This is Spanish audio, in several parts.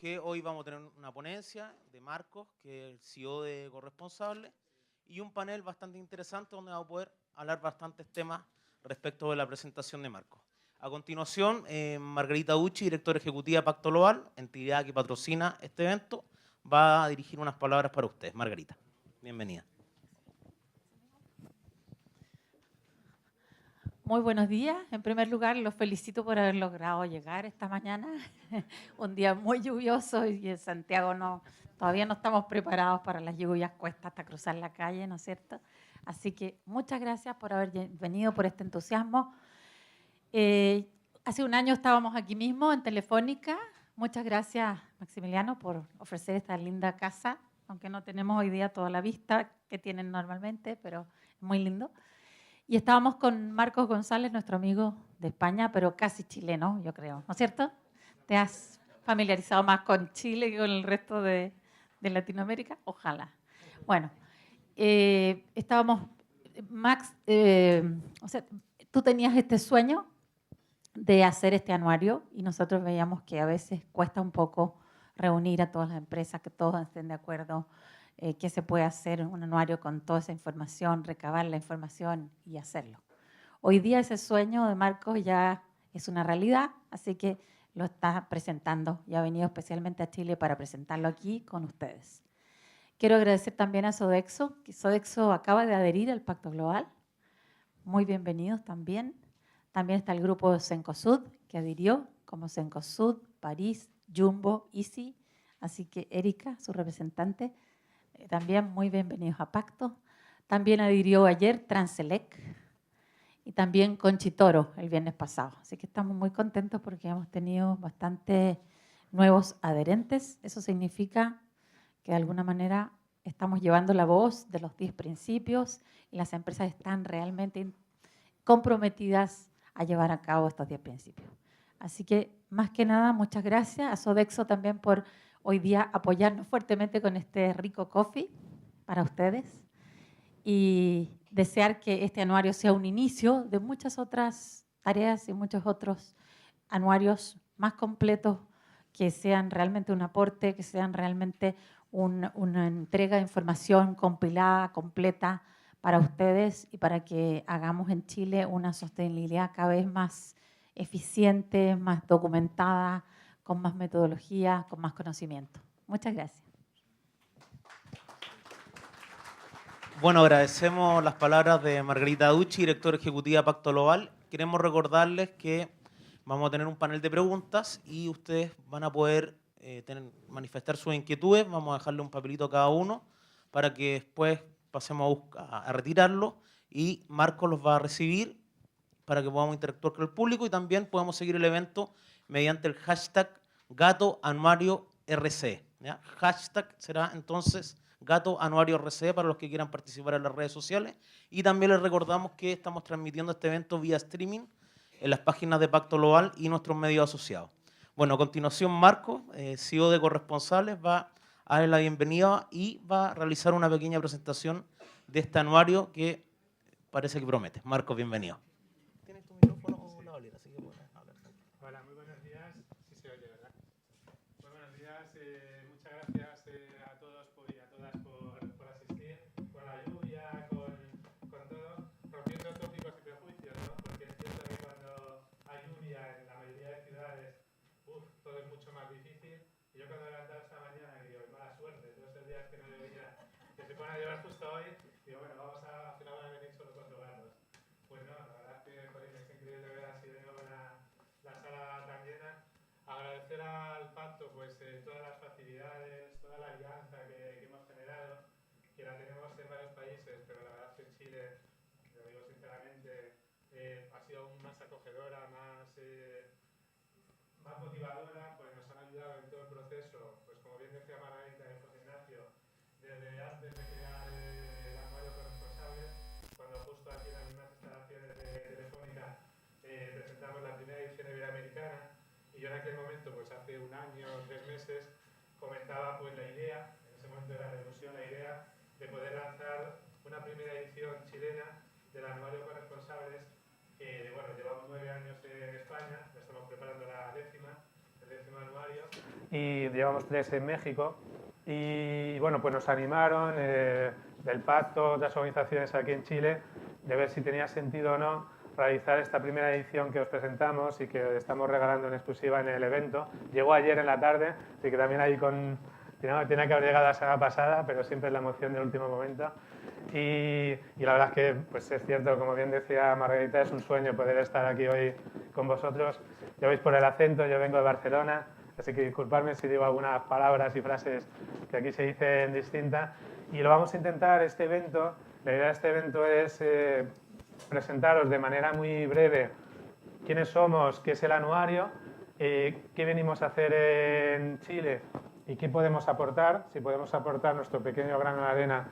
que hoy vamos a tener una ponencia de Marcos, que es el CEO de Corresponsable, y un panel bastante interesante donde vamos a poder hablar bastantes temas respecto de la presentación de Marcos. A continuación, Margarita Ucci, directora ejecutiva de Pacto Global, entidad que patrocina este evento, va a dirigir unas palabras para ustedes. Margarita, bienvenida. Muy buenos días. En primer lugar, los felicito por haber logrado llegar esta mañana. Un día muy lluvioso y en Santiago todavía no estamos preparados para las lluvias, cuesta hasta cruzar la calle, ¿no es cierto? Así que muchas gracias por haber venido, por este entusiasmo. Hace un año estábamos aquí mismo en Telefónica. Muchas gracias, Maximiliano, por ofrecer esta linda casa, aunque no tenemos hoy día toda la vista que tienen normalmente, pero es muy lindo. Y estábamos con Marcos González, nuestro amigo de España, pero casi chileno, yo creo, ¿no es cierto? ¿Te has familiarizado más con Chile que con el resto de Latinoamérica? Ojalá. Bueno, estábamos, Max, o sea, tú tenías este sueño de hacer este anuario y nosotros veíamos que a veces cuesta un poco reunir a todas las empresas, que todos estén de acuerdo, que se puede hacer un anuario con toda esa información, recabar la información y hacerlo. Hoy día ese sueño de Marcos ya es una realidad, así que lo está presentando y ha venido especialmente a Chile para presentarlo aquí con ustedes. Quiero agradecer también a Sodexo, que Sodexo acaba de adherir al Pacto Global. Muy bienvenidos también. También está el grupo Cencosud, que adhirió, como Cencosud, París, Jumbo, Easy. Así que Erika, su representante, también muy bienvenidos a Pacto. También adhirió ayer Transelec y también Conchitoro el viernes pasado. Así que estamos muy contentos porque hemos tenido bastantes nuevos adherentes. Eso significa que de alguna manera estamos llevando la voz de los 10 principios y las empresas están realmente comprometidas a llevar a cabo estos 10 principios. Así que, más que nada, muchas gracias a Sodexo también por hoy día apoyarnos fuertemente con este rico coffee para ustedes y desear que este anuario sea un inicio de muchas otras tareas y muchos otros anuarios más completos que sean realmente un aporte, que sean realmente una entrega de información compilada, completa para ustedes y para que hagamos en Chile una sostenibilidad cada vez más eficiente, más documentada, con más metodología, con más conocimiento. Muchas gracias. Bueno, agradecemos las palabras de Margarita Ucci, directora ejecutiva de Pacto Global. Queremos recordarles que vamos a tener un panel de preguntas y ustedes van a poder manifestar sus inquietudes. Vamos a dejarle un papelito a cada uno para que después pasemos a retirarlo y Marcos los va a recibir para que podamos interactuar con el público y también podamos seguir el evento mediante el hashtag GatoAnuarioRC. ¿Ya? Hashtag será entonces GatoAnuarioRC para los que quieran participar en las redes sociales. Y también les recordamos que estamos transmitiendo este evento vía streaming en las páginas de Pacto Global y nuestros medios asociados. Bueno, a continuación Marcos, CEO de Corresponsables, va a darle la bienvenida y va a realizar una pequeña presentación de este anuario que parece que promete. Marcos, bienvenido. ¿Tienes tu micrófono o la Valera? Así que puedes hablar. Hola, muy buenos días. Sí se oye, ¿verdad? Muy buenos días. Muchas gracias a todos y a todas por asistir, con la lluvia, con todo, rompiendo tópicos y prejuicios, ¿no? Porque es cierto que cuando hay lluvia en la mayoría de ciudades, todo es mucho más difícil. Y yo cuando levantaba esta mañana, que digo, mala suerte, todos esos días que no llovía, que se pone a llover justo hoy, digo, bueno, al final van a venir solo 4 grados. Pues no, la verdad es que es increíble ver así de nuevo la sala tan llena. Agradecer al Pacto pues, todas las facilidades, toda la alianza que hemos generado, que la tenemos en varios países, pero la verdad es que en Chile, lo digo sinceramente, ha sido aún más acogedora, más motivadora, pues nos han ayudado en todo el proceso, pues como bien decía Margarita y José Ignacio, desde antes de crear el anuario Corresponsables, cuando justo aquí en las mismas instalaciones de Telefónica presentamos la primera edición iberoamericana, y yo en aquel momento, pues hace un año, 3 meses, comentaba pues la idea, en ese momento de la revolución, la idea de poder lanzar una primera edición chilena del anuario Corresponsables, que bueno, llevamos 9 años en España, ya estamos preparando el 10º anuario, y llevamos 3 en México. Y bueno, pues nos animaron del Pacto, otras organizaciones aquí en Chile, de ver si tenía sentido o no realizar esta primera edición que os presentamos y que estamos regalando en exclusiva en el evento. Llegó ayer en la tarde, así que también ahí tenía que haber llegado la semana pasada, pero siempre es la emoción del último momento. Y la verdad es que pues es cierto, como bien decía Margarita, es un sueño poder estar aquí hoy con vosotros. Ya veis por el acento, yo vengo de Barcelona, así que disculpadme si digo algunas palabras y frases que aquí se dicen distintas. Y lo vamos a intentar, este evento, la idea de este evento es presentaros de manera muy breve quiénes somos, qué es el anuario, qué venimos a hacer en Chile y qué podemos aportar, si podemos aportar nuestro pequeño grano de arena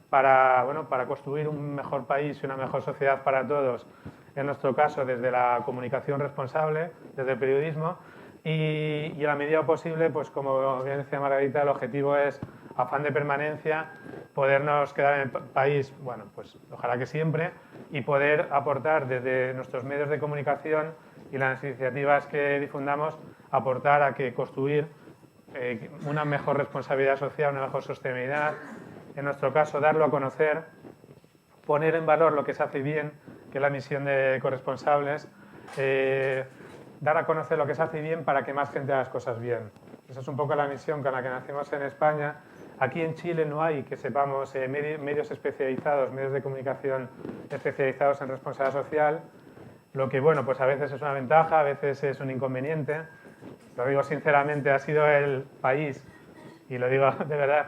para, bueno, para construir un mejor país y una mejor sociedad para todos, en nuestro caso desde la comunicación responsable, desde el periodismo, y a la medida posible, pues como bien decía Margarita, el objetivo es, afán de permanencia, podernos quedar en el país, bueno, pues ojalá que siempre, y poder aportar desde nuestros medios de comunicación y las iniciativas que difundamos, aportar a que construir una mejor responsabilidad social, una mejor sostenibilidad, en nuestro caso darlo a conocer, poner en valor lo que se hace bien, que es la misión de corresponsables, dar a conocer lo que se hace bien para que más gente haga las cosas bien. Esa es un poco la misión con la que nacimos en España. Aquí en Chile no hay, que sepamos, medios especializados, medios de comunicación especializados en responsabilidad social, lo que, bueno, pues a veces es una ventaja, a veces es un inconveniente. Lo digo sinceramente, ha sido el país, y lo digo de verdad,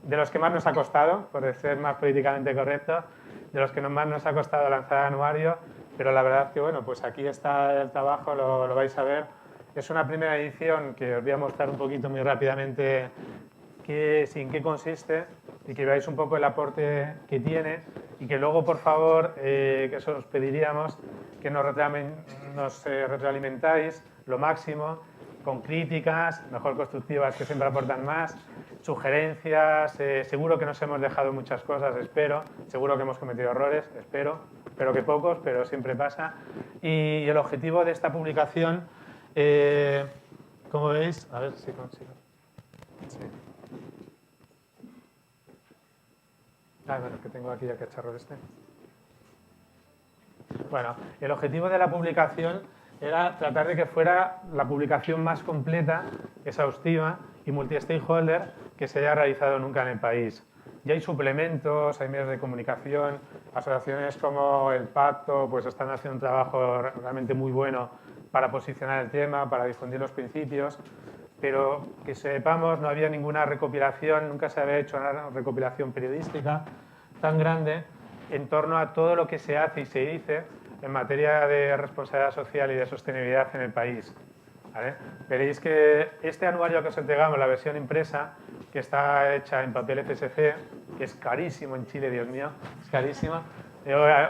de los que más nos ha costado, por ser más políticamente correcto, de los que más nos ha costado lanzar el anuario, pero la verdad que, bueno, pues aquí está el trabajo, lo vais a ver. Es una primera edición que os voy a mostrar un poquito muy rápidamente en qué consiste y que veáis un poco el aporte que tiene y que luego, por favor, que eso os pediríamos, que nos retroalimentáis lo máximo con críticas, mejor constructivas, que siempre aportan más, sugerencias, seguro que nos hemos dejado muchas cosas, espero, seguro que hemos cometido errores, espero que pocos, pero siempre pasa. Y el objetivo de esta publicación, como veis, a ver si consigo. Sí. Bueno, que tengo aquí el cacharro este. Bueno, el objetivo de la publicación era tratar de que fuera la publicación más completa, exhaustiva y multi-stakeholder que se haya realizado nunca en el país. Ya hay suplementos, hay medios de comunicación, asociaciones como el Pacto pues están haciendo un trabajo realmente muy bueno para posicionar el tema, para difundir los principios, pero que sepamos, no había ninguna recopilación, nunca se había hecho una recopilación periodística tan grande en torno a todo lo que se hace y se dice en materia de responsabilidad social y de sostenibilidad en el país. ¿Vale? Veréis que este anuario que os entregamos, la versión impresa, que está hecha en papel FSC, que es carísimo en Chile, Dios mío, es carísimo,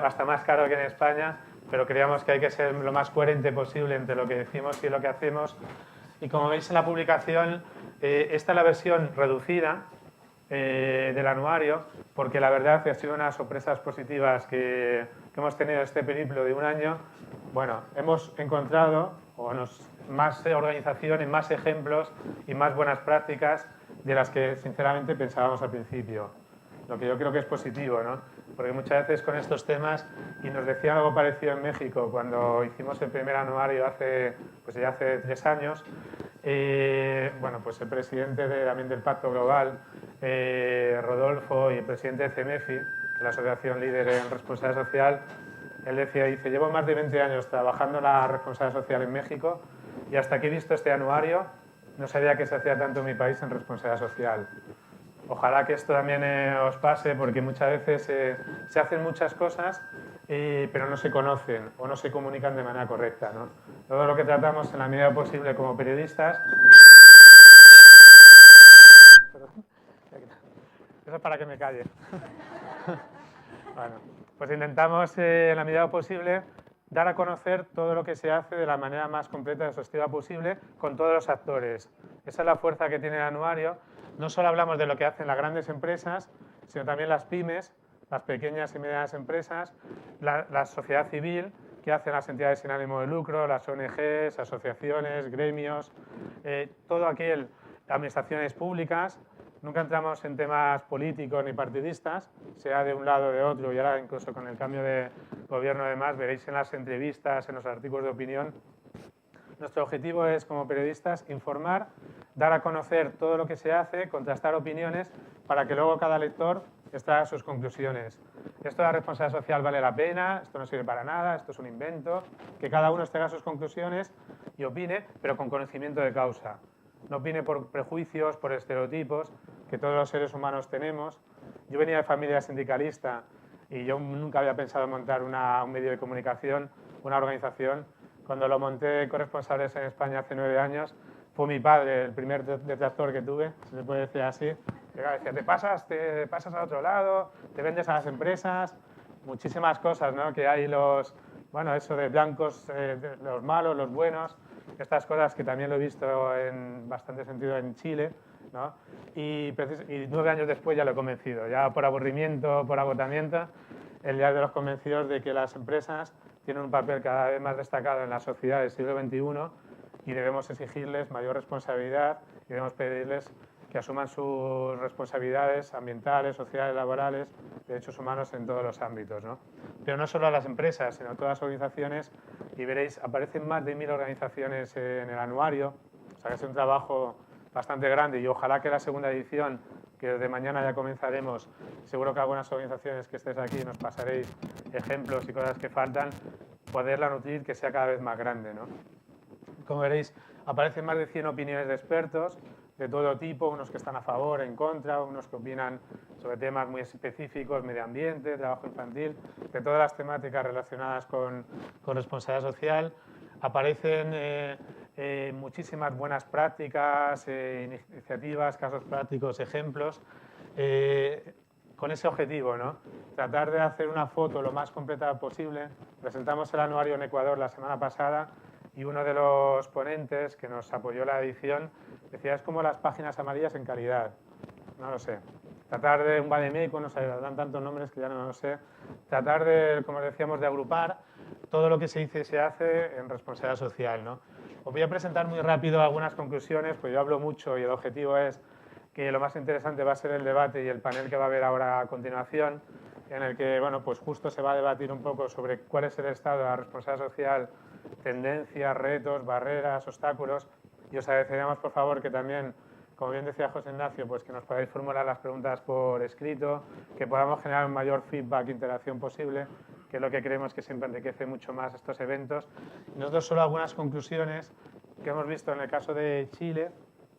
hasta más caro que en España, pero creíamos que hay que ser lo más coherente posible entre lo que decimos y lo que hacemos. Y como veis en la publicación, esta es la versión reducida del anuario, porque la verdad ha sido unas sorpresas positivas que hemos tenido este periplo de un año. Bueno, hemos encontrado más organización y más ejemplos y más buenas prácticas de las que sinceramente pensábamos al principio. Lo que yo creo que es positivo, ¿no? Porque muchas veces con estos temas, y nos decía algo parecido en México cuando hicimos el primer anuario ya hace 3 años, bueno, pues el presidente también del Pacto Global, Rodolfo, y el presidente de CEMEFI, la Asociación Líder en Responsabilidad Social, él dice, llevo más de 20 años trabajando en la responsabilidad social en México y hasta que he visto este anuario no sabía que se hacía tanto en mi país en responsabilidad social. Ojalá que esto también os pase, porque muchas veces se hacen muchas cosas, pero no se conocen o no se comunican de manera correcta, ¿no? Todo lo que tratamos en la medida posible como periodistas... Eso es para que me calle. Bueno, pues intentamos en la medida posible dar a conocer todo lo que se hace de la manera más completa y exhaustiva posible con todos los actores. Esa es la fuerza que tiene el anuario. No solo hablamos de lo que hacen las grandes empresas, sino también las pymes, las pequeñas y medianas empresas, la sociedad civil, que hacen las entidades sin ánimo de lucro, las ONGs, asociaciones, gremios, todo aquel administraciones públicas. Nunca entramos en temas políticos ni partidistas, sea de un lado o de otro, y ahora incluso con el cambio de gobierno además, veréis en las entrevistas, en los artículos de opinión. Nuestro objetivo es, como periodistas, informar, dar a conocer todo lo que se hace, contrastar opiniones, para que luego cada lector extraiga sus conclusiones. Esto de la responsabilidad social vale la pena, esto no sirve para nada, esto es un invento, que cada uno extraiga sus conclusiones y opine, pero con conocimiento de causa. No opine por prejuicios, por estereotipos, que todos los seres humanos tenemos. Yo venía de familia sindicalista y yo nunca había pensado en montar un medio de comunicación, una organización. Cuando lo monté Corresponsables en España hace 9 años, fue mi padre el primer detractor que tuve, si se puede decir así. Decía, te pasas a otro lado, te vendes a las empresas, muchísimas cosas, ¿no? Que hay bueno, eso de blancos, de los malos, los buenos, estas cosas que también lo he visto en bastante sentido en Chile, ¿no? Y 9 años después ya lo he convencido, ya por aburrimiento, por agotamiento, el día de los convencidos de que las empresas tienen un papel cada vez más destacado en la sociedad del siglo XXI y debemos exigirles mayor responsabilidad y debemos pedirles que asuman sus responsabilidades ambientales, sociales, laborales, derechos humanos en todos los ámbitos, ¿no? Pero no solo a las empresas, sino a todas las organizaciones, y veréis, aparecen más de 1000 organizaciones en el anuario, o sea que es un trabajo bastante grande y ojalá que la segunda edición, que desde mañana ya comenzaremos, seguro que algunas organizaciones que estéis aquí nos pasaréis ejemplos y cosas que faltan, poderla nutrir, que sea cada vez más grande, ¿no? Como veréis, aparecen más de 100 opiniones de expertos de todo tipo, unos que están a favor, en contra, unos que opinan sobre temas muy específicos, medio ambiente, trabajo infantil, de todas las temáticas relacionadas con responsabilidad social. Aparecen muchísimas buenas prácticas, iniciativas, casos prácticos, ejemplos, con ese objetivo, ¿no? Tratar de hacer una foto lo más completa posible. Presentamos el anuario en Ecuador la semana pasada y uno de los ponentes que nos apoyó la edición decía, es como las páginas amarillas en calidad. No lo sé. Tratar de un vademécum, no sé, dan tantos nombres que ya no lo sé. Tratar de, como decíamos, de agrupar todo lo que se dice y se hace en responsabilidad social, ¿no? Os voy a presentar muy rápido algunas conclusiones, pues yo hablo mucho y el objetivo es que lo más interesante va a ser el debate y el panel que va a haber ahora a continuación, en el que, bueno, pues justo se va a debatir un poco sobre cuál es el estado de la responsabilidad social, tendencias, retos, barreras, obstáculos, y os agradeceríamos, por favor, que también, como bien decía José Ignacio, pues que nos podáis formular las preguntas por escrito, que podamos generar un mayor feedback e interacción posible, que es lo que creemos que siempre enriquece mucho más estos eventos. Y nosotros solo algunas conclusiones que hemos visto en el caso de Chile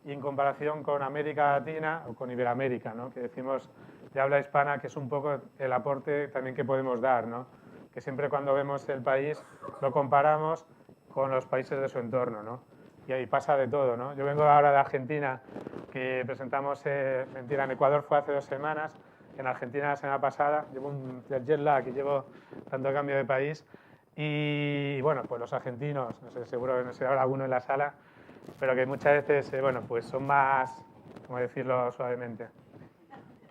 y en comparación con América Latina o con Iberoamérica, ¿no? Que decimos de habla hispana, que es un poco el aporte también que podemos dar, ¿no? Que siempre cuando vemos el país lo comparamos con los países de su entorno, ¿no? Y ahí pasa de todo, ¿no? Yo vengo ahora de Argentina, que presentamos, mentira, en Ecuador fue hace 2 semanas, en Argentina la semana pasada, llevo un jet lag y llevo tanto cambio de país, y bueno, pues los argentinos, no sé, seguro que no sé, habrá alguno en la sala, pero que muchas veces, bueno, pues son más, ¿cómo decirlo suavemente?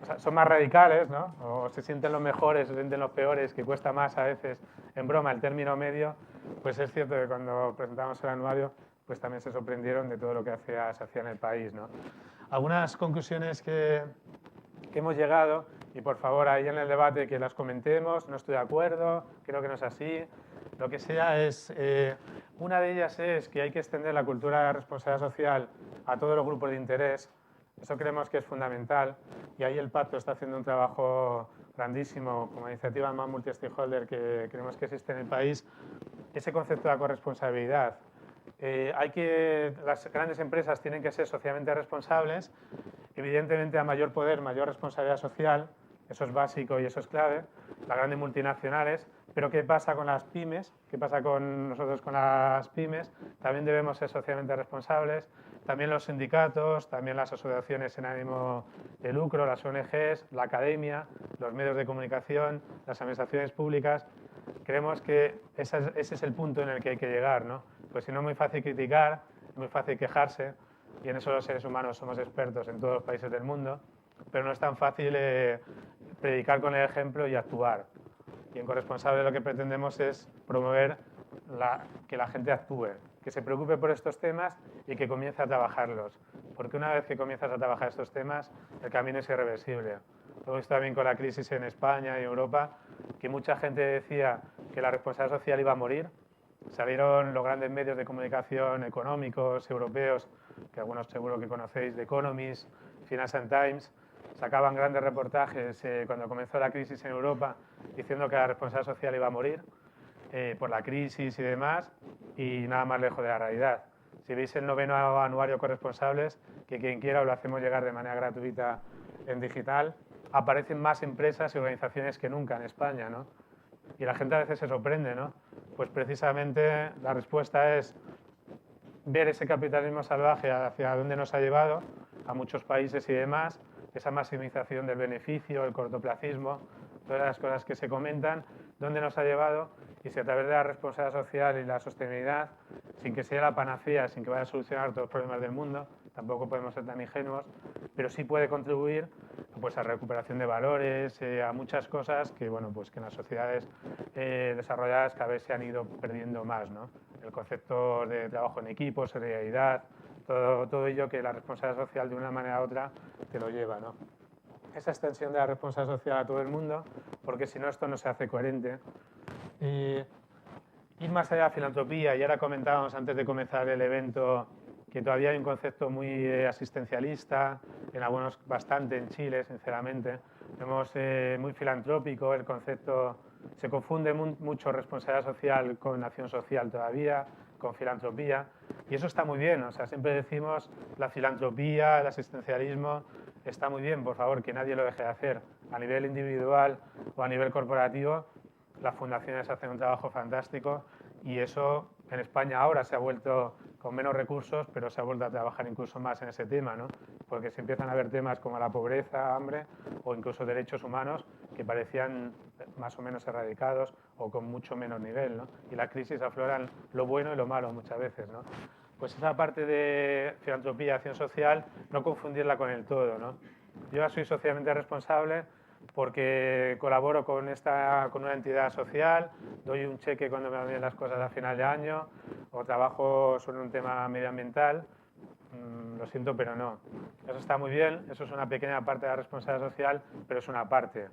O sea, son más radicales, ¿no? O se sienten los mejores, se sienten los peores, que cuesta más a veces, en broma, el término medio. Pues es cierto que cuando presentamos el anuario, pues también se sorprendieron de todo lo que se hacía en el país, ¿no? Algunas conclusiones que hemos llegado, y por favor ahí en el debate que las comentemos, no estoy de acuerdo, creo que no es así, lo que sea es, una de ellas es que hay que extender la cultura de la responsabilidad social a todos los grupos de interés. Eso creemos que es fundamental y ahí el Pacto está haciendo un trabajo grandísimo como iniciativa más multi-stakeholder que creemos que existe en el país. Ese concepto de la corresponsabilidad. Las grandes empresas tienen que ser socialmente responsables. Evidentemente, a mayor poder, mayor responsabilidad social. Eso es básico y eso es clave. Las grandes multinacionales. Pero ¿qué pasa con las pymes? ¿Qué pasa con nosotros con las pymes? También debemos ser socialmente responsables. También los sindicatos, también las asociaciones sin ánimo de lucro, las ONGs, la academia, los medios de comunicación, las administraciones públicas. Creemos que ese es el punto en el que hay que llegar, ¿no? Pues si no es muy fácil criticar, es muy fácil quejarse, y en eso los seres humanos somos expertos en todos los países del mundo, pero no es tan fácil predicar con el ejemplo y actuar. Y en Corresponsable lo que pretendemos es promover que la gente actúe, que se preocupe por estos temas y que comience a trabajarlos. porque una vez que comienzas a trabajar estos temas, el camino es irreversible. Lo hemos visto también con la crisis en España y Europa, que mucha gente decía que la responsabilidad social iba a morir. Salieron los grandes medios de comunicación económicos europeos, que algunos seguro que conocéis, The Economist, Financial Times, sacaban grandes reportajes cuando comenzó la crisis en Europa diciendo que la responsabilidad social iba a morir por la crisis y demás, y nada más lejos de la realidad. Si veis el 9º anuario corresponsables, que quien quiera os lo hacemos llegar de manera gratuita en digital, aparecen más empresas y organizaciones que nunca en España, ¿no? Y la gente a veces se sorprende, ¿no? Pues precisamente la respuesta es ver ese capitalismo salvaje hacia dónde nos ha llevado, a muchos países y demás, esa maximización del beneficio, el cortoplacismo, todas las cosas que se comentan, dónde nos ha llevado, y si a través de la responsabilidad social y la sostenibilidad, sin que sea la panacea, sin que vaya a solucionar todos los problemas del mundo, tampoco podemos ser tan ingenuos, pero sí puede contribuir pues, a recuperación de valores, a muchas cosas que, bueno, pues, que en las sociedades desarrolladas cada vez se han ido perdiendo más, ¿no? El concepto de trabajo en equipo, solidaridad, todo ello que la responsabilidad social de una manera u otra te lo lleva, ¿no? Esa extensión de la responsabilidad social a todo el mundo, porque si no esto no se hace coherente. Ir más allá de la filantropía, y ahora comentábamos antes de comenzar el evento que todavía hay un concepto muy asistencialista, en algunos bastante en Chile, sinceramente. Vemos muy filantrópico el concepto, se confunde mucho responsabilidad social con acción social todavía, con filantropía, y eso está muy bien, o sea, siempre decimos la filantropía, el asistencialismo, está muy bien, por favor, que nadie lo deje de hacer. A nivel individual o a nivel corporativo, las fundaciones hacen un trabajo fantástico y eso en España ahora se ha vuelto con menos recursos, pero se ha vuelto a trabajar incluso más en ese tema, ¿no? Porque se empiezan a ver temas como la pobreza, hambre o incluso derechos humanos que parecían más o menos erradicados o con mucho menos nivel, ¿no? Y la crisis afloran lo bueno y lo malo muchas veces, ¿no? Pues esa parte de filantropía, acción social, no confundirla con el todo, ¿no? Yo ya soy socialmente responsable porque colaboro con una entidad social, doy un cheque cuando me van bien las cosas a final de año o trabajo sobre un tema medioambiental, lo siento, pero no. Eso está muy bien, eso es una pequeña parte de la responsabilidad social, pero es una parte.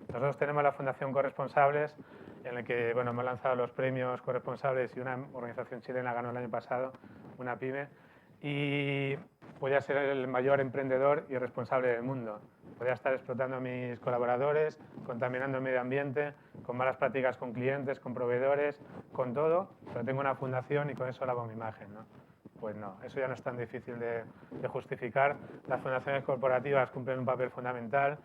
Nosotros tenemos la Fundación Corresponsables, en la que bueno, hemos lanzado los premios corresponsables y una organización chilena ganó el año pasado, una pyme, y podía ser el mayor emprendedor y responsable del mundo. Podía estar explotando a mis colaboradores, contaminando el medio ambiente, con malas prácticas con clientes, con proveedores, con todo, pero tengo una fundación y con eso lavo mi imagen, ¿no? Pues no, eso ya no es tan difícil de justificar. Las fundaciones corporativas cumplen un papel fundamental,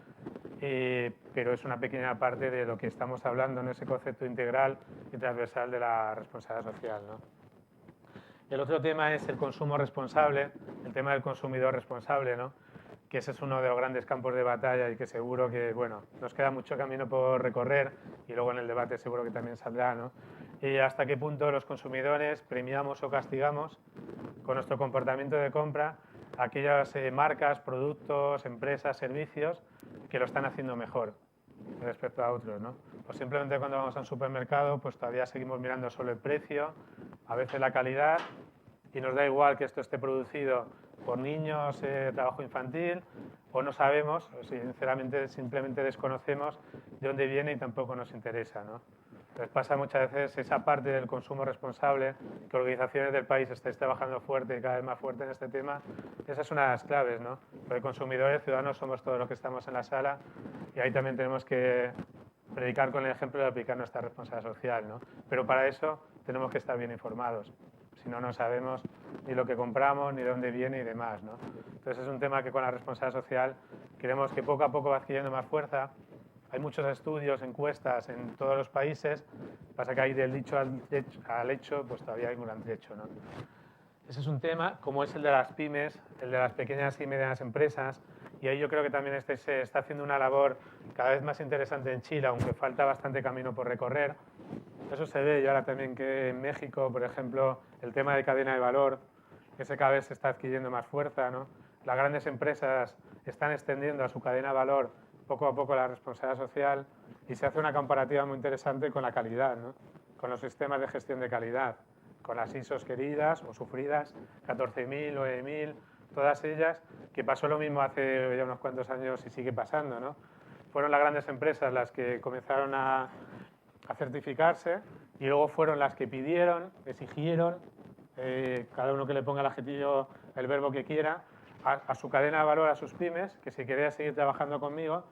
pero es una pequeña parte de lo que estamos hablando en ese concepto integral y transversal de la responsabilidad social, ¿no? El otro tema es el consumo responsable, el tema del consumidor responsable, ¿no? Que ese es uno de los grandes campos de batalla y que seguro que, bueno, nos queda mucho camino por recorrer y luego en el debate seguro que también saldrá, ¿no? Y hasta qué punto los consumidores premiamos o castigamos con nuestro comportamiento de compra aquellas marcas, productos, empresas, servicios que lo están haciendo mejor respecto a otros, ¿no? Pues simplemente cuando vamos a un supermercado, pues todavía seguimos mirando solo el precio, a veces la calidad, y nos da igual que esto esté producido por niños, trabajo infantil, o no sabemos, o sinceramente simplemente desconocemos de dónde viene y tampoco nos interesa, ¿no? Entonces pasa muchas veces esa parte del consumo responsable, que organizaciones del país estáis trabajando fuerte y cada vez más fuerte en este tema, esa es una de las claves, ¿no? Porque consumidores, ciudadanos somos todos los que estamos en la sala y ahí también tenemos que predicar con el ejemplo de aplicar nuestra responsabilidad social, ¿no? Pero para eso tenemos que estar bien informados. Si no, no sabemos ni lo que compramos, ni de dónde viene y demás, ¿no? Entonces es un tema que con la responsabilidad social queremos que poco a poco va adquiriendo más fuerza. Hay muchos estudios, encuestas en todos los países, pasa que hay del dicho al hecho, pues todavía hay un gran trecho, ¿no? Ese es un tema, como es el de las pymes, el de las pequeñas y medianas empresas, y ahí yo creo que también se está haciendo una labor cada vez más interesante en Chile, aunque falta bastante camino por recorrer. Eso se ve, y ahora también que en México, por ejemplo, el tema de cadena de valor, ese cada vez se está adquiriendo más fuerza, ¿no? Las grandes empresas están extendiendo a su cadena de valor poco a poco la responsabilidad social y se hace una comparativa muy interesante con la calidad, ¿no? Con los sistemas de gestión de calidad, con las ISOs queridas o sufridas, 14.000, 9.000, todas ellas, que pasó lo mismo hace ya unos cuantos años y sigue pasando, ¿no? Fueron las grandes empresas las que comenzaron a certificarse y luego fueron las que pidieron, exigieron, cada uno que le ponga el adjetivo, el verbo que quiera, a su cadena de valor, a sus pymes, que si querías seguir trabajando conmigo,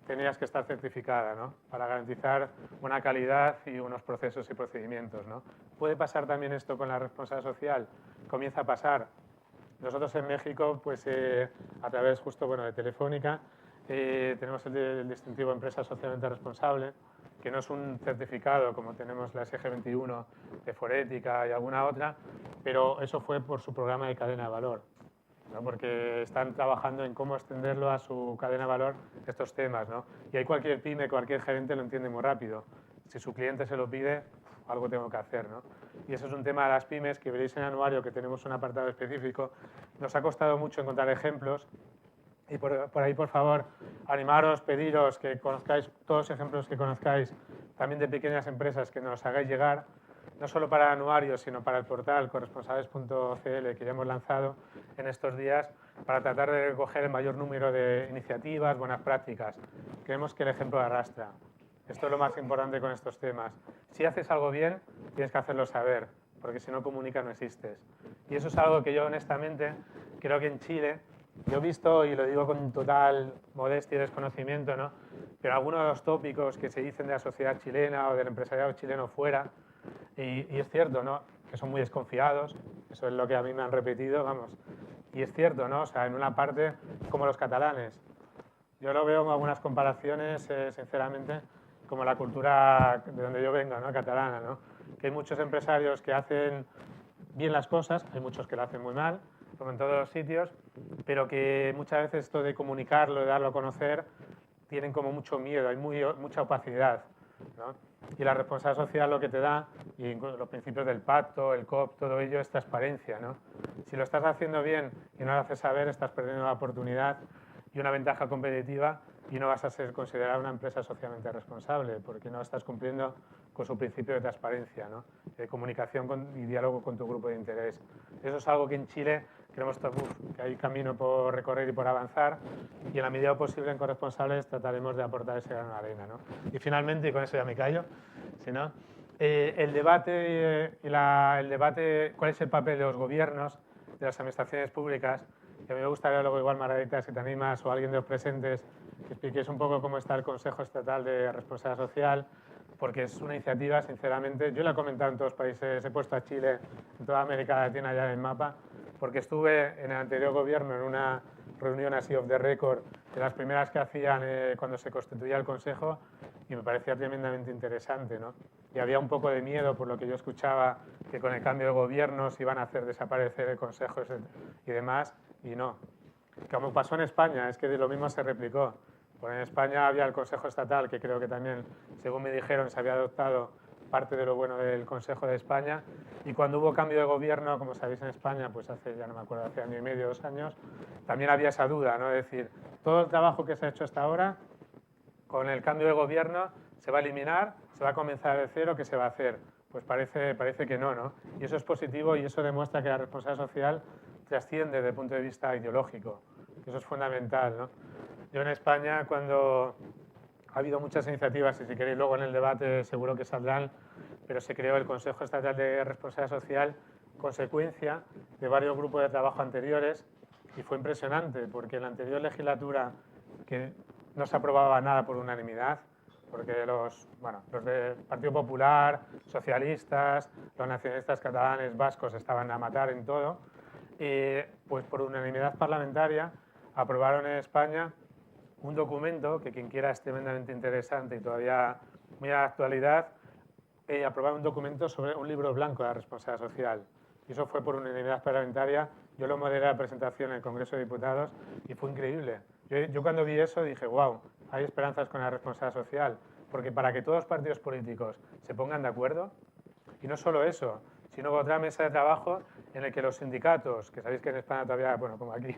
tenías que estar certificada, ¿no? Para garantizar una calidad y unos procesos y procedimientos, ¿no? ¿Puede pasar también esto con la responsabilidad social? Comienza a pasar. Nosotros en México, pues a través justo de Telefónica, tenemos el distintivo Empresa Socialmente Responsable, que no es un certificado como tenemos la SG21 de Forética y alguna otra, pero eso fue por su programa de cadena de valor, ¿no? Porque están trabajando en cómo extenderlo a su cadena de valor estos temas, ¿no? Y ahí cualquier pyme, cualquier gerente lo entiende muy rápido. Si su cliente se lo pide, algo tengo que hacer, ¿no? Y eso es un tema de las pymes que veréis en el anuario, que tenemos un apartado específico. Nos ha costado mucho encontrar ejemplos y por ahí, por favor, animaros, pediros que conozcáis todos los ejemplos que conozcáis también de pequeñas empresas que nos hagáis llegar, no solo para el anuario, sino para el portal corresponsales.cl que ya hemos lanzado en estos días para tratar de recoger el mayor número de iniciativas, buenas prácticas. Creemos que el ejemplo arrastra. Esto es lo más importante con estos temas. Si haces algo bien, tienes que hacerlo saber, porque si no comunicas no existes. Y eso es algo que yo honestamente creo que en Chile, yo he visto, y lo digo con total modestia y desconocimiento, ¿no? Pero algunos de los tópicos que se dicen de la sociedad chilena o del empresariado chileno fuera, y es cierto, ¿no? Que son muy desconfiados, eso es lo que a mí me han repetido, vamos. Y es cierto, ¿no? O sea, en una parte, como los catalanes. Yo lo veo en algunas comparaciones, sinceramente, como la cultura de donde yo vengo, ¿no? Catalana, ¿no? Que hay muchos empresarios que hacen bien las cosas, hay muchos que lo hacen muy mal, como en todos los sitios, pero que muchas veces esto de comunicarlo, de darlo a conocer, tienen como mucho miedo, hay mucha opacidad, ¿no? Y la responsabilidad social lo que te da, y los principios del pacto, el COP, todo ello es transparencia, ¿no? Si lo estás haciendo bien y no lo haces saber, estás perdiendo una oportunidad y una ventaja competitiva y no vas a ser considerada una empresa socialmente responsable porque no estás cumpliendo con su principio de transparencia, ¿no? De comunicación y diálogo con tu grupo de interés. Eso es algo que en Chile creemos que hay camino por recorrer y por avanzar y en la medida posible en corresponsables trataremos de aportar ese grano de arena, ¿no? Y finalmente, y con eso ya me callo, si no, el debate, ¿cuál es el papel de los gobiernos, de las administraciones públicas? Y a mí me gustaría luego igual, Margarita, si te animas o alguien de los presentes, que expliquéis un poco cómo está el Consejo Estatal de Responsabilidad Social, porque es una iniciativa, sinceramente, yo la he comentado en todos los países, he puesto a Chile en toda América Latina ya en el mapa, porque estuve en el anterior gobierno en una reunión así off the record, de las primeras que hacían cuando se constituía el Consejo, y me parecía tremendamente interesante, ¿no? Y había un poco de miedo por lo que yo escuchaba, que con el cambio de gobierno se iban a hacer desaparecer el Consejo y demás, y no. Como pasó en España, es que lo mismo se replicó. Pues en España había el Consejo Estatal, que creo que también, según me dijeron, se había adoptado parte de lo bueno del Consejo de España. Y cuando hubo cambio de gobierno, como sabéis en España, pues hace, ya no me acuerdo, hace año y medio, 2 años, también había esa duda, ¿no? Es decir, todo el trabajo que se ha hecho hasta ahora, con el cambio de gobierno, se va a eliminar, se va a comenzar de cero, ¿qué se va a hacer? Pues parece que no, ¿no? Y eso es positivo y eso demuestra que la responsabilidad social trasciende desde el punto de vista ideológico. Eso es fundamental, ¿no? Yo en España, cuando ha habido muchas iniciativas, y si queréis luego en el debate seguro que saldrán, pero se creó el Consejo Estatal de Responsabilidad Social, consecuencia de varios grupos de trabajo anteriores, y fue impresionante, porque en la anterior legislatura, que no se aprobaba nada por unanimidad, porque los del Partido Popular, socialistas, los nacionalistas catalanes, vascos estaban a matar en todo, pues por unanimidad parlamentaria aprobaron en España un documento que quien quiera es tremendamente interesante y todavía muy a la actualidad, aprobaron un documento sobre un libro blanco de la responsabilidad social. Y eso fue por unanimidad parlamentaria. Yo lo moderé a la presentación en el Congreso de Diputados y fue increíble. Yo cuando vi eso dije, wow, hay esperanzas con la responsabilidad social, porque para que todos los partidos políticos se pongan de acuerdo, y no solo eso, sino otra mesa de trabajo en el que los sindicatos, que sabéis que en España todavía, bueno, como aquí,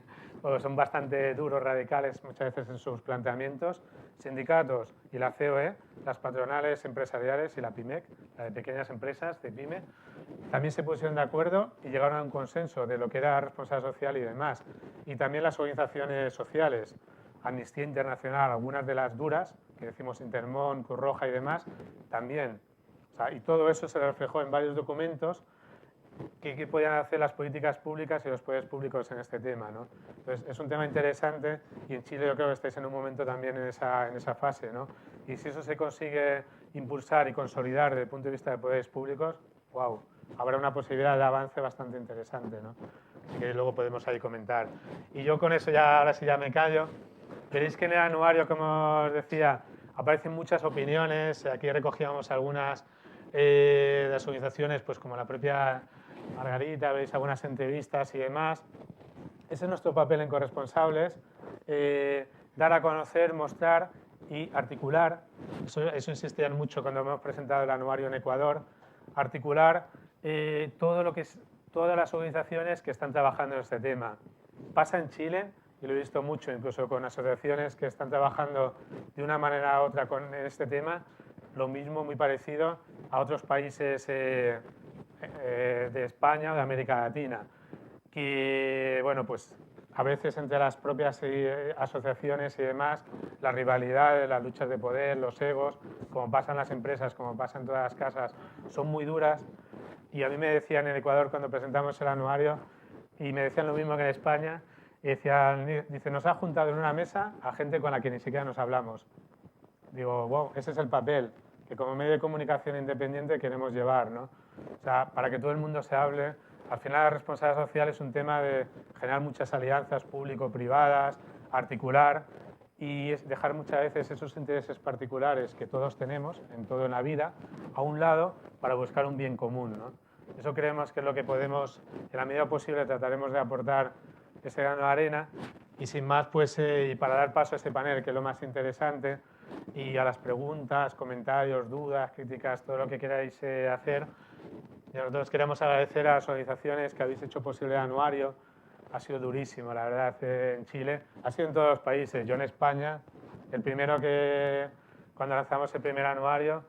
son bastante duros, radicales muchas veces en sus planteamientos, sindicatos y la COE, las patronales empresariales y la PIMEC, la de pequeñas empresas, de PYME, también se pusieron de acuerdo y llegaron a un consenso de lo que era responsabilidad social y demás. Y también las organizaciones sociales, Amnistía Internacional, algunas de las duras, que decimos Intermón, Cruz Roja y demás, también. O sea, y todo eso se reflejó en varios documentos que podían hacer las políticas públicas y los poderes públicos en este tema, ¿no? Entonces, es un tema interesante y en Chile yo creo que estáis en un momento también en esa fase, ¿no? Y si eso se consigue impulsar y consolidar desde el punto de vista de poderes públicos, wow, habrá una posibilidad de avance bastante interesante, ¿no? Así que luego podemos ahí comentar. Y yo con eso ya, ahora sí ya me callo. Veréis que en el anuario, como os decía, aparecen muchas opiniones. Aquí recogíamos algunas de las organizaciones, pues como la propia Margarita, veis algunas entrevistas y demás. Ese es nuestro papel en Corresponsables, dar a conocer, mostrar y articular. Eso insistían mucho cuando hemos presentado el anuario en Ecuador, articular todas las organizaciones que están trabajando en este tema. Pasa en Chile, y lo he visto mucho, incluso con asociaciones que están trabajando de una manera u otra con este tema, lo mismo, muy parecido a otros países de España o de América Latina, que, bueno, pues a veces entre las propias asociaciones y demás, las rivalidades, las luchas de poder, los egos, como pasa en las empresas, como pasa en todas las casas, son muy duras. Y a mí me decían en Ecuador cuando presentamos el anuario, y me decían lo mismo que en España, y decían, dice, nos ha juntado en una mesa a gente con la que ni siquiera nos hablamos. Digo, wow, ese es el papel que como medio de comunicación independiente queremos llevar, ¿no? O sea, para que todo el mundo se hable. Al final la responsabilidad social es un tema de generar muchas alianzas público-privadas, articular y dejar muchas veces esos intereses particulares que todos tenemos en todo en la vida a un lado para buscar un bien común, ¿no? Eso creemos que es lo que podemos, en la medida posible, trataremos de aportar ese grano de arena y sin más, pues, y para dar paso a este panel, que es lo más interesante, y a las preguntas, comentarios, dudas, críticas, todo lo que queráis hacer. Y nosotros queremos agradecer a las organizaciones que habéis hecho posible el anuario. Ha sido durísimo, la verdad, en Chile. Ha sido en todos los países. Yo en España, el primero que, cuando lanzamos el primer anuario,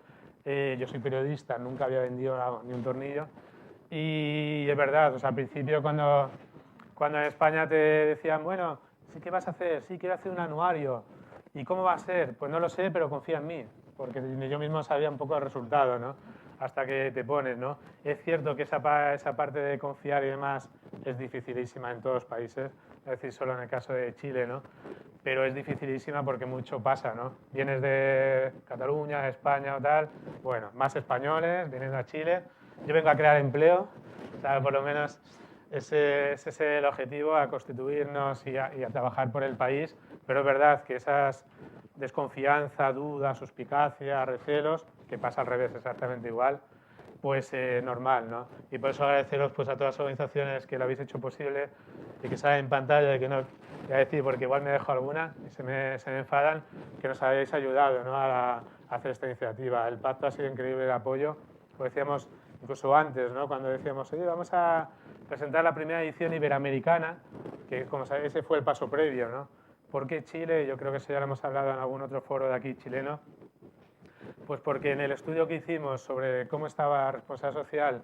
yo soy periodista, nunca había vendido ni un tornillo. Y es verdad, o sea, al principio cuando en España te decían, bueno, ¿sí qué vas a hacer? Sí, quiero hacer un anuario. ¿Y cómo va a ser? Pues no lo sé, pero confía en mí, porque yo mismo sabía un poco el resultado, ¿no? Hasta que te pones, ¿no? Es cierto que esa parte de confiar y demás es dificilísima en todos los países, es decir, solo en el caso de Chile, ¿no? Pero es dificilísima porque mucho pasa, ¿no? Vienes de Cataluña, España o tal, bueno, más españoles, vienes a Chile, yo vengo a crear empleo, o sea, por lo menos ese es el objetivo, a constituirnos y a trabajar por el país, pero es verdad que esas desconfianza, dudas, suspicacia, recelos, que pasa al revés exactamente igual, pues normal, ¿no? Y por eso agradeceros pues, a todas las organizaciones que lo habéis hecho posible y que salen en pantalla, y que no voy a decir porque igual me dejo alguna y se me enfadan, que nos habéis ayudado, ¿no? a hacer esta iniciativa. El pacto ha sido increíble, el apoyo, como decíamos incluso antes, ¿no? Cuando decíamos, oye, vamos a presentar la primera edición iberoamericana, que como sabéis ese fue el paso previo, ¿no? ¿Por qué Chile? Yo creo que eso ya lo hemos hablado en algún otro foro de aquí chileno. Pues porque en el estudio que hicimos sobre cómo estaba la responsabilidad social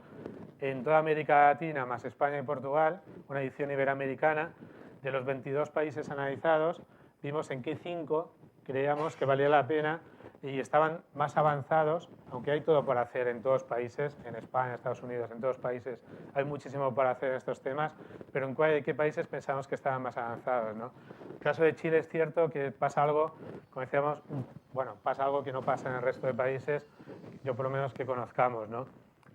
en toda América Latina, más España y Portugal, una edición iberoamericana, de los 22 países analizados, vimos en qué 5 creíamos que valía la pena y estaban más avanzados, aunque hay todo por hacer en todos los países, en España, Estados Unidos, en todos los países hay muchísimo por hacer en estos temas, pero en qué países pensamos que estaban más avanzados, ¿no? En el caso de Chile es cierto que pasa algo, como decíamos, bueno, pasa algo que no pasa en el resto de países, yo por lo menos que conozcamos, ¿no?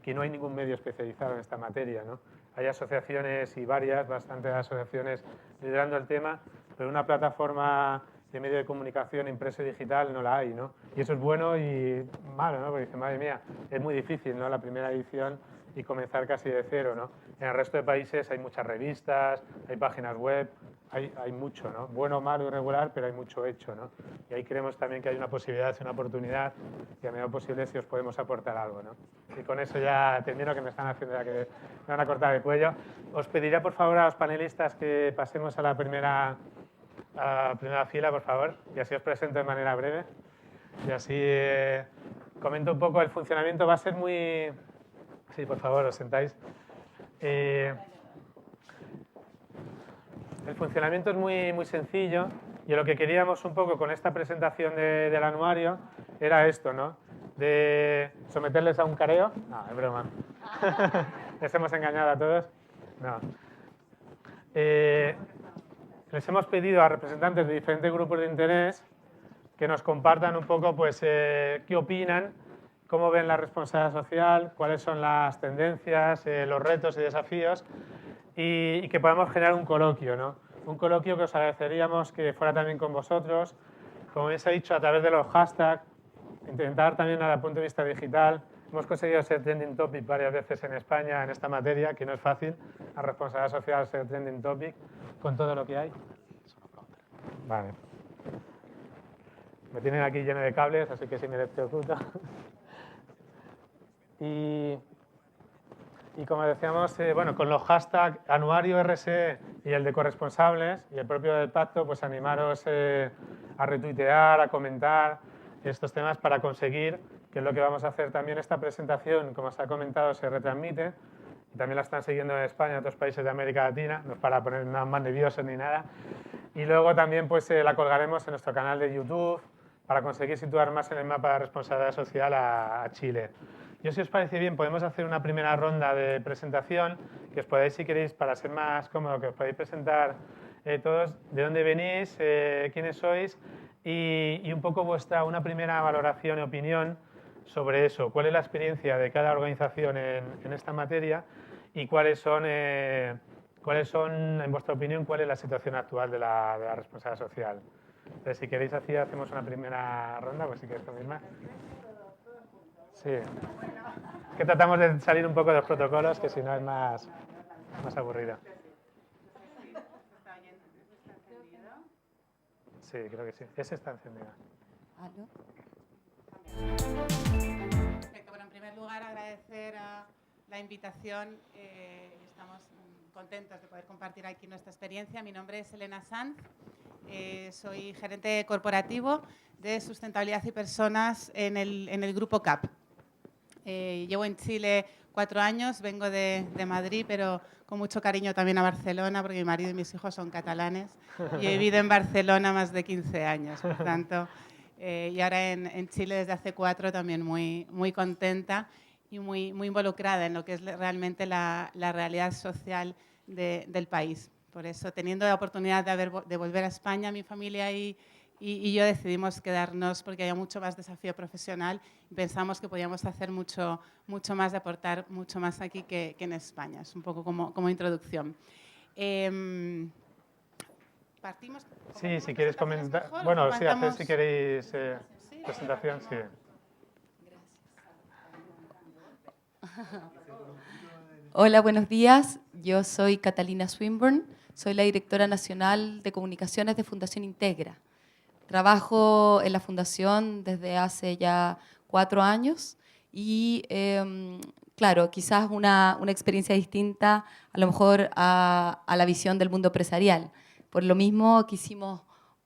Que no hay ningún medio especializado en esta materia, ¿no? Hay asociaciones y bastantes asociaciones liderando el tema, pero una plataforma de medio de comunicación impreso y digital no la hay, ¿no? Y eso es bueno y malo, ¿no? Porque dice, madre mía, es muy difícil, ¿no? La primera edición y comenzar casi de cero, ¿no? En el resto de países hay muchas revistas, hay páginas web, hay mucho, ¿no? Bueno, malo y regular, pero hay mucho hecho, ¿no? Y ahí creemos también que hay una posibilidad, una oportunidad, y a medida posible si os podemos aportar algo, ¿no? Y con eso ya termino, que me están haciendo ya que me van a cortar el cuello. Os pediría, por favor, a los panelistas que pasemos a la primera fila, por favor, y así os presento de manera breve. Y así comento un poco el funcionamiento. Va a ser muy Sí, por favor, os sentáis. El funcionamiento es muy sencillo y lo que queríamos un poco con esta presentación del anuario era esto, ¿no? De someterles a un careo. No, es broma. Les hemos engañado a todos. No. Les hemos pedido a representantes de diferentes grupos de interés que nos compartan un poco pues, qué opinan, cómo ven la responsabilidad social, cuáles son las tendencias, los retos y desafíos y que podamos generar un coloquio, ¿no? Un coloquio que os agradeceríamos que fuera también con vosotros, como bien se ha dicho, a través de los hashtags, intentar también desde el punto de vista digital. Hemos conseguido ser trending topic varias veces en España en esta materia, que no es fácil, la responsabilidad social ser trending topic con todo lo que hay. Vale. Me tienen aquí lleno de cables, así que si me electrocuto. Y como decíamos, bueno, con los hashtags anuario RSE y el de corresponsables y el propio del pacto, pues animaros a retuitear, a comentar estos temas para conseguir, que es lo que vamos a hacer también. Esta presentación, como os ha comentado, se retransmite y también la están siguiendo en España y otros países de América Latina, no es para poner nada más nerviosos ni nada. Y luego también pues, la colgaremos en nuestro canal de YouTube para conseguir situar más en el mapa de responsabilidad social a Chile. Yo, si os parece bien, podemos hacer una primera ronda de presentación, que os podáis, si queréis, para ser más cómodo, que os podéis presentar todos, de dónde venís, quiénes sois y un poco una primera valoración y opinión sobre eso. ¿Cuál es la experiencia de cada organización en esta materia y cuáles son, en vuestra opinión, cuál es la situación actual de la responsabilidad social? Entonces, si queréis, así hacemos una primera ronda, pues si queréis confirmar. Sí. Que tratamos de salir un poco de los protocolos, que si no es más aburrido. Sí, creo que sí. Ese está encendido. ¿Aló? Perfecto. Bueno, en primer lugar, agradecer la invitación. Estamos contentos de poder compartir aquí nuestra experiencia. Mi nombre es Elena Sanz. Soy gerente corporativo de sustentabilidad y personas en el grupo CAP. Llevo en Chile 4 años, vengo de Madrid, pero con mucho cariño también a Barcelona, porque mi marido y mis hijos son catalanes y he vivido en Barcelona más de 15 años, por tanto, y ahora en Chile desde hace 4 también muy contenta y muy involucrada en lo que es realmente la realidad social del país. Por eso, teniendo la oportunidad de volver a España, mi familia y yo decidimos quedarnos porque había mucho más desafío profesional y pensamos que podíamos hacer mucho más, de aportar mucho más aquí que en España. Es un poco como introducción. ¿Partimos? Sí, si quieres comentar. Bueno, sí, hacer si queréis presentación, sí. Gracias. Hola, buenos días. Yo soy Catalina Swinburne, soy la directora nacional de comunicaciones de Fundación Integra. Trabajo en la Fundación desde hace ya 4 años y, claro, quizás una experiencia distinta a lo mejor a la visión del mundo empresarial. Por lo mismo quisimos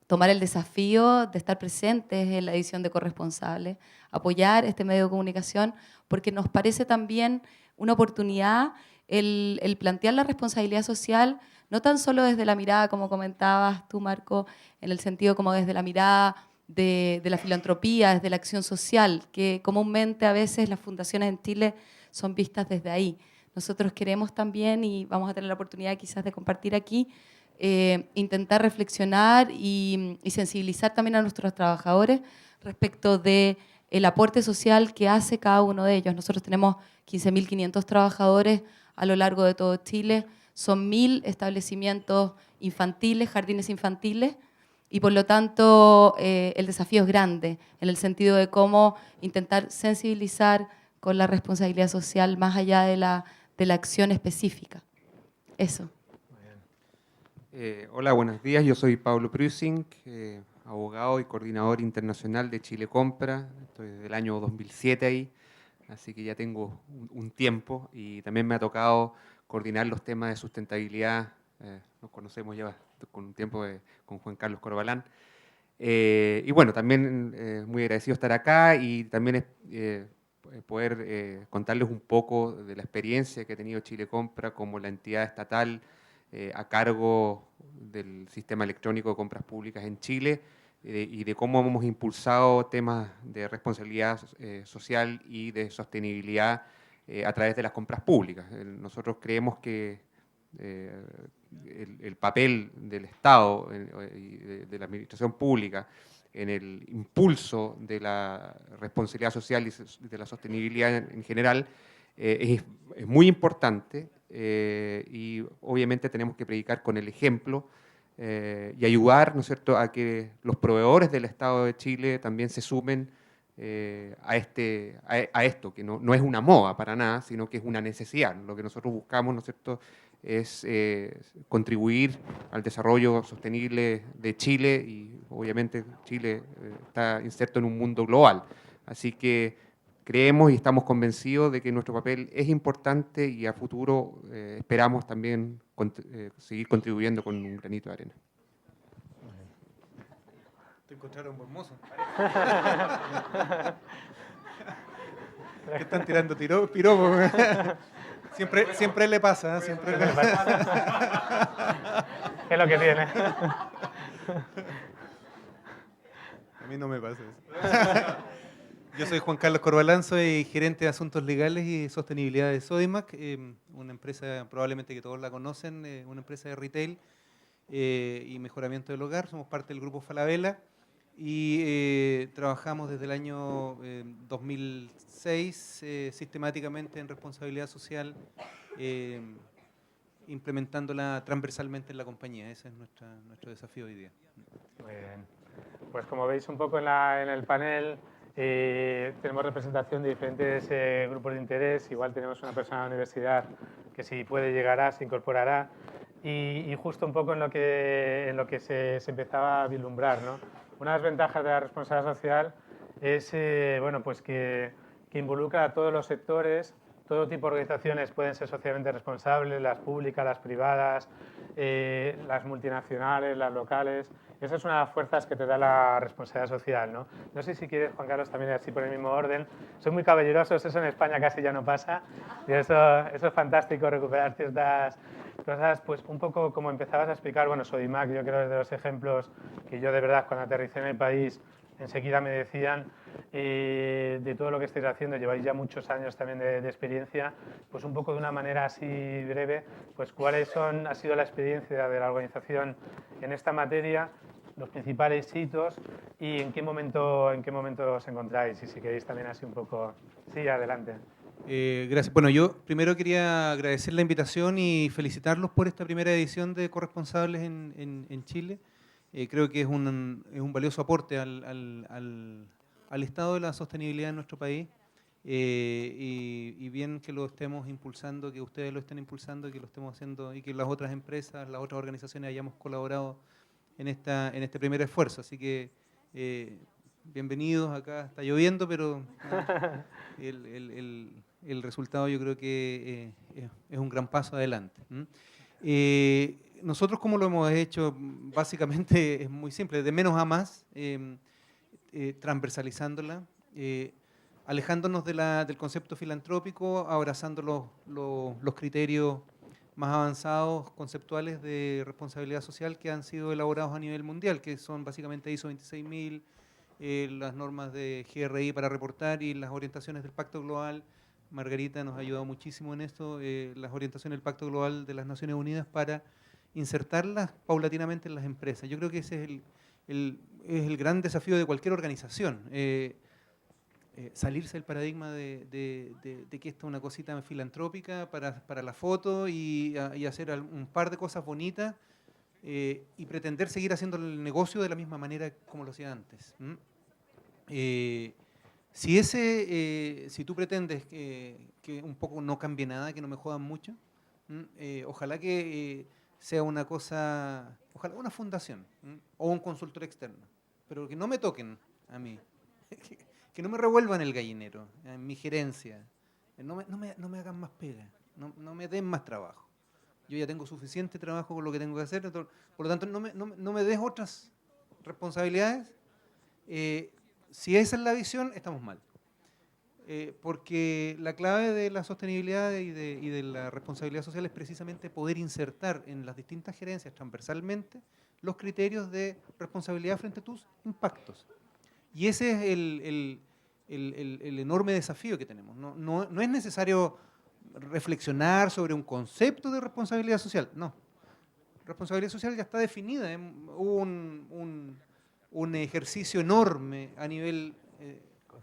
tomar el desafío de estar presentes en la edición de Corresponsables, apoyar este medio de comunicación, porque nos parece también una oportunidad el plantear la responsabilidad social no tan solo desde la mirada, como comentabas tú, Marco, en el sentido como desde la mirada de la filantropía, desde la acción social, que comúnmente a veces las fundaciones en Chile son vistas desde ahí. Nosotros queremos también, y vamos a tener la oportunidad quizás de compartir aquí, intentar reflexionar y sensibilizar también a nuestros trabajadores respecto del aporte social que hace cada uno de ellos. Nosotros tenemos 15.500 trabajadores a lo largo de todo Chile. Son 1.000 establecimientos infantiles, jardines infantiles, y por lo tanto el desafío es grande en el sentido de cómo intentar sensibilizar con la responsabilidad social más allá de la acción específica. Eso. Hola, buenos días. Yo soy Pablo Prusing, abogado y coordinador internacional de Chile Compra. Estoy desde el año 2007 ahí, así que ya tengo un tiempo y también me ha tocado coordinar los temas de sustentabilidad. Nos conocemos ya con un tiempo con Juan Carlos Corbalán. Y bueno, también muy agradecido estar acá y también poder contarles un poco de la experiencia que ha tenido Chile Compra como la entidad estatal a cargo del sistema electrónico de compras públicas en Chile y de cómo hemos impulsado temas de responsabilidad social y de sostenibilidad a través de las compras públicas. Nosotros creemos que el papel del Estado y de la administración pública en el impulso de la responsabilidad social y de la sostenibilidad en general es muy importante y obviamente tenemos que predicar con el ejemplo y ayudar, ¿no es cierto?, a que los proveedores del Estado de Chile también se sumen a esto, que no es una moda para nada, sino que es una necesidad. Lo que nosotros buscamos, ¿no es cierto?, es contribuir al desarrollo sostenible de Chile y obviamente Chile está inserto en un mundo global. Así que creemos y estamos convencidos de que nuestro papel es importante y a futuro esperamos también seguir contribuyendo con un granito de arena. Te encontraron buen mozo. ¿Qué están tirando piropos? Siempre le pasa, ¿eh? Siempre le pasa. Es lo que tiene. A mí no me pasa eso. Yo soy Juan Carlos Corbalán, soy gerente de Asuntos Legales y Sostenibilidad de Sodimac, una empresa probablemente que todos la conocen, una empresa de retail y mejoramiento del hogar. Somos parte del grupo Falabella y trabajamos desde el año 2006 sistemáticamente en responsabilidad social, implementándola transversalmente en la compañía. Ese es nuestro desafío hoy día. Muy bien. Pues como veis un poco en el panel, tenemos representación de diferentes grupos de interés. Igual tenemos una persona de la universidad que si puede llegará, se incorporará. Y justo un poco en lo que se empezaba a vislumbrar, ¿no? Una de las ventajas de la responsabilidad social es bueno, pues que involucra a todos los sectores. Todo tipo de organizaciones pueden ser socialmente responsables, las públicas, las privadas, las multinacionales, las locales. Esa es una de las fuerzas que te da la responsabilidad social, ¿no? No sé si quieres, Juan Carlos, también así por el mismo orden. Son muy caballerosos, eso en España casi ya no pasa. Y eso es fantástico, recuperar ciertas cosas. Pues un poco como empezabas a explicar, bueno, Sodimac, yo creo que es de los ejemplos que yo de verdad cuando aterricé en el país enseguida me decían de todo lo que estáis haciendo, lleváis ya muchos años también de experiencia, pues un poco de una manera así breve, pues cuáles ha sido la experiencia de la organización en esta materia, los principales hitos y en qué momento os encontráis, y si queréis también así un poco. Sí, adelante. Gracias. Bueno, yo primero quería agradecer la invitación y felicitarlos por esta primera edición de Corresponsables en Chile. Creo que es un valioso aporte al estado de la sostenibilidad en nuestro país y bien que lo estemos impulsando, que ustedes lo estén impulsando, que lo estemos haciendo y que las otras empresas, las otras organizaciones hayamos colaborado en este primer esfuerzo. Así que bienvenidos, acá está lloviendo, pero el resultado yo creo que es un gran paso adelante. Nosotros, como lo hemos hecho, básicamente es muy simple, de menos a más, transversalizándola, alejándonos del concepto filantrópico, abrazando los criterios más avanzados conceptuales de responsabilidad social que han sido elaborados a nivel mundial, que son básicamente ISO 26000, las normas de GRI para reportar y las orientaciones del Pacto Global. Margarita nos ha ayudado muchísimo en esto, las orientaciones del Pacto Global de las Naciones Unidas para insertarlas paulatinamente en las empresas. Yo creo que ese es el gran desafío de cualquier organización, salirse del paradigma de que esta es una cosita filantrópica para la foto y hacer un par de cosas bonitas y pretender seguir haciendo el negocio de la misma manera como lo hacía antes. Si tú pretendes que un poco no cambie nada, que no me jodan mucho, ojalá que sea una cosa, ojalá una fundación o un consultor externo, pero que no me toquen a mí, que no me revuelvan el gallinero, en mi gerencia, no me hagan más pega, no me den más trabajo. Yo ya tengo suficiente trabajo con lo que tengo que hacer, por lo tanto no me des otras responsabilidades. Si esa es la visión, estamos mal. porque la clave de la sostenibilidad y de la responsabilidad social es precisamente poder insertar en las distintas gerencias transversalmente los criterios de responsabilidad frente a tus impactos. Y ese es el enorme desafío que tenemos. No es necesario reflexionar sobre un concepto de responsabilidad social, no. Responsabilidad social ya está definida. Hubo un ejercicio enorme a nivel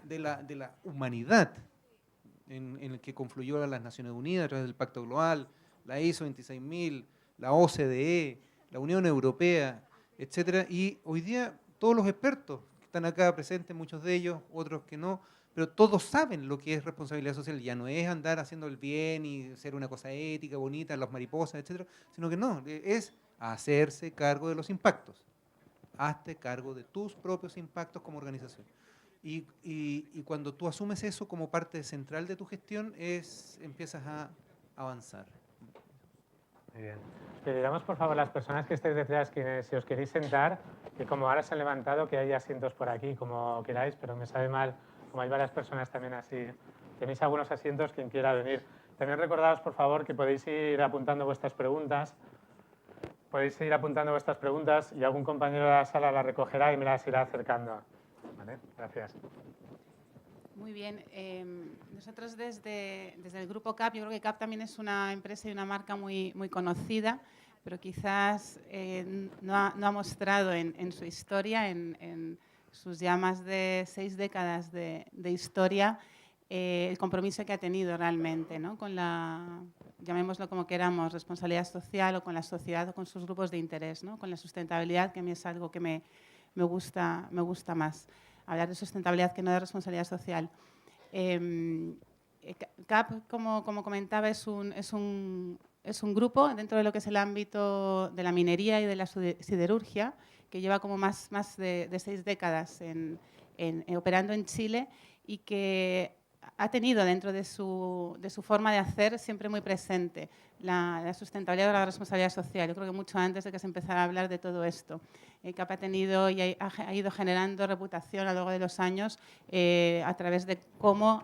de la humanidad en el que confluyó a las Naciones Unidas a través del Pacto Global, la ISO 26000, la OCDE, la Unión Europea, etcétera. Y hoy día todos los expertos que están acá presentes, muchos de ellos, otros que no, pero todos saben lo que es responsabilidad social. Ya no es andar haciendo el bien y ser una cosa ética, bonita, las mariposas, etcétera, sino que no, es hacerse cargo de los impactos. Hazte cargo de tus propios impactos como organización. Y cuando tú asumes eso como parte central de tu gestión, empiezas a avanzar. Muy bien. Pediremos, por favor, a las personas que estéis detrás, que si os queréis sentar, que como ahora se han levantado, que hay asientos por aquí, como queráis, pero me sabe mal, como hay varias personas también así, tenéis algunos asientos, quien quiera venir. También recordaos, por favor, que podéis ir apuntando vuestras preguntas. Podéis ir apuntando vuestras preguntas y algún compañero de la sala las recogerá y me las irá acercando. ¿Vale? Gracias. Muy bien. Nosotros desde el Grupo CAP, yo creo que CAP también es una empresa y una marca muy conocida, pero quizás no ha mostrado en su historia, en sus ya más de 6 décadas de historia, el compromiso que ha tenido realmente, ¿no? Con la, llamémoslo como queramos, responsabilidad social, o con la sociedad o con sus grupos de interés, ¿no? Con la sustentabilidad, que a mí es algo que me gusta más. Hablar de sustentabilidad que no de responsabilidad social. CAP, como comentaba, es un grupo dentro de lo que es el ámbito de la minería y de la siderurgia, que lleva como más de 6 décadas operando en Chile y que ha tenido dentro de su forma de hacer siempre muy presente la sustentabilidad o la responsabilidad social. Yo creo que mucho antes de que se empezara a hablar de todo esto. CAP ha tenido y ha ido generando reputación a lo largo de los años a través de cómo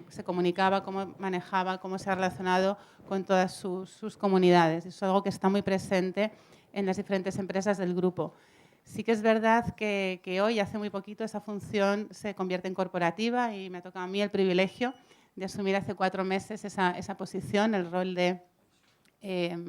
se comunicaba, cómo manejaba, cómo se ha relacionado con todas sus comunidades. Eso es algo que está muy presente en las diferentes empresas del grupo. Sí que es verdad que hoy, hace muy poquito, esa función se convierte en corporativa y me ha tocado a mí el privilegio de asumir hace 4 meses esa posición, el rol de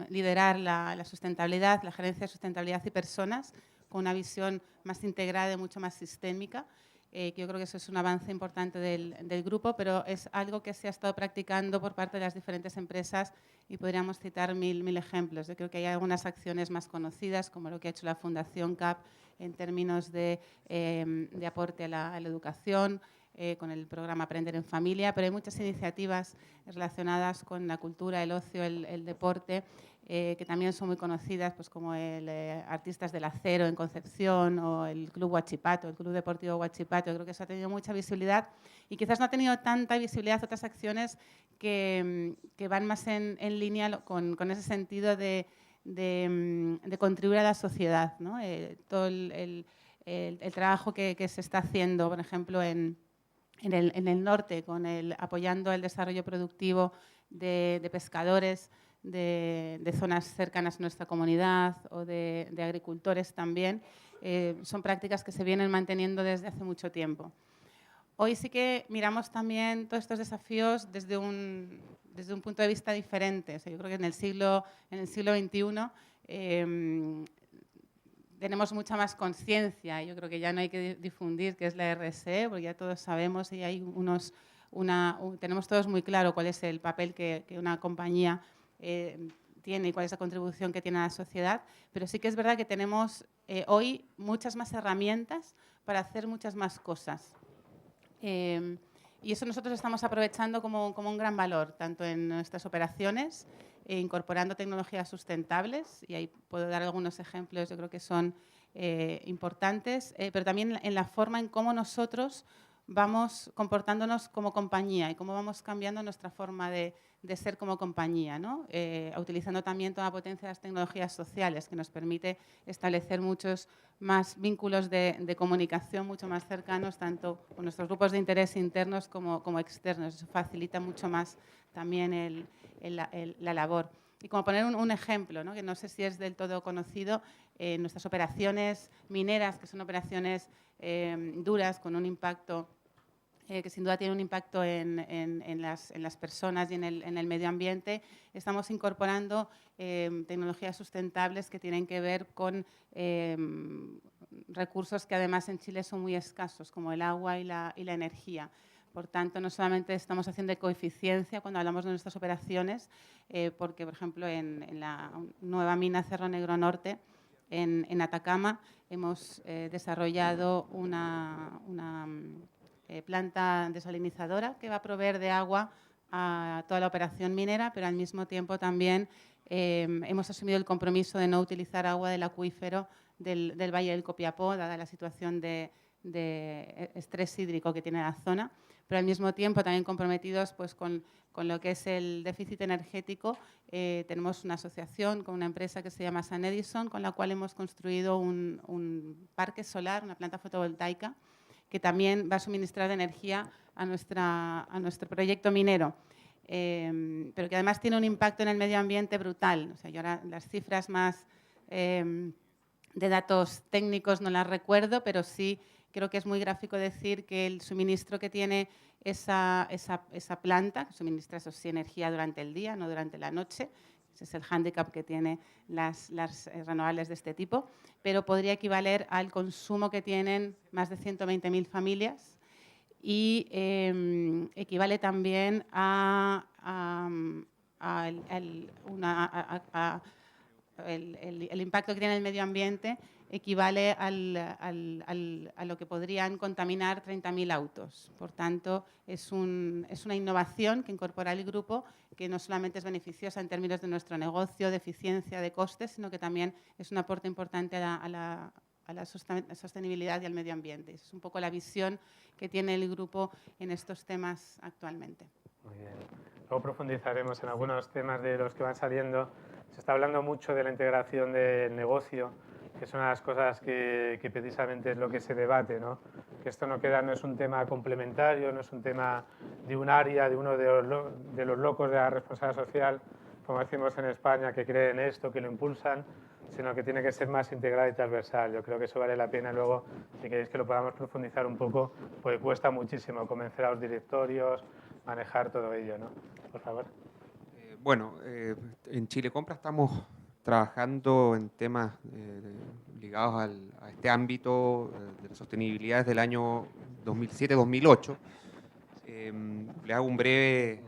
liderar la sustentabilidad, la gerencia de sustentabilidad y personas, con una visión más integrada y mucho más sistémica. Que yo creo que eso es un avance importante del grupo, pero es algo que se ha estado practicando por parte de las diferentes empresas y podríamos citar mil ejemplos. Yo creo que hay algunas acciones más conocidas, como lo que ha hecho la Fundación CAP en términos de aporte a la educación, con el programa Aprender en Familia, pero hay muchas iniciativas relacionadas con la cultura, el ocio, el deporte, que también son muy conocidas, pues como el Artistas del Acero en Concepción o el Club Huachipato, el Club Deportivo Huachipato. Yo creo que eso ha tenido mucha visibilidad y quizás no ha tenido tanta visibilidad otras acciones que van más en línea con ese sentido de contribuir a la sociedad, ¿no? Todo el trabajo que se está haciendo, por ejemplo, en el norte, apoyando el desarrollo productivo de pescadores, de zonas cercanas a nuestra comunidad o de agricultores también, son prácticas que se vienen manteniendo desde hace mucho tiempo. Hoy sí que miramos también todos estos desafíos desde un punto de vista diferente. O sea, yo creo que en el siglo XXI tenemos mucha más conciencia. Yo creo que ya no hay que difundir qué es la RSE, porque ya todos sabemos y hay tenemos todos muy claro cuál es el papel que una compañía tiene y cuál es la contribución que tiene a la sociedad, pero sí que es verdad que tenemos hoy muchas más herramientas para hacer muchas más cosas. Y eso nosotros estamos aprovechando como un gran valor, tanto en nuestras operaciones, incorporando tecnologías sustentables, y ahí puedo dar algunos ejemplos, yo creo que son importantes, pero también en la forma en cómo nosotros vamos comportándonos como compañía y cómo vamos cambiando nuestra forma de ser como compañía, ¿no? Utilizando también toda la potencia de las tecnologías sociales, que nos permite establecer muchos más vínculos de comunicación mucho más cercanos, tanto con nuestros grupos de interés internos como externos. Eso facilita mucho más también la labor. Y como poner un ejemplo, ¿no? Que no sé si es del todo conocido, nuestras operaciones mineras, que son operaciones duras, con un impacto que sin duda tiene un impacto en las personas y en el medio ambiente, estamos incorporando tecnologías sustentables que tienen que ver con recursos que además en Chile son muy escasos, como el agua y la energía. Por tanto, no solamente estamos haciendo coeficiencia cuando hablamos de nuestras operaciones, porque, por ejemplo, en la nueva mina Cerro Negro Norte, en Atacama, hemos desarrollado una planta desalinizadora que va a proveer de agua a toda la operación minera, pero al mismo tiempo también hemos asumido el compromiso de no utilizar agua del acuífero del Valle del Copiapó, dada la situación de estrés hídrico que tiene la zona, pero al mismo tiempo también comprometidos pues, con lo que es el déficit energético. Tenemos una asociación con una empresa que se llama San Edison, con la cual hemos construido un parque solar, una planta fotovoltaica, que también va a suministrar energía a nuestro proyecto minero, pero que además tiene un impacto en el medio ambiente brutal. O sea, yo ahora las cifras más de datos técnicos no las recuerdo, pero sí creo que es muy gráfico decir que el suministro que tiene esa planta, que suministra eso sí, energía durante el día, no durante la noche. Ese es el hándicap que tiene las renovables de este tipo, pero podría equivaler al consumo que tienen más de 120.000 familias y equivale también el impacto que tiene el medio ambiente equivale a lo que podrían contaminar 30.000 autos. Por tanto, es una innovación que incorpora el grupo, que no solamente es beneficiosa en términos de nuestro negocio, de eficiencia, de costes, sino que también es un aporte importante a la sostenibilidad y al medio ambiente. Esa es un poco la visión que tiene el grupo en estos temas actualmente. Muy bien. Luego profundizaremos en algunos temas de los que van saliendo. Se está hablando mucho de la integración del negocio, que es una de las cosas que precisamente es lo que se debate, ¿no? Que esto no es un tema complementario, no es un tema de un área, de uno de los locos de la responsabilidad social, como decimos en España, que creen esto, que lo impulsan, sino que tiene que ser más integral y transversal. Yo creo que eso vale la pena luego, si queréis que lo podamos profundizar un poco, porque cuesta muchísimo convencer a los directorios, manejar todo ello, ¿no? Por favor. Bueno, en Chile Compra estamos trabajando en temas ligados a este ámbito de la sostenibilidad desde el año 2007-2008. Les hago un breve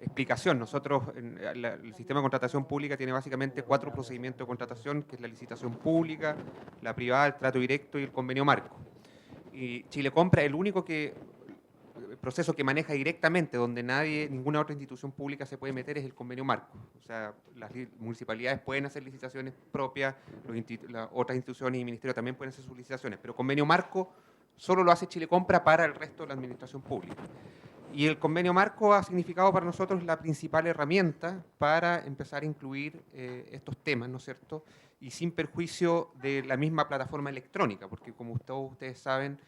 explicación. Nosotros, el sistema de contratación pública tiene básicamente 4 procedimientos de contratación, que es la licitación pública, la privada, el trato directo y el convenio marco. Y Chile Compra es el único proceso que maneja directamente, donde ninguna otra institución pública se puede meter, es el convenio marco. O sea, las municipalidades pueden hacer licitaciones propias, las otras instituciones y ministerios también pueden hacer sus licitaciones, pero convenio marco solo lo hace Chile Compra para el resto de la administración pública. Y el convenio marco ha significado para nosotros la principal herramienta para empezar a incluir estos temas, ¿no es cierto? Y sin perjuicio de la misma plataforma electrónica, porque como todos ustedes saben,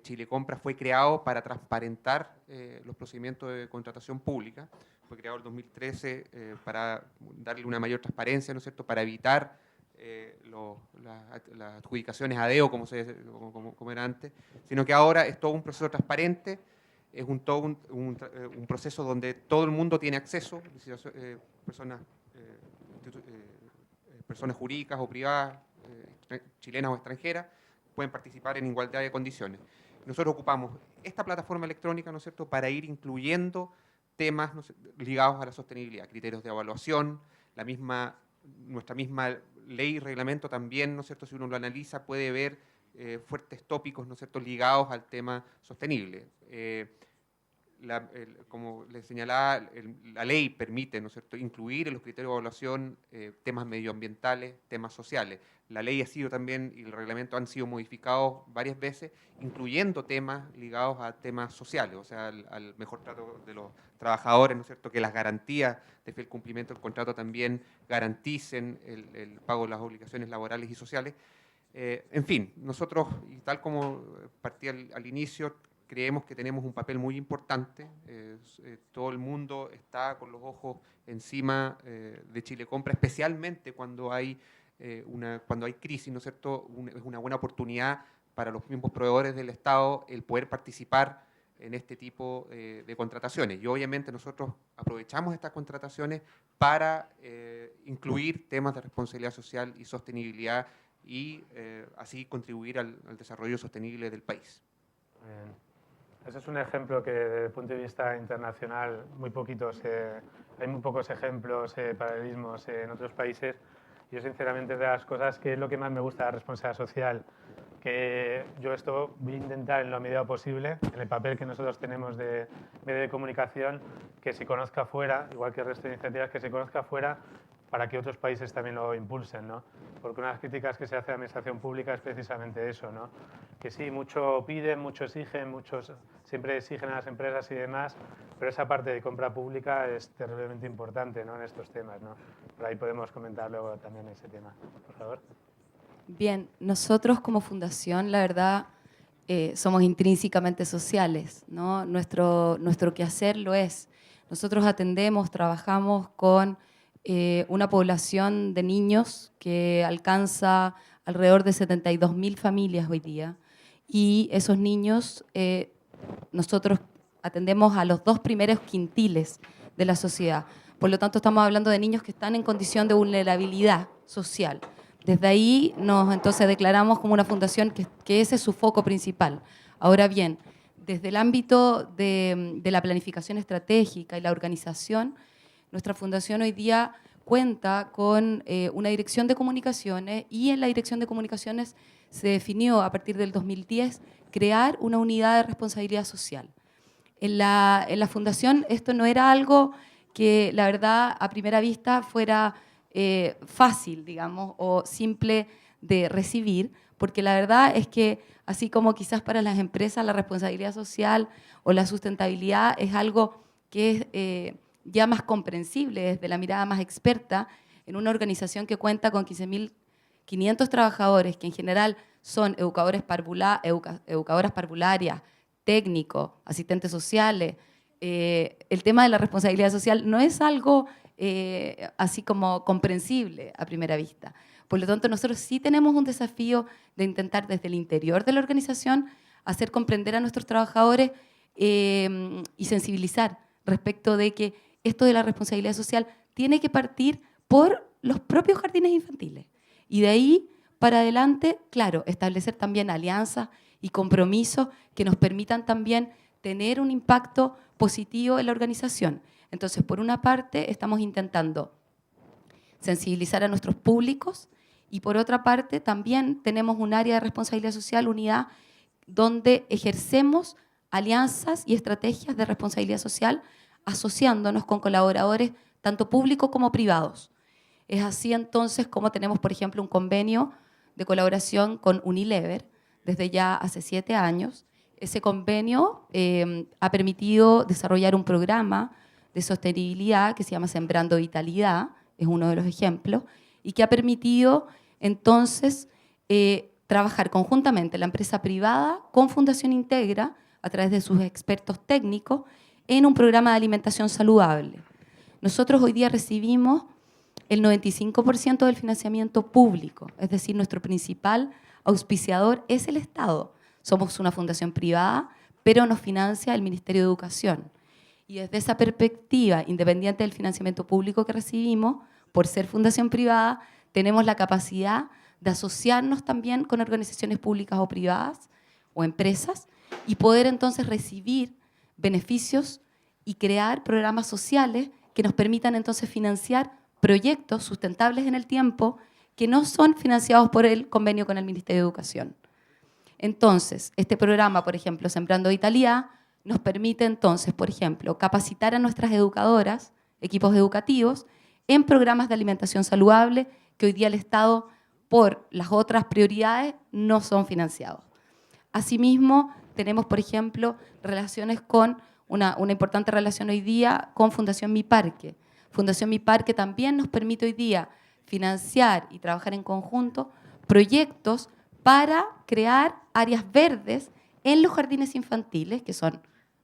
Chile Compra fue creado para transparentar los procedimientos de contratación pública. Fue creado en 2013 para darle una mayor transparencia, ¿no es cierto?, para evitar las adjudicaciones a dedo, como era antes, sino que ahora es todo un proceso transparente, es todo un proceso donde todo el mundo tiene acceso, personas jurídicas o privadas, chilenas o extranjeras, pueden participar en igualdad de condiciones. Nosotros ocupamos esta plataforma electrónica, ¿no es cierto?, para ir incluyendo temas, ¿no es cierto?, ligados a la sostenibilidad, criterios de evaluación, nuestra misma ley y reglamento también, ¿no es cierto?, si uno lo analiza, puede ver fuertes tópicos, ¿no es cierto?, ligados al tema sostenible. como les señalaba, la ley permite, ¿no es cierto?, incluir en los criterios de evaluación temas medioambientales, temas sociales. La ley ha sido también, y el reglamento han sido modificados varias veces, incluyendo temas ligados a temas sociales, o sea, al mejor trato de los trabajadores, ¿no es cierto?, que las garantías de fiel cumplimiento del contrato también garanticen el pago de las obligaciones laborales y sociales. En fin, nosotros, y tal como partí al inicio, creemos que tenemos un papel muy importante. Todo el mundo está con los ojos encima de Chile Compra, especialmente cuando hay crisis, ¿no es cierto? Es una buena oportunidad para los mismos proveedores del Estado el poder participar en este tipo de contrataciones. Y obviamente nosotros aprovechamos estas contrataciones para incluir temas de responsabilidad social y sostenibilidad y así contribuir al desarrollo sostenible del país. Bien. Ese es un ejemplo que desde el punto de vista internacional hay muy pocos ejemplos, paralelismos en otros países. Yo sinceramente de las cosas que es lo que más me gusta de la responsabilidad social, que yo esto voy a intentar en la medida posible, en el papel que nosotros tenemos de medio de comunicación, que se conozca fuera, igual que el resto de iniciativas, que se conozca fuera para que otros países también lo impulsen, ¿no? Porque una de las críticas que se hace a la administración pública es precisamente eso, ¿no? Que sí, mucho piden, mucho exigen, muchos siempre exigen a las empresas y demás, pero esa parte de compra pública es terriblemente importante, ¿no?, en estos temas, ¿no? Por ahí podemos comentar luego también ese tema, por favor. Bien, nosotros como fundación, la verdad, somos intrínsecamente sociales, ¿no? Nuestro quehacer lo es. Nosotros atendemos, trabajamos con una población de niños que alcanza alrededor de 72.000 familias hoy día. Y esos niños, nosotros atendemos a los 2 primeros quintiles de la sociedad. Por lo tanto, estamos hablando de niños que están en condición de vulnerabilidad social. Desde ahí nos entonces declaramos como una fundación que ese es su foco principal. Ahora bien, desde el ámbito de la planificación estratégica y la organización, nuestra fundación hoy día cuenta con una dirección de comunicaciones y en la dirección de comunicaciones se definió a partir del 2010 crear una unidad de responsabilidad social. En la fundación esto no era algo que la verdad a primera vista fuera fácil, digamos, o simple de recibir, porque la verdad es que así como quizás para las empresas la responsabilidad social o la sustentabilidad es algo que es ya más comprensible desde la mirada más experta, en una organización que cuenta con 15.500 trabajadores, que en general son educadoras parvularias, técnicos, asistentes sociales, el tema de la responsabilidad social no es algo así como comprensible a primera vista. Por lo tanto, nosotros sí tenemos un desafío de intentar desde el interior de la organización hacer comprender a nuestros trabajadores y sensibilizar respecto de que esto de la responsabilidad social tiene que partir por los propios jardines infantiles. Y de ahí para adelante, claro, establecer también alianzas y compromisos que nos permitan también tener un impacto positivo en la organización. Entonces, por una parte, estamos intentando sensibilizar a nuestros públicos y por otra parte, también tenemos un área de responsabilidad social, unidad, donde ejercemos alianzas y estrategias de responsabilidad social asociándonos con colaboradores tanto públicos como privados. Es así entonces como tenemos, por ejemplo, un convenio de colaboración con Unilever desde ya hace 7 años. Ese convenio ha permitido desarrollar un programa de sostenibilidad que se llama Sembrando Vitalidad, es uno de los ejemplos, y que ha permitido entonces trabajar conjuntamente la empresa privada con Fundación Integra a través de sus expertos técnicos en un programa de alimentación saludable. Nosotros hoy día recibimos el 95% del financiamiento público, es decir, nuestro principal auspiciador es el Estado. Somos una fundación privada, pero nos financia el Ministerio de Educación. Y desde esa perspectiva, independiente del financiamiento público que recibimos, por ser fundación privada, tenemos la capacidad de asociarnos también con organizaciones públicas o privadas o empresas y poder entonces recibir beneficios y crear programas sociales que nos permitan entonces financiar proyectos sustentables en el tiempo que no son financiados por el convenio con el Ministerio de Educación. Entonces, este programa, por ejemplo, Sembrando Vitalidad, nos permite entonces, por ejemplo, capacitar a nuestras educadoras, equipos educativos, en programas de alimentación saludable que hoy día el Estado, por las otras prioridades, no son financiados. Asimismo, tenemos, por ejemplo, relaciones con una importante relación hoy día con Fundación Mi Parque. Fundación Mi Parque también nos permite hoy día financiar y trabajar en conjunto proyectos para crear áreas verdes en los jardines infantiles, que son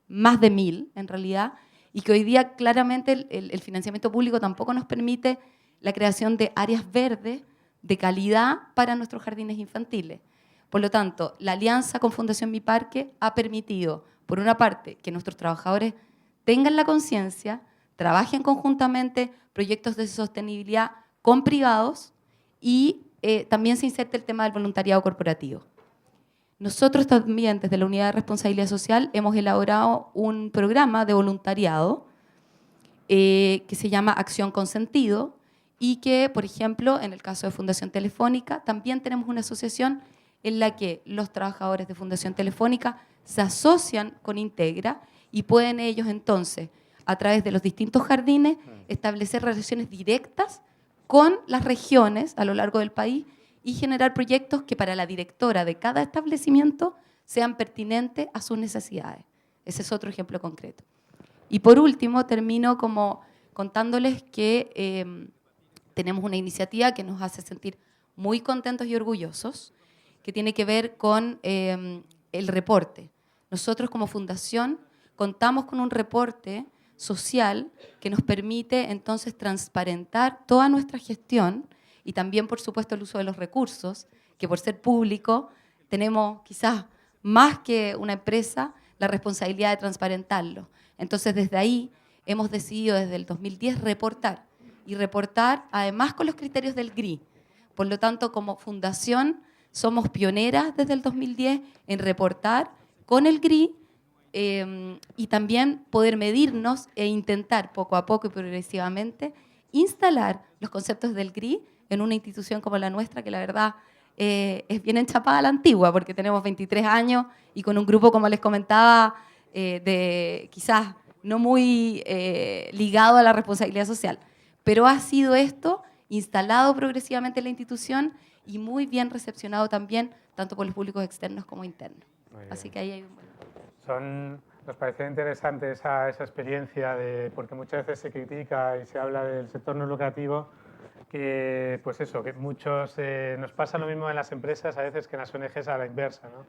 más de 1000 en realidad, y que hoy día claramente el financiamiento público tampoco nos permite la creación de áreas verdes de calidad para nuestros jardines infantiles. Por lo tanto, la alianza con Fundación Mi Parque ha permitido, por una parte, que nuestros trabajadores tengan la conciencia, trabajen conjuntamente proyectos de sostenibilidad con privados y también se inserte el tema del voluntariado corporativo. Nosotros también, desde la Unidad de Responsabilidad Social, hemos elaborado un programa de voluntariado que se llama Acción con Sentido y que, por ejemplo, en el caso de Fundación Telefónica, también tenemos una asociación en la que los trabajadores de Fundación Telefónica se asocian con Integra y pueden ellos entonces, a través de los distintos jardines, establecer relaciones directas con las regiones a lo largo del país y generar proyectos que para la directora de cada establecimiento sean pertinentes a sus necesidades. Ese es otro ejemplo concreto. Y por último, termino como contándoles que tenemos una iniciativa que nos hace sentir muy contentos y orgullosos, que tiene que ver con el reporte. Nosotros como fundación contamos con un reporte social que nos permite entonces transparentar toda nuestra gestión y también, por supuesto, el uso de los recursos, que por ser público tenemos quizás más que una empresa la responsabilidad de transparentarlo. Entonces, desde ahí hemos decidido desde el 2010 reportar, y reportar además con los criterios del GRI. Por lo tanto, como fundación somos pioneras desde el 2010 en reportar con el GRI y también poder medirnos e intentar poco a poco y progresivamente instalar los conceptos del GRI en una institución como la nuestra, que la verdad es bien enchapada a la antigua, porque tenemos 23 años y con un grupo, como les comentaba, de quizás no muy ligado a la responsabilidad social. Pero ha sido esto instalado progresivamente en la institución y muy bien recepcionado también, tanto por los públicos externos como internos. Así que ahí hay un buen... Nos pareció interesante esa experiencia, porque muchas veces se critica y se habla del sector no lucrativo, que pues eso, que muchos nos pasa lo mismo en las empresas a veces que en las ONGs a la inversa, ¿no?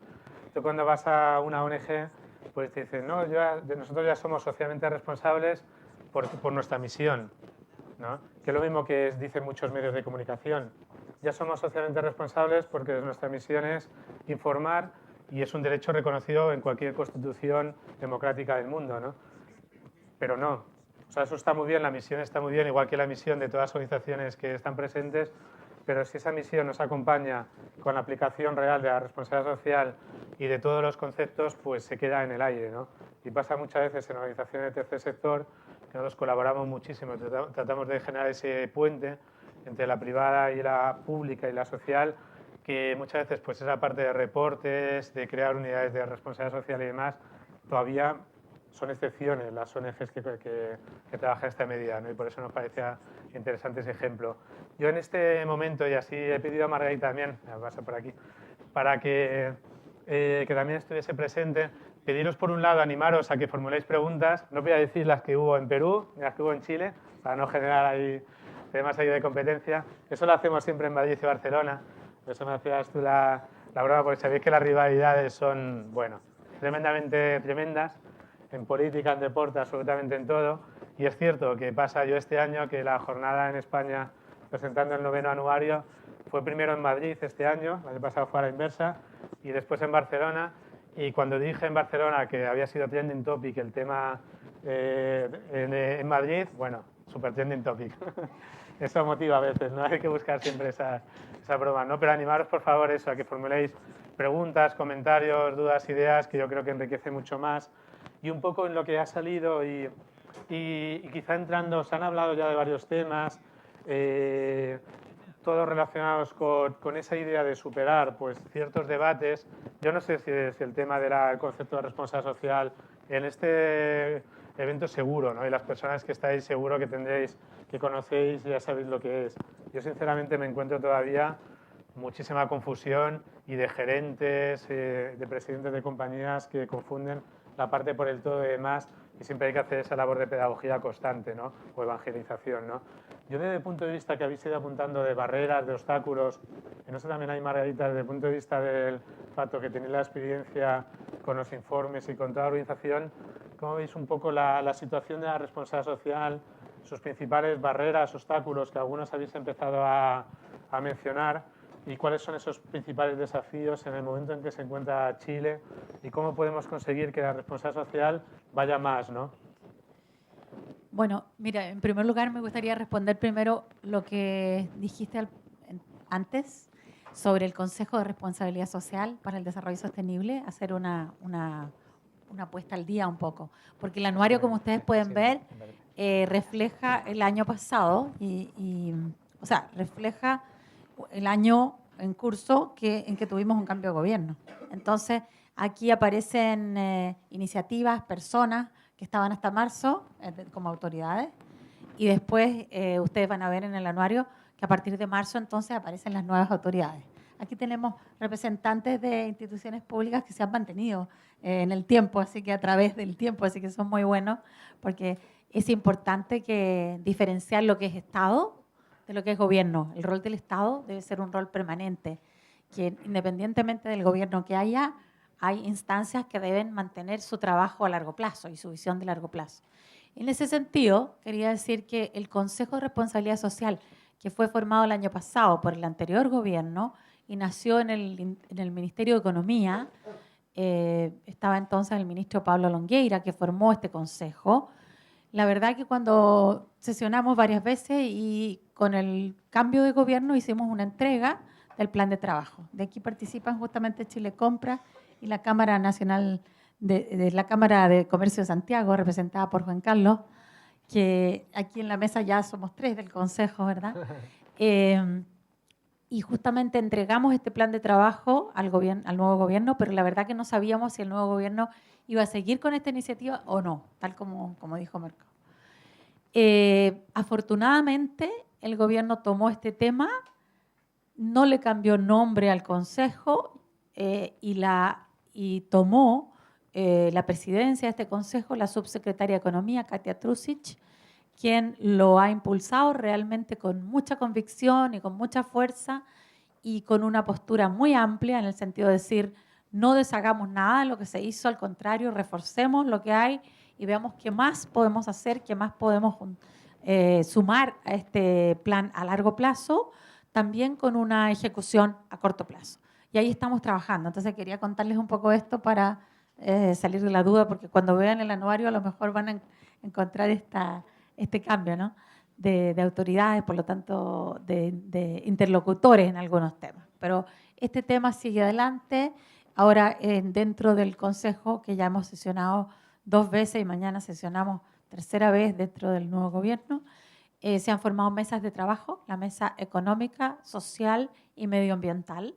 Tú cuando vas a una ONG, pues te dicen, no, nosotros ya somos socialmente responsables por nuestra misión, ¿no? Que es lo mismo que dicen muchos medios de comunicación. Ya somos socialmente responsables porque nuestra misión es informar y es un derecho reconocido en cualquier constitución democrática del mundo, ¿no? Pero no. O sea, eso está muy bien, la misión está muy bien, igual que la misión de todas las organizaciones que están presentes, pero si esa misión nos acompaña con la aplicación real de la responsabilidad social y de todos los conceptos, pues se queda en el aire, ¿no? Y pasa muchas veces en organizaciones del tercer sector que nosotros colaboramos muchísimo, tratamos de generar ese puente entre la privada y la pública y la social, que muchas veces pues esa parte de reportes, de crear unidades de responsabilidad social y demás, todavía son excepciones las ONGs que trabajan esta medida, ¿no? Y por eso nos parecía interesante ese ejemplo. Yo en este momento, y así he pedido a Margarita también, me pasa por aquí, para que también estuviese presente, pediros por un lado, animaros a que formuléis preguntas, no voy a decir las que hubo en Perú, ni las que hubo en Chile, para no generar ahí temas ahí de competencia. Eso lo hacemos siempre en Madrid y Barcelona. Por eso me hacías tú la broma, porque sabéis que las rivalidades son, bueno, tremendamente tremendas, en política, en deporte, absolutamente en todo. Y es cierto que pasa yo este año que la jornada en España, presentando el 9º anuario, fue primero en Madrid este año, el año pasado fue a la inversa, y después en Barcelona. Y cuando dije en Barcelona que había sido trending topic el tema en Madrid, bueno, super trending topic. Eso motiva a veces, ¿no? Hay que buscar siempre esa broma, ¿no? Pero animaros, por favor, eso, a que formuléis preguntas, comentarios, dudas, ideas, que yo creo que enriquece mucho más. Y un poco en lo que ha salido y quizá entrando, se han hablado ya de varios temas, todos relacionados con esa idea de superar pues, ciertos debates. Yo no sé si el tema del concepto de responsabilidad social en este evento seguro, ¿no? Y las personas que estáis seguro que tendréis, que conocéis, ya sabéis lo que es. Yo sinceramente me encuentro todavía muchísima confusión y de gerentes, de presidentes de compañías que confunden la parte por el todo y demás, y siempre hay que hacer esa labor de pedagogía constante, ¿no? O evangelización, ¿no? Yo desde el punto de vista que habéis ido apuntando de barreras, de obstáculos, en eso también hay, Margarita, desde el punto de vista del Pato, que tenéis la experiencia con los informes y con toda la organización, ¿cómo veis un poco la situación de la responsabilidad social, sus principales barreras, obstáculos que algunos habéis empezado a mencionar, y cuáles son esos principales desafíos en el momento en que se encuentra Chile y cómo podemos conseguir que la responsabilidad social vaya más, ¿no? Bueno, mira, en primer lugar me gustaría responder primero lo que dijiste antes sobre el Consejo de Responsabilidad Social para el Desarrollo Sostenible, hacer una puesta al día un poco, porque el anuario, como ustedes pueden ver, refleja el año pasado o sea, refleja el año en curso en que tuvimos un cambio de gobierno. Entonces, aquí aparecen iniciativas, personas que estaban hasta marzo como autoridades, y después ustedes van a ver en el anuario que a partir de marzo entonces aparecen las nuevas autoridades. Aquí tenemos representantes de instituciones públicas que se han mantenido en el tiempo, así que a través del tiempo, así que son muy buenos, porque es importante que diferenciar lo que es Estado de lo que es gobierno. El rol del Estado debe ser un rol permanente, que independientemente del gobierno que haya, hay instancias que deben mantener su trabajo a largo plazo y su visión de largo plazo. En ese sentido, quería decir que el Consejo de Responsabilidad Social, que fue formado el año pasado por el anterior gobierno y nació en el Ministerio de Economía, estaba entonces el ministro Pablo Longueira, que formó este consejo. La verdad que cuando sesionamos varias veces y con el cambio de gobierno hicimos una entrega del plan de trabajo. De aquí participan justamente Chile Compra y la Cámara Nacional de la Cámara de Comercio de Santiago, representada por Juan Carlos, que aquí en la mesa ya somos 3 del Consejo, ¿verdad? Y justamente entregamos este plan de trabajo al nuevo gobierno, pero la verdad que no sabíamos si el nuevo gobierno iba a seguir con esta iniciativa o no, tal como dijo Marco. Afortunadamente, el gobierno tomó este tema, no le cambió nombre al Consejo y tomó la presidencia de este Consejo la subsecretaria de Economía, Katia Trusic, quien lo ha impulsado realmente con mucha convicción y con mucha fuerza y con una postura muy amplia en el sentido de decir, no deshagamos nada de lo que se hizo, al contrario, reforcemos lo que hay y veamos qué más podemos hacer, qué más podemos sumar a este plan a largo plazo, también con una ejecución a corto plazo. Y ahí estamos trabajando. Entonces quería contarles un poco esto para salir de la duda, porque cuando vean el anuario a lo mejor van a encontrar este cambio, ¿no? de autoridades, por lo tanto de interlocutores en algunos temas. Pero este tema sigue adelante. Ahora dentro del Consejo, que ya hemos sesionado 2 veces y mañana sesionamos 3ª vez dentro del nuevo gobierno, se han formado mesas de trabajo, la mesa económica, social y medioambiental.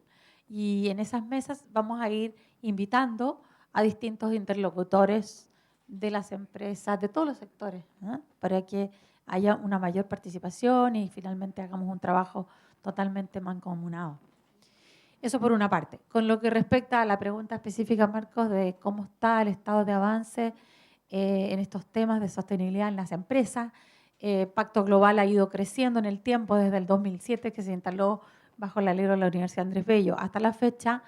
Y en esas mesas vamos a ir invitando a distintos interlocutores de las empresas, de todos los sectores, ¿eh? Para que haya una mayor participación y finalmente hagamos un trabajo totalmente mancomunado. Eso por una parte. Con lo que respecta a la pregunta específica, Marcos, de cómo está el estado de avance en estos temas de sostenibilidad en las empresas, Pacto Global ha ido creciendo en el tiempo desde el 2007, que se instaló bajo el alero de la Universidad Andrés Bello. Hasta la fecha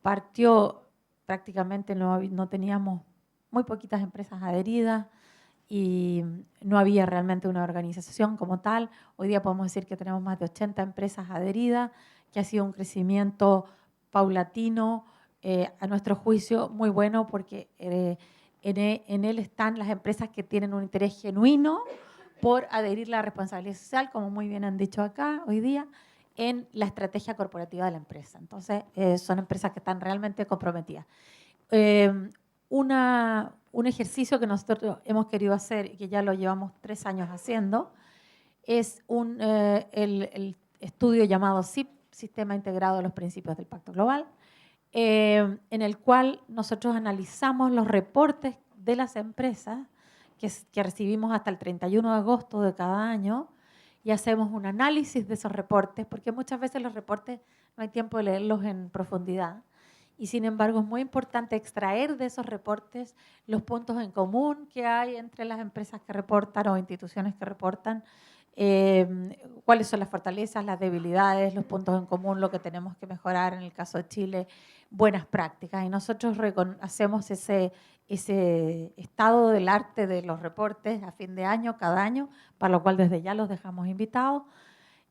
partió prácticamente, no teníamos muy poquitas empresas adheridas y no había realmente una organización como tal. Hoy día podemos decir que tenemos más de 80 empresas adheridas, que ha sido un crecimiento paulatino, a nuestro juicio muy bueno, porque en él están las empresas que tienen un interés genuino por adherir la responsabilidad social, como muy bien han dicho acá hoy día, en la estrategia corporativa de la empresa. Entonces, son empresas que están realmente comprometidas. Un ejercicio que nosotros hemos querido hacer y que ya lo llevamos 3 años haciendo es el estudio llamado SIP, Sistema Integrado de los Principios del Pacto Global, en el cual nosotros analizamos los reportes de las empresas que recibimos hasta el 31 de agosto de cada año y hacemos un análisis de esos reportes, porque muchas veces los reportes no hay tiempo de leerlos en profundidad. Y sin embargo es muy importante extraer de esos reportes los puntos en común que hay entre las empresas que reportan o instituciones que reportan, cuáles son las fortalezas, las debilidades, los puntos en común, lo que tenemos que mejorar en el caso de Chile, buenas prácticas. Y nosotros hacemos ese estado del arte de los reportes a fin de año, cada año, para lo cual desde ya los dejamos invitados.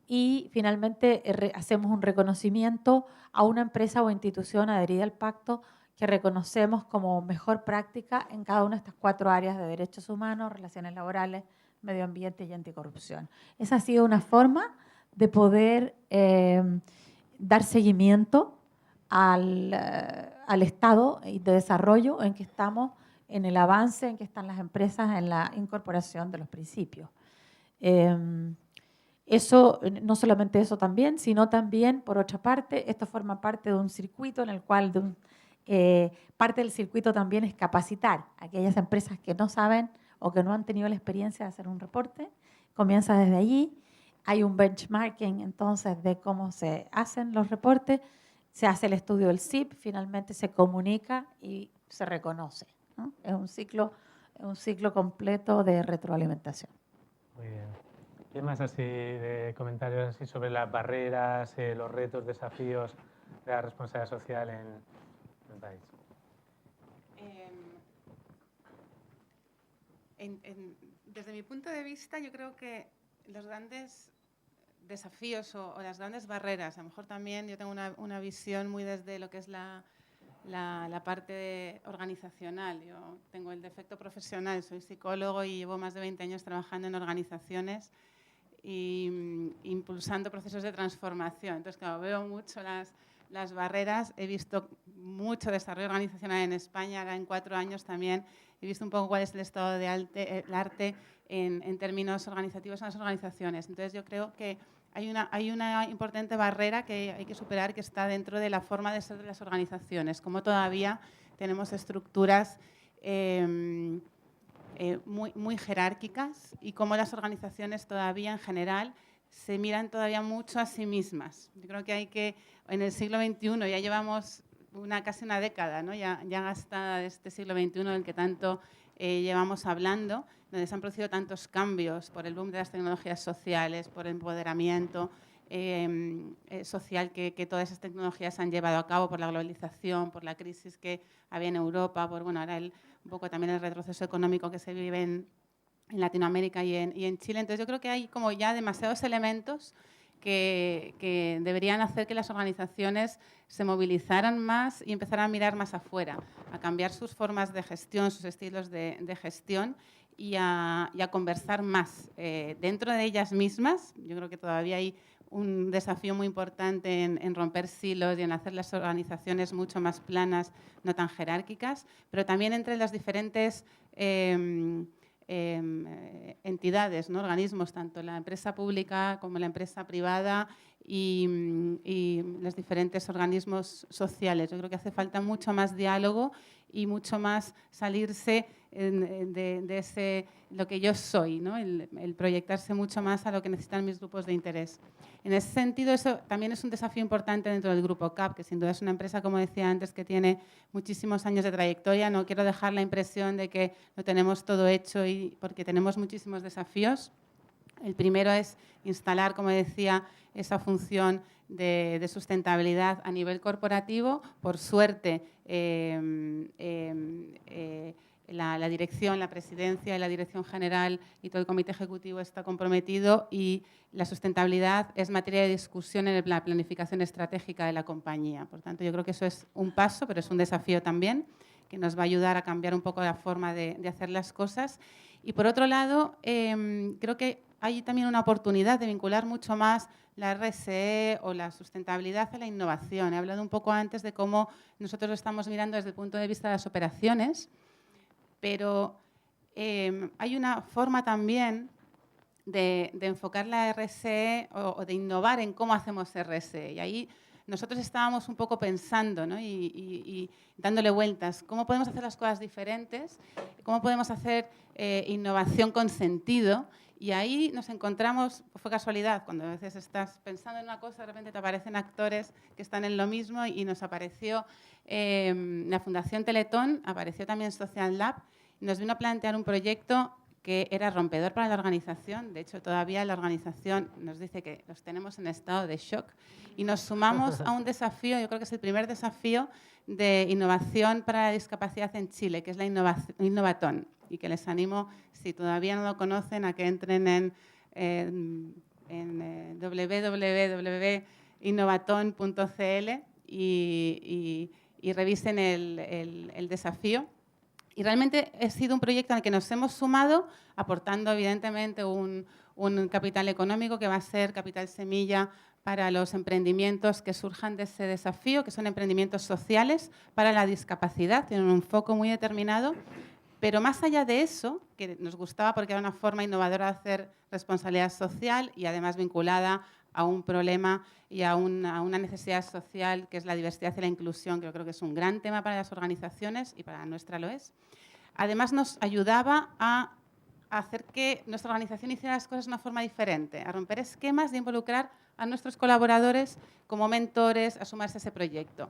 Y finalmente hacemos un reconocimiento a una empresa o institución adherida al pacto que reconocemos como mejor práctica en cada una de estas 4 áreas de derechos humanos, relaciones laborales, medio ambiente y anticorrupción. Esa ha sido una forma de poder dar seguimiento al estado de desarrollo en que estamos, en el avance en que están las empresas en la incorporación de los principios. Eso, no solamente eso también, sino también, por otra parte, esto forma parte de un circuito en el cual parte del circuito también es capacitar a aquellas empresas que no saben o que no han tenido la experiencia de hacer un reporte. Comienza desde allí. Hay un benchmarking entonces de cómo se hacen los reportes. Se hace el estudio del CIP, finalmente se comunica y se reconoce, ¿no? Es un ciclo completo de retroalimentación. Muy bien. ¿Qué más así de comentarios así sobre las barreras, los retos, desafíos de la responsabilidad social en el país? Desde mi punto de vista, yo creo que los grandes desafíos o las grandes barreras, a lo mejor también yo tengo una visión muy desde lo que es la parte organizacional. Yo tengo el defecto profesional, soy psicólogo y llevo más de 20 años trabajando en organizaciones y impulsando procesos de transformación. Entonces, claro, veo mucho las barreras, he visto mucho desarrollo organizacional en España, ahora en 4 años también he visto un poco cuál es el estado de arte en términos organizativos en las organizaciones. Entonces, yo creo que hay una importante barrera que hay que superar, que está dentro de la forma de ser de las organizaciones, como todavía tenemos estructuras muy jerárquicas y cómo las organizaciones todavía en general se miran todavía mucho a sí mismas. Yo creo que hay que, en el siglo XXI ya llevamos casi una década, ¿no? ya gastada de este siglo XXI del que tanto llevamos hablando, donde se han producido tantos cambios por el boom de las tecnologías sociales, por el empoderamiento social que todas esas tecnologías han llevado a cabo, por la globalización, por la crisis que había en Europa, por ahora un poco también el retroceso económico que se vive en Latinoamérica y en Chile. Entonces yo creo que hay como ya demasiados elementos que deberían hacer que las organizaciones se movilizaran más y empezaran a mirar más afuera, a cambiar sus formas de gestión, sus estilos de gestión y a conversar más dentro de ellas mismas. Yo creo que todavía hay un desafío muy importante en romper silos y en hacer las organizaciones mucho más planas, no tan jerárquicas, pero también entre las diferentes entidades, ¿no? Organismos, tanto la empresa pública como la empresa privada y los diferentes organismos sociales. Yo creo que hace falta mucho más diálogo y mucho más salirse de ese, lo que yo soy, ¿no? el proyectarse mucho más a lo que necesitan mis grupos de interés. En ese sentido, eso también es un desafío importante dentro del Grupo CAP, que sin duda es una empresa, como decía antes, que tiene muchísimos años de trayectoria. No quiero dejar la impresión de que lo tenemos todo hecho porque tenemos muchísimos desafíos. El primero es instalar, como decía, esa función de sustentabilidad a nivel corporativo. Por suerte, la dirección, la presidencia y la dirección general y todo el comité ejecutivo está comprometido y la sustentabilidad es materia de discusión en la planificación estratégica de la compañía. Por tanto, yo creo que eso es un paso, pero es un desafío también que nos va a ayudar a cambiar un poco la forma de hacer las cosas. Y por otro lado, creo que hay también una oportunidad de vincular mucho más la RSE o la sustentabilidad a la innovación. He hablado un poco antes de cómo nosotros lo estamos mirando desde el punto de vista de las operaciones, pero hay una forma también de enfocar la RSE o de innovar en cómo hacemos RSE. Y ahí nosotros estábamos un poco pensando, ¿no? y dándole vueltas. ¿Cómo podemos hacer las cosas diferentes? ¿Cómo podemos hacer innovación con sentido? Y ahí nos encontramos, fue casualidad, cuando a veces estás pensando en una cosa, de repente te aparecen actores que están en lo mismo y nos apareció la Fundación Teletón, apareció también Social Lab, y nos vino a plantear un proyecto que era rompedor para la organización. De hecho, todavía la organización nos dice que los tenemos en estado de shock y nos sumamos a un desafío, yo creo que es el primer desafío de innovación para la discapacidad en Chile, que es la Innovatón, y que les animo, si todavía no lo conocen, a que entren en www.innovaton.cl y revisen el desafío. Y realmente ha sido un proyecto al que nos hemos sumado, aportando evidentemente un capital económico que va a ser capital semilla para los emprendimientos que surjan de ese desafío, que son emprendimientos sociales para la discapacidad, tienen un foco muy determinado. Pero más allá de eso, que nos gustaba porque era una forma innovadora de hacer responsabilidad social y además vinculada a un problema y a una necesidad social que es la diversidad y la inclusión, que yo creo que es un gran tema para las organizaciones y para la nuestra lo es. Además nos ayudaba a hacer que nuestra organización hiciera las cosas de una forma diferente, a romper esquemas, de involucrar a nuestros colaboradores como mentores a sumarse a ese proyecto.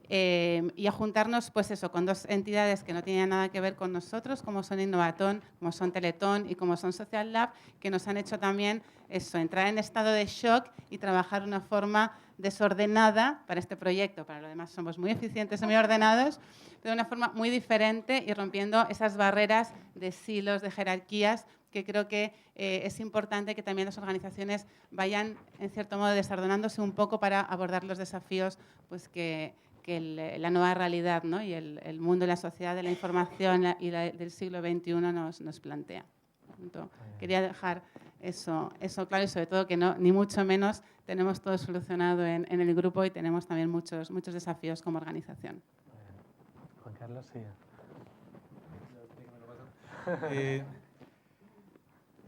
Y a juntarnos pues eso, con dos entidades que no tenían nada que ver con nosotros, como son Innovatón, como son Teletón y como son Social Lab, que nos han hecho también eso, entrar en estado de shock y trabajar de una forma desordenada para este proyecto. Para lo demás somos muy eficientes y muy ordenados, pero de una forma muy diferente y rompiendo esas barreras de silos, de jerarquías, que creo que es importante que también las organizaciones vayan, en cierto modo, desordenándose un poco para abordar los desafíos pues, que la nueva realidad, ¿no? Y el mundo y la sociedad de la información del siglo XXI nos plantea. Quería dejar eso claro y sobre todo que no, ni mucho menos tenemos todo solucionado en el grupo y tenemos también muchos desafíos como organización. Juan Carlos, sí.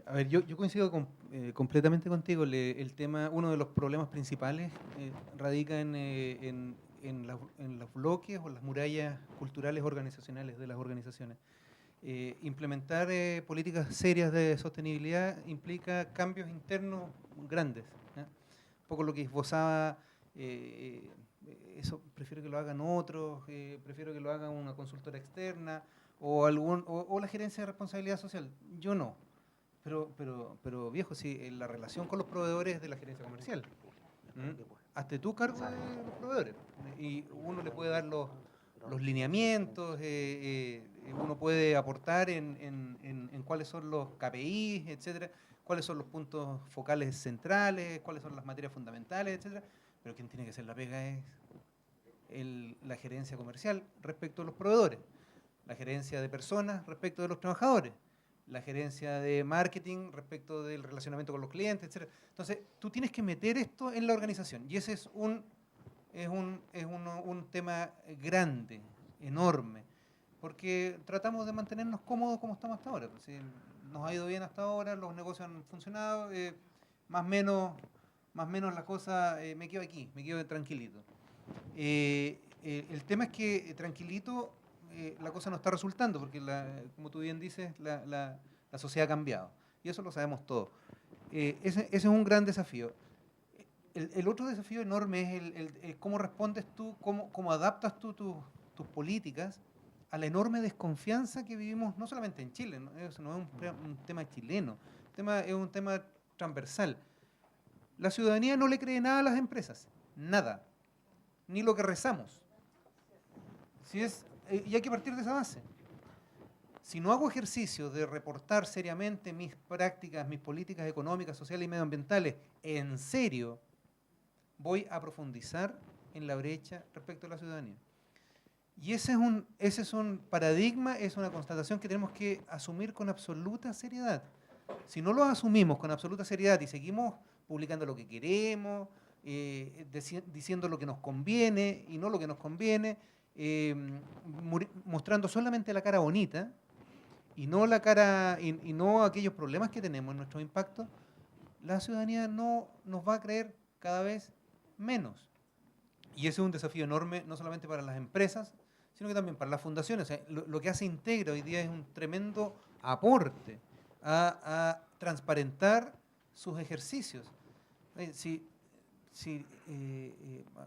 A ver, yo coincido completamente contigo. El tema, uno de los problemas principales radica en los bloques o las murallas culturales organizacionales de las organizaciones. Implementar políticas serias de sostenibilidad implica cambios internos grandes. Un poco lo que esbozaba, eso prefiero que lo hagan otros, prefiero que lo haga una consultora externa o la gerencia de responsabilidad social. Yo no. Pero viejo, sí, la relación con los proveedores de la gerencia comercial. Hazte tú cargo de los proveedores. Y uno le puede dar los lineamientos, uno puede aportar en cuáles son los KPIs, etcétera, cuáles son los puntos focales centrales, cuáles son las materias fundamentales, etcétera. Pero quien tiene que hacer la pega es la gerencia comercial respecto a los proveedores, la gerencia de personas respecto de los trabajadores, la gerencia de marketing respecto del relacionamiento con los clientes, etc. Entonces, tú tienes que meter esto en la organización y ese es un tema grande, enorme, porque tratamos de mantenernos cómodos como estamos hasta ahora. Pues, si nos ha ido bien hasta ahora, los negocios han funcionado, más o menos la cosa, me quedo aquí, me quedo tranquilito. El tema es que tranquilito la cosa no está resultando, porque como tú bien dices, la sociedad ha cambiado. Y eso lo sabemos todos. Ese es un gran desafío. El otro desafío enorme es el cómo respondes tú, cómo adaptas tú tus políticas a la enorme desconfianza que vivimos, no solamente en Chile, eso no es un tema chileno, es un tema transversal. La ciudadanía no le cree nada a las empresas, nada, ni lo que rezamos. Y hay que partir de esa base. Si no hago ejercicio de reportar seriamente mis prácticas, mis políticas económicas, sociales y medioambientales, en serio, voy a profundizar en la brecha respecto a la ciudadanía. Y ese es un paradigma, es una constatación que tenemos que asumir con absoluta seriedad. Si no lo asumimos con absoluta seriedad y seguimos publicando lo que queremos, diciendo lo que nos conviene y no lo que nos conviene, mostrando solamente la cara bonita y no no aquellos problemas que tenemos en nuestro impacto, la ciudadanía no nos va a creer cada vez menos. Y ese es un desafío enorme, no solamente para las empresas, sino que también para las fundaciones. O sea, lo que hace Integra hoy día es un tremendo aporte a transparentar sus ejercicios.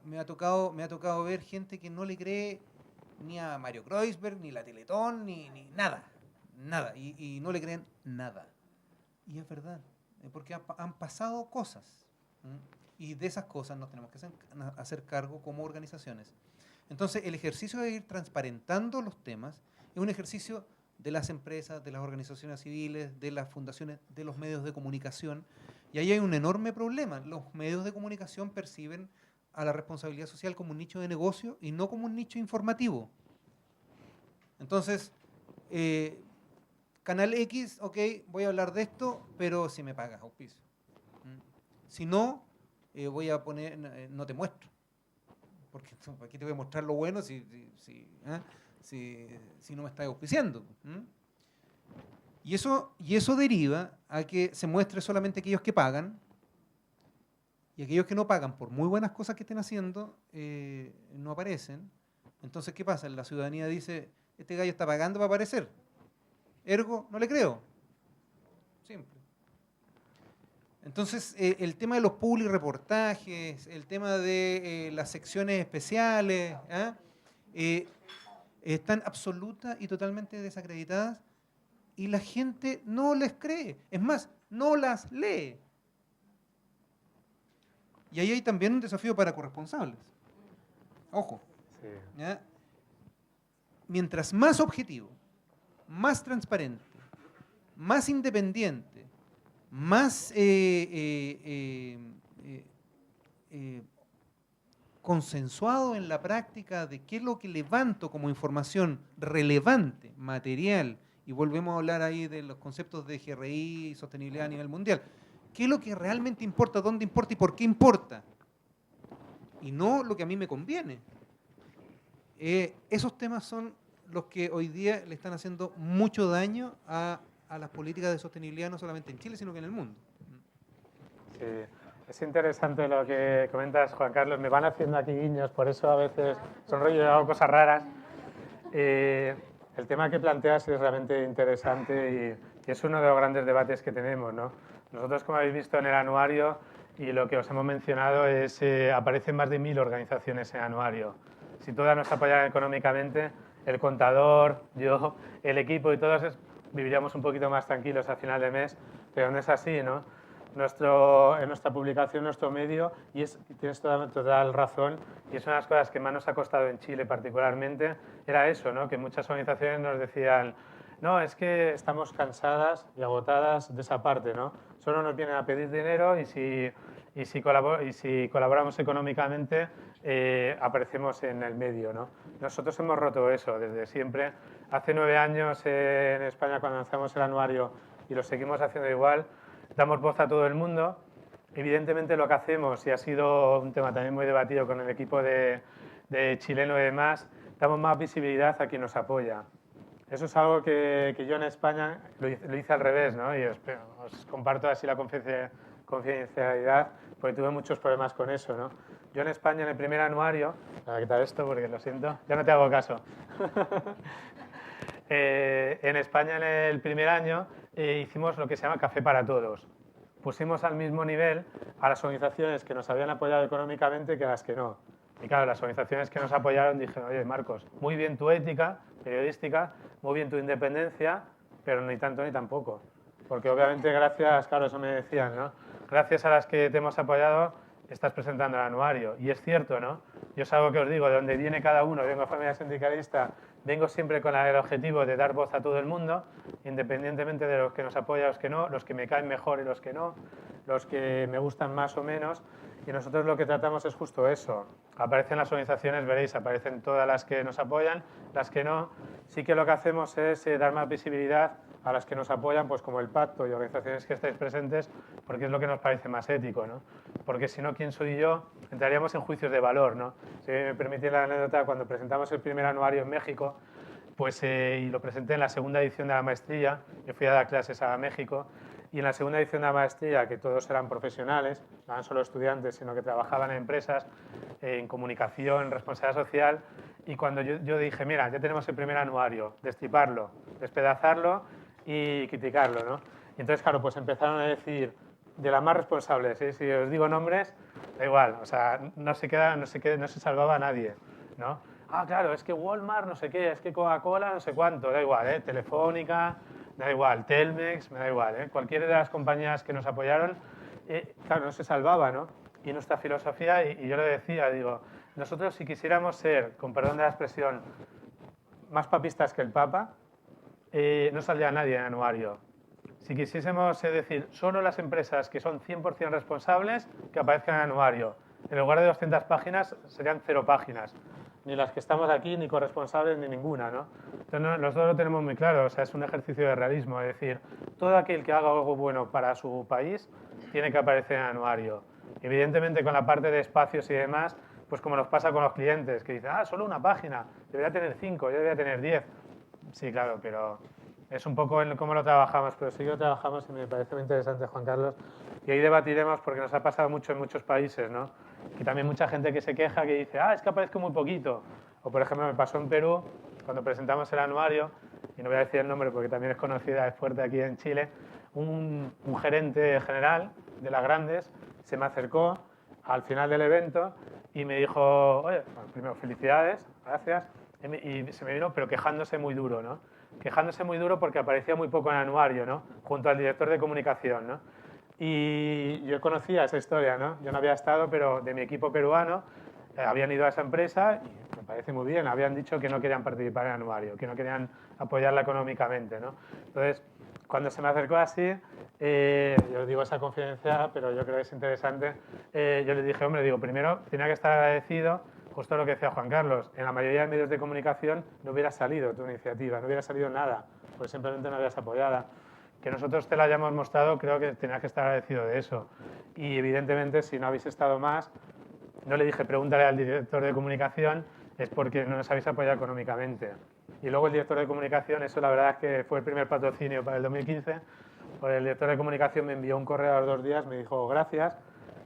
Me ha tocado ver gente que no le cree ni a Mario Kreuzberg, ni la Teletón, ni nada, nada, y no le creen nada. Y es verdad, porque han pasado cosas, y de esas cosas nos tenemos que hacer cargo como organizaciones. Entonces, el ejercicio de ir transparentando los temas es un ejercicio de las empresas, de las organizaciones civiles, de las fundaciones, de los medios de comunicación. Y ahí hay un enorme problema. Los medios de comunicación perciben a la responsabilidad social como un nicho de negocio y no como un nicho informativo. Entonces, Canal X, ok, voy a hablar de esto, pero si me pagas auspicio. Si no, voy a poner, no te muestro. Porque aquí te voy a mostrar lo bueno si no me estás auspiciando. Y eso deriva a que se muestre solamente aquellos que pagan, y aquellos que no pagan por muy buenas cosas que estén haciendo, no aparecen. Entonces, ¿qué pasa? La ciudadanía dice, este gallo está pagando para aparecer. Ergo, no le creo. Simple. Entonces, el tema de los public reportajes, el tema de las secciones especiales, están absoluta y totalmente desacreditadas y la gente no les cree. Es más, no las lee. Y ahí hay también un desafío para corresponsables. Ojo. Sí. ¿Ya? Mientras más objetivo, más transparente, más independiente, más consensuado en la práctica de qué es lo que levanto como información relevante, material, y volvemos a hablar ahí de los conceptos de GRI y sostenibilidad a nivel mundial. ¿Qué es lo que realmente importa, dónde importa y por qué importa? Y no lo que a mí me conviene. Esos temas son los que hoy día le están haciendo mucho daño a las políticas de sostenibilidad, no solamente en Chile, sino que en el mundo. Sí, es interesante lo que comentas, Juan Carlos. Me van haciendo aquí guiños, por eso a veces sonrojo y hago cosas raras. El tema que planteas es realmente interesante y es uno de los grandes debates que tenemos, ¿no? Nosotros, como habéis visto en el anuario, y lo que os hemos mencionado es aparecen más de 1000 organizaciones en el anuario. Si todas nos apoyaran económicamente, el contador, yo, el equipo y todos viviríamos un poquito más tranquilos al final de mes, pero no es así, ¿no? En nuestra publicación, nuestro medio, y tienes total razón, y es una de las cosas que más nos ha costado en Chile particularmente, era eso, ¿no? Que muchas organizaciones nos decían, no, es que estamos cansadas y agotadas de esa parte, ¿no? Solo nos vienen a pedir dinero y si colaboramos económicamente, aparecemos en el medio, ¿no? Nosotros hemos roto eso desde siempre. Hace 9 años en España, cuando lanzamos el anuario, y lo seguimos haciendo igual, damos voz a todo el mundo. Evidentemente lo que hacemos, y ha sido un tema también muy debatido con el equipo de chileno y demás, damos más visibilidad a quien nos apoya. Eso es algo que yo en España lo hice al revés, ¿no? Y os comparto así la confidencialidad, porque tuve muchos problemas con eso, ¿no? Yo en España, en el primer anuario, voy a quitar esto porque lo siento, ya no te hago caso. En España, en el primer año, hicimos lo que se llama Café para Todos. Pusimos al mismo nivel a las organizaciones que nos habían apoyado económicamente que a las que no. Y claro, las organizaciones que nos apoyaron dijeron, oye, Marcos, muy bien tu ética periodística, muy bien tu independencia, pero ni tanto ni tampoco. Porque obviamente gracias, claro, eso me decían, ¿no? Gracias a las que te hemos apoyado, estás presentando el anuario. Y es cierto, ¿no? Yo es algo que os digo, de donde viene cada uno, vengo de familia sindicalista, vengo siempre con el objetivo de dar voz a todo el mundo, independientemente de los que nos apoyan, los que no, los que me caen mejor y los que no, los que me gustan más o menos. Y nosotros lo que tratamos es justo eso. Aparecen las organizaciones, veréis, aparecen todas las que nos apoyan, las que no. Sí que lo que hacemos es dar más visibilidad a las que nos apoyan, pues como el Pacto y organizaciones que estáis presentes, porque es lo que nos parece más ético, ¿no? Porque si no, ¿quién soy yo? Entraríamos en juicios de valor, ¿no? Si me permitís la anécdota, cuando presentamos el primer anuario en México, pues, y lo presenté en la segunda edición de la maestría, yo fui a dar clases a México, y en la segunda edición de la maestría, que todos eran profesionales, no eran solo estudiantes, sino que trabajaban en empresas, en comunicación, en responsabilidad social, y cuando yo dije, mira, ya tenemos el primer anuario, destriparlo, despedazarlo y criticarlo, ¿no? Y entonces, claro, pues empezaron a decir, de las más responsables, ¿sí? Si os digo nombres, da igual, o sea, no se salvaba a nadie, ¿no? Ah, claro, es que Walmart no sé qué, es que Coca-Cola no sé cuánto, da igual, ¿eh? Telefónica, da igual, Telmex, me da igual, ¿eh? Cualquiera de las compañías que nos apoyaron, claro, no se salvaba, ¿no? Y nuestra filosofía, y yo le decía, digo, nosotros si quisiéramos ser, con perdón de la expresión, más papistas que el Papa, no saldría nadie en anuario. Si quisiésemos decir, solo las empresas que son 100% responsables que aparezcan en anuario. En lugar de 200 páginas, serían 0 páginas. Ni las que estamos aquí, ni corresponsables, ni ninguna, ¿no? Entonces, nosotros lo tenemos muy claro, o sea, es un ejercicio de realismo, es decir, todo aquel que haga algo bueno para su país tiene que aparecer en anuario. Evidentemente, con la parte de espacios y demás, pues como nos pasa con los clientes, que dicen, ah, solo una página, debería tener 5, yo debería tener 10. Sí, claro, pero es un poco en cómo lo trabajamos, pero sí que lo trabajamos y me parece muy interesante, Juan Carlos, y ahí debatiremos porque nos ha pasado mucho en muchos países, ¿no? Y también mucha gente que se queja, que dice, ah, es que aparezco muy poquito. O, por ejemplo, me pasó en Perú, cuando presentamos el anuario, y no voy a decir el nombre porque también es conocida, es fuerte aquí en Chile, un gerente general de las grandes se me acercó al final del evento y me dijo, oye, bueno, primero, felicidades, gracias, y se me vino, pero quejándose muy duro, ¿no? Quejándose muy duro porque aparecía muy poco en el anuario, ¿no? Junto al director de comunicación, ¿no? Y yo conocía esa historia, ¿no? Yo no había estado, pero de mi equipo peruano habían ido a esa empresa y me parece muy bien, habían dicho que no querían participar en el anuario, que no querían apoyarla económicamente, ¿no? Entonces, cuando se me acercó así, yo digo esa confidencia, pero yo creo que es interesante, yo le dije, hombre, digo, primero tenía que estar agradecido, justo lo que decía Juan Carlos, en la mayoría de medios de comunicación no hubiera salido tu iniciativa, no hubiera salido nada, pues simplemente no habías apoyada. Que nosotros te la hayamos mostrado, creo que tenías que estar agradecido de eso. Y evidentemente, si no habéis estado más, no le dije, pregúntale al director de comunicación, es porque no nos habéis apoyado económicamente. Y luego el director de comunicación, eso la verdad es que fue el primer patrocinio para el 2015, pues el director de comunicación me envió un correo a los 2 días, me dijo, gracias,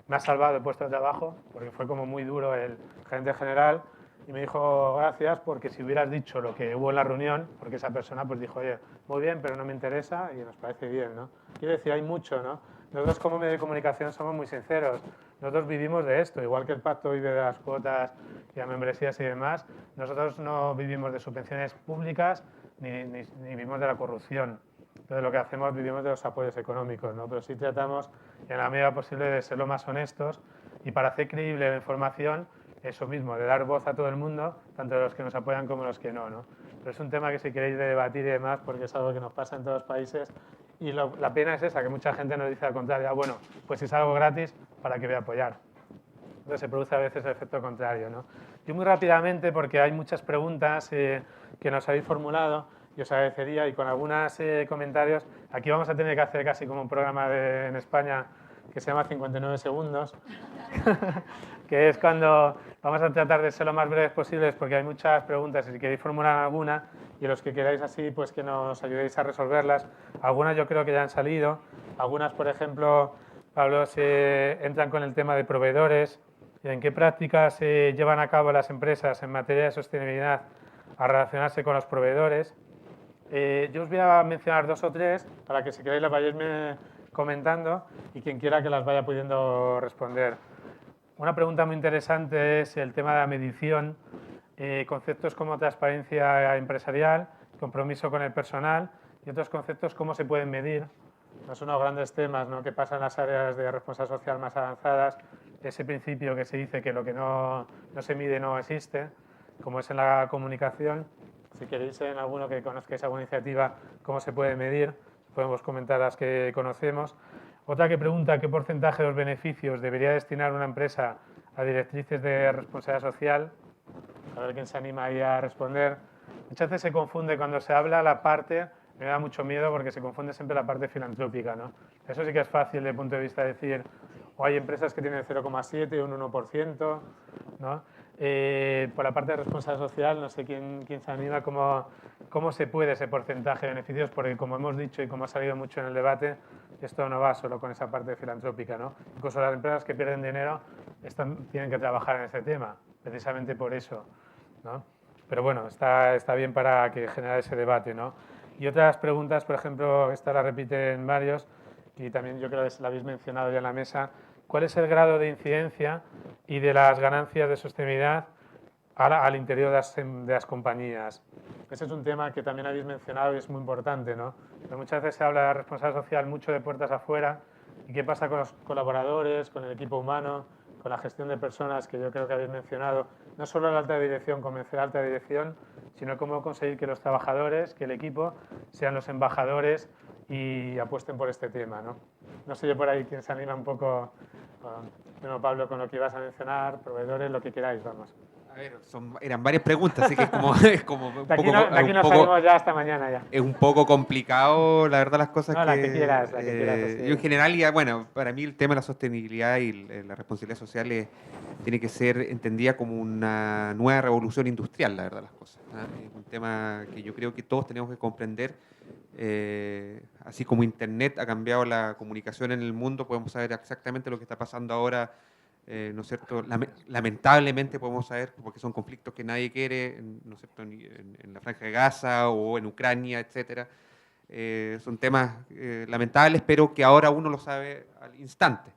me has salvado el puesto de trabajo, porque fue como muy duro el gerente general, y me dijo, gracias, porque si hubieras dicho lo que hubo en la reunión, porque esa persona pues dijo, oye, muy bien, pero no me interesa y nos parece bien, ¿no? Quiero decir, hay mucho, ¿no? Nosotros como medio de comunicación somos muy sinceros, nosotros vivimos de esto, igual que el pacto vive de las cuotas y las membresías y demás, nosotros no vivimos de subvenciones públicas ni vivimos de la corrupción. Entonces lo que hacemos, vivimos de los apoyos económicos, ¿no? Pero sí tratamos en la medida posible de ser lo más honestos y para hacer creíble la información, eso mismo, de dar voz a todo el mundo, tanto los que nos apoyan como los que no, ¿no? Pero es un tema que si queréis de debatir y demás, porque es algo que nos pasa en todos los países y la pena es esa, que mucha gente nos dice al contrario, ah, bueno, pues si es algo gratis, ¿para qué voy a apoyar? Entonces se produce a veces el efecto contrario, ¿no? Y muy rápidamente, porque hay muchas preguntas que nos habéis formulado, y os agradecería, y con algunos comentarios, aquí vamos a tener que hacer casi como un programa en España que se llama 59 segundos, que es cuando vamos a tratar de ser lo más breves posibles porque hay muchas preguntas y si queréis formular alguna y los que queráis así, pues que nos ayudéis a resolverlas. Algunas yo creo que ya han salido, algunas, por ejemplo, Pablo, se entran con el tema de proveedores y en qué prácticas se llevan a cabo las empresas en materia de sostenibilidad a relacionarse con los proveedores. Yo os voy a mencionar 2 o 3 para que si queréis las vayáis comentando y quien quiera que las vaya pudiendo responder. Una pregunta muy interesante es el tema de la medición, conceptos como transparencia empresarial, compromiso con el personal y otros conceptos cómo se pueden medir. Son unos grandes temas, ¿no?, que pasan en las áreas de responsabilidad social más avanzadas, ese principio que se dice que lo que no se mide no existe, como es en la comunicación. Si queréis en alguno que conozcáis alguna iniciativa, cómo se puede medir, podemos comentar las que conocemos. Otra que pregunta qué porcentaje de los beneficios debería destinar una empresa a directrices de responsabilidad social. A ver quién se anima ahí a responder. Muchas veces se confunde cuando se habla la parte, me da mucho miedo porque se confunde siempre la parte filantrópica, ¿no? Eso sí que es fácil desde el punto de vista de decir, o hay empresas que tienen 0,7 o un 1%, ¿no? Por la parte de responsabilidad social, no sé quién se anima, cómo se puede ese porcentaje de beneficios, porque como hemos dicho y como ha salido mucho en el debate, esto no va solo con esa parte filantrópica, ¿no? Incluso las empresas que pierden dinero tienen que trabajar en este tema, precisamente por eso, ¿no? Pero bueno, está bien para que genere ese debate, ¿no? Y otras preguntas, por ejemplo, esta la repiten varios, y también yo creo que la habéis mencionado ya en la mesa. ¿Cuál es el grado de incidencia y de las ganancias de sostenibilidad al interior de las compañías? Ese es un tema que también habéis mencionado y es muy importante, ¿no? Pero muchas veces se habla de responsabilidad social mucho de puertas afuera. ¿Y qué pasa con los colaboradores, con el equipo humano, con la gestión de personas, que yo creo que habéis mencionado? No solo la alta dirección, convencer a la alta dirección, sino cómo conseguir que los trabajadores, que el equipo, sean los embajadores y apuesten por este tema, ¿no? No sé yo por ahí quién se anima un poco, bueno, Pablo, con lo que ibas a mencionar, proveedores, lo que queráis, vamos. A ver, eran varias preguntas, así que es como un De aquí, poco, de aquí nos salimos ya hasta mañana ya. es un poco complicado, la verdad, las cosas No, la que quieras, así. yo en general, ya, bueno, para mí el tema de la sostenibilidad y la responsabilidad social tiene que ser entendida como una nueva revolución industrial, la verdad, las cosas, ¿ah? Es un tema que yo creo que todos tenemos que comprender. Así como Internet ha cambiado la comunicación en el mundo, podemos saber exactamente lo que está pasando ahora. ¿No es cierto? Lamentablemente podemos saber, porque son conflictos que nadie quiere, ¿no es cierto? En la Franja de Gaza o en Ucrania, etcétera. Son temas lamentables, pero que ahora uno lo sabe al instante.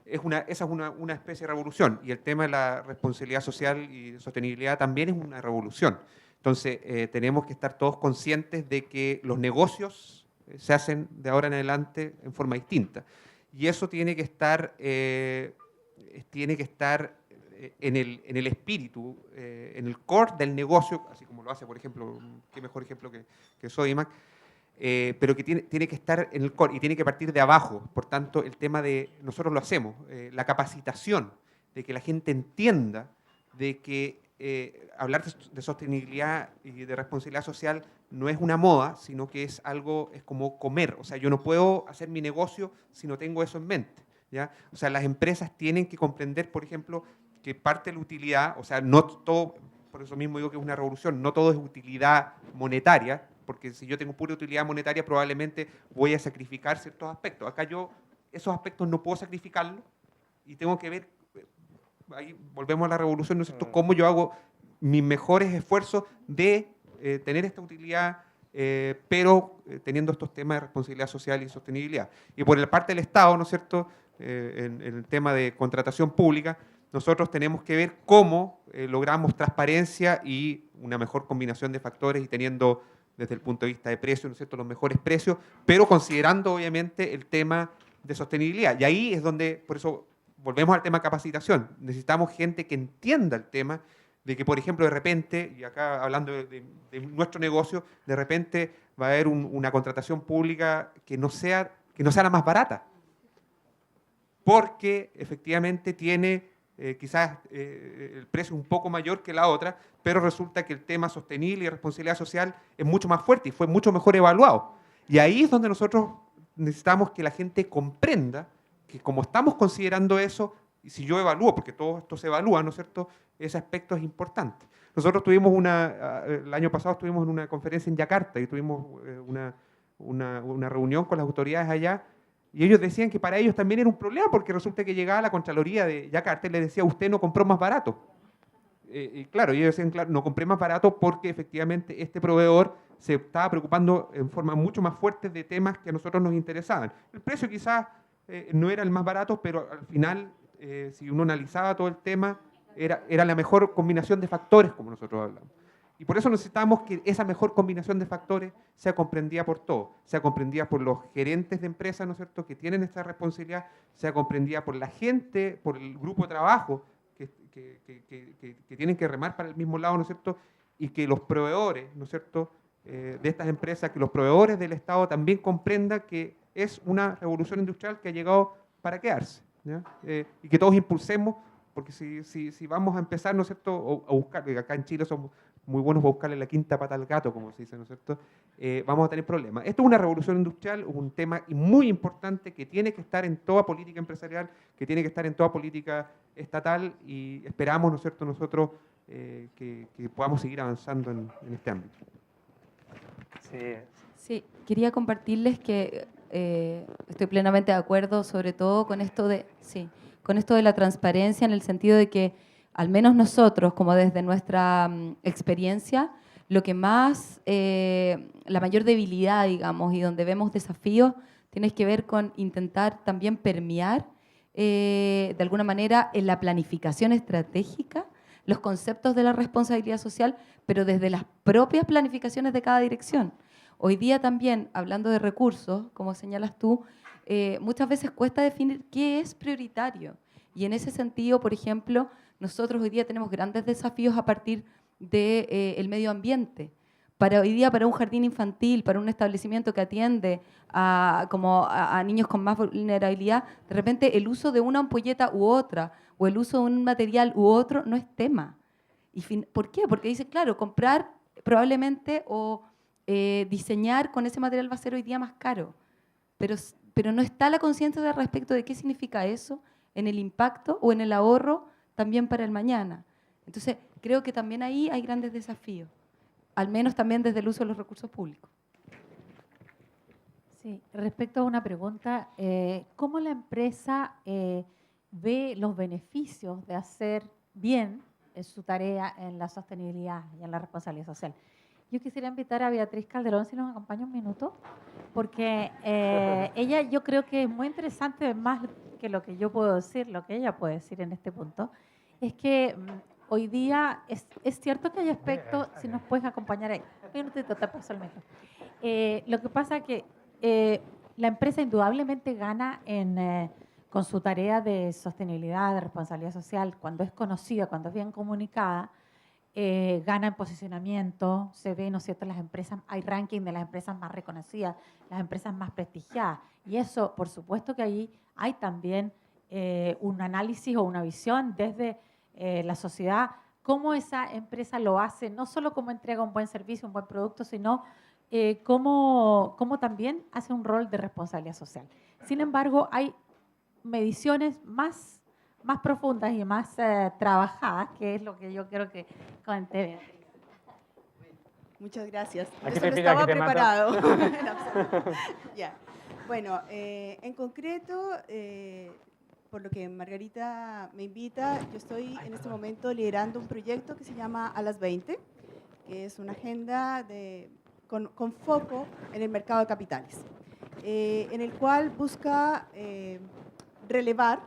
Esa es una especie de revolución, y el tema de la responsabilidad social y sostenibilidad también es una revolución. Entonces, tenemos que estar todos conscientes de que los negocios se hacen de ahora en adelante en forma distinta. Y eso tiene que estar en el espíritu, en el core del negocio, así como lo hace, por ejemplo, qué mejor ejemplo que Sodimac, pero que tiene que estar en el core y tiene que partir de abajo. Por tanto, el tema de, nosotros lo hacemos, la capacitación, de que la gente entienda de que hablar de sostenibilidad y de responsabilidad social no es una moda, sino que es algo, es como comer. O sea, yo no puedo hacer mi negocio si no tengo eso en mente, ¿ya? O sea, las empresas tienen que comprender, por ejemplo, que parte de la utilidad, o sea, no todo, por eso mismo digo que es una revolución, no todo es utilidad monetaria, porque si yo tengo pura utilidad monetaria, probablemente voy a sacrificar ciertos aspectos. Acá yo esos aspectos no puedo sacrificarlos y tengo que ver, ahí volvemos a la revolución, ¿no es cierto?, cómo yo hago mis mejores esfuerzos de tener esta utilidad, pero teniendo estos temas de responsabilidad social y sostenibilidad. Y por la parte del Estado, ¿no es cierto?, en el tema de contratación pública, nosotros tenemos que ver cómo logramos transparencia y una mejor combinación de factores y teniendo desde el punto de vista de precios, ¿no es cierto?, los mejores precios, pero considerando obviamente el tema de sostenibilidad. Y ahí es donde, por eso volvemos al tema capacitación. Necesitamos gente que entienda el tema de que, por ejemplo, de repente, y acá hablando de nuestro negocio, de repente va a haber una contratación pública que no sea la más barata, porque efectivamente tiene quizás el precio un poco mayor que la otra, pero resulta que el tema sostenible y responsabilidad social es mucho más fuerte y fue mucho mejor evaluado. Y ahí es donde nosotros necesitamos que la gente comprenda que como estamos considerando eso, y si yo evalúo, porque todo esto se evalúa, ¿no es cierto?, ese aspecto es importante. Nosotros tuvimos el año pasado estuvimos en una conferencia en Yakarta y tuvimos una reunión con las autoridades allá, y ellos decían que para ellos también era un problema, porque resulta que llegaba la Contraloría de Yakarta y les decía, usted no compró más barato. Y claro, ellos decían, claro, no compré más barato porque efectivamente este proveedor se estaba preocupando en forma mucho más fuerte de temas que a nosotros nos interesaban. El precio quizás no era el más barato, pero al final, si uno analizaba todo el tema, era la mejor combinación de factores, como nosotros hablamos. Y por eso necesitamos que esa mejor combinación de factores sea comprendida por todos, sea comprendida por los gerentes de empresas, ¿no es cierto?, que tienen esta responsabilidad, sea comprendida por la gente, por el grupo de trabajo, que tienen que remar para el mismo lado, ¿no es cierto?, y que los proveedores, ¿no es cierto?, de estas empresas, que los proveedores del Estado también comprendan que es una revolución industrial que ha llegado para quedarse, ¿ya? Y que todos impulsemos, porque si vamos a empezar, ¿no es cierto?, a buscar, acá en Chile somos muy buenos para buscarle la quinta pata al gato, como se dice, ¿no es cierto?, vamos a tener problemas. Esto es una revolución industrial, un tema muy importante que tiene que estar en toda política empresarial, que tiene que estar en toda política estatal, y esperamos, ¿no es cierto?, nosotros que podamos seguir avanzando en este ámbito. Sí. Sí, quería compartirles que estoy plenamente de acuerdo, sobre todo con esto de, sí, con esto de la transparencia, en el sentido de que al menos nosotros, como desde nuestra experiencia, lo que más, la mayor debilidad, digamos, y donde vemos desafíos, tiene que ver con intentar también permear, de alguna manera, en la planificación estratégica, los conceptos de la responsabilidad social, pero desde las propias planificaciones de cada dirección. Hoy día también, hablando de recursos, como señalas tú, muchas veces cuesta definir qué es prioritario. Y en ese sentido, por ejemplo, nosotros hoy día tenemos grandes desafíos a partir del medio ambiente. Hoy día, para un jardín infantil, para un establecimiento que atiende a niños con más vulnerabilidad, de repente el uso de una ampolleta u otra, o el uso de un material u otro, no es tema. ¿Por qué? Porque dice, claro, comprar probablemente o diseñar con ese material va a ser hoy día más caro, pero no está la conciencia al respecto de qué significa eso en el impacto o en el ahorro también para el mañana. Entonces, creo que también ahí hay grandes desafíos, al menos también desde el uso de los recursos públicos. Sí, respecto a una pregunta, ¿cómo la empresa ve los beneficios de hacer bien su tarea en la sostenibilidad y en la responsabilidad social? Yo quisiera invitar a Beatriz Calderón, si nos acompaña un minuto, porque ella, yo creo que es muy interesante, más que lo que yo puedo decir, lo que ella puede decir en este punto, es que hoy día es cierto que hay aspectos, si nos puedes acompañar ahí, un minutito, te paso el micro. Lo que pasa es que la empresa indudablemente gana con su tarea de sostenibilidad, de responsabilidad social, cuando es conocida, cuando es bien comunicada, gana en posicionamiento, se ve, ¿no es cierto?, las empresas, hay ranking de las empresas más reconocidas, las empresas más prestigiadas, y eso, por supuesto que ahí hay también un análisis o una visión desde la sociedad, cómo esa empresa lo hace, no solo cómo entrega un buen servicio, un buen producto, sino cómo también hace un rol de responsabilidad social. Sin embargo, hay mediciones más profundas y más trabajadas, que es lo que yo creo que comenté. Muchas gracias. Aquí Eso te no pica, estaba aquí te mata. preparado. En absoluto. Ya. Bueno, en concreto, por lo que Margarita me invita, yo estoy en este momento liderando un proyecto que se llama A las 20, que es una agenda con foco en el mercado de capitales, en el cual busca relevar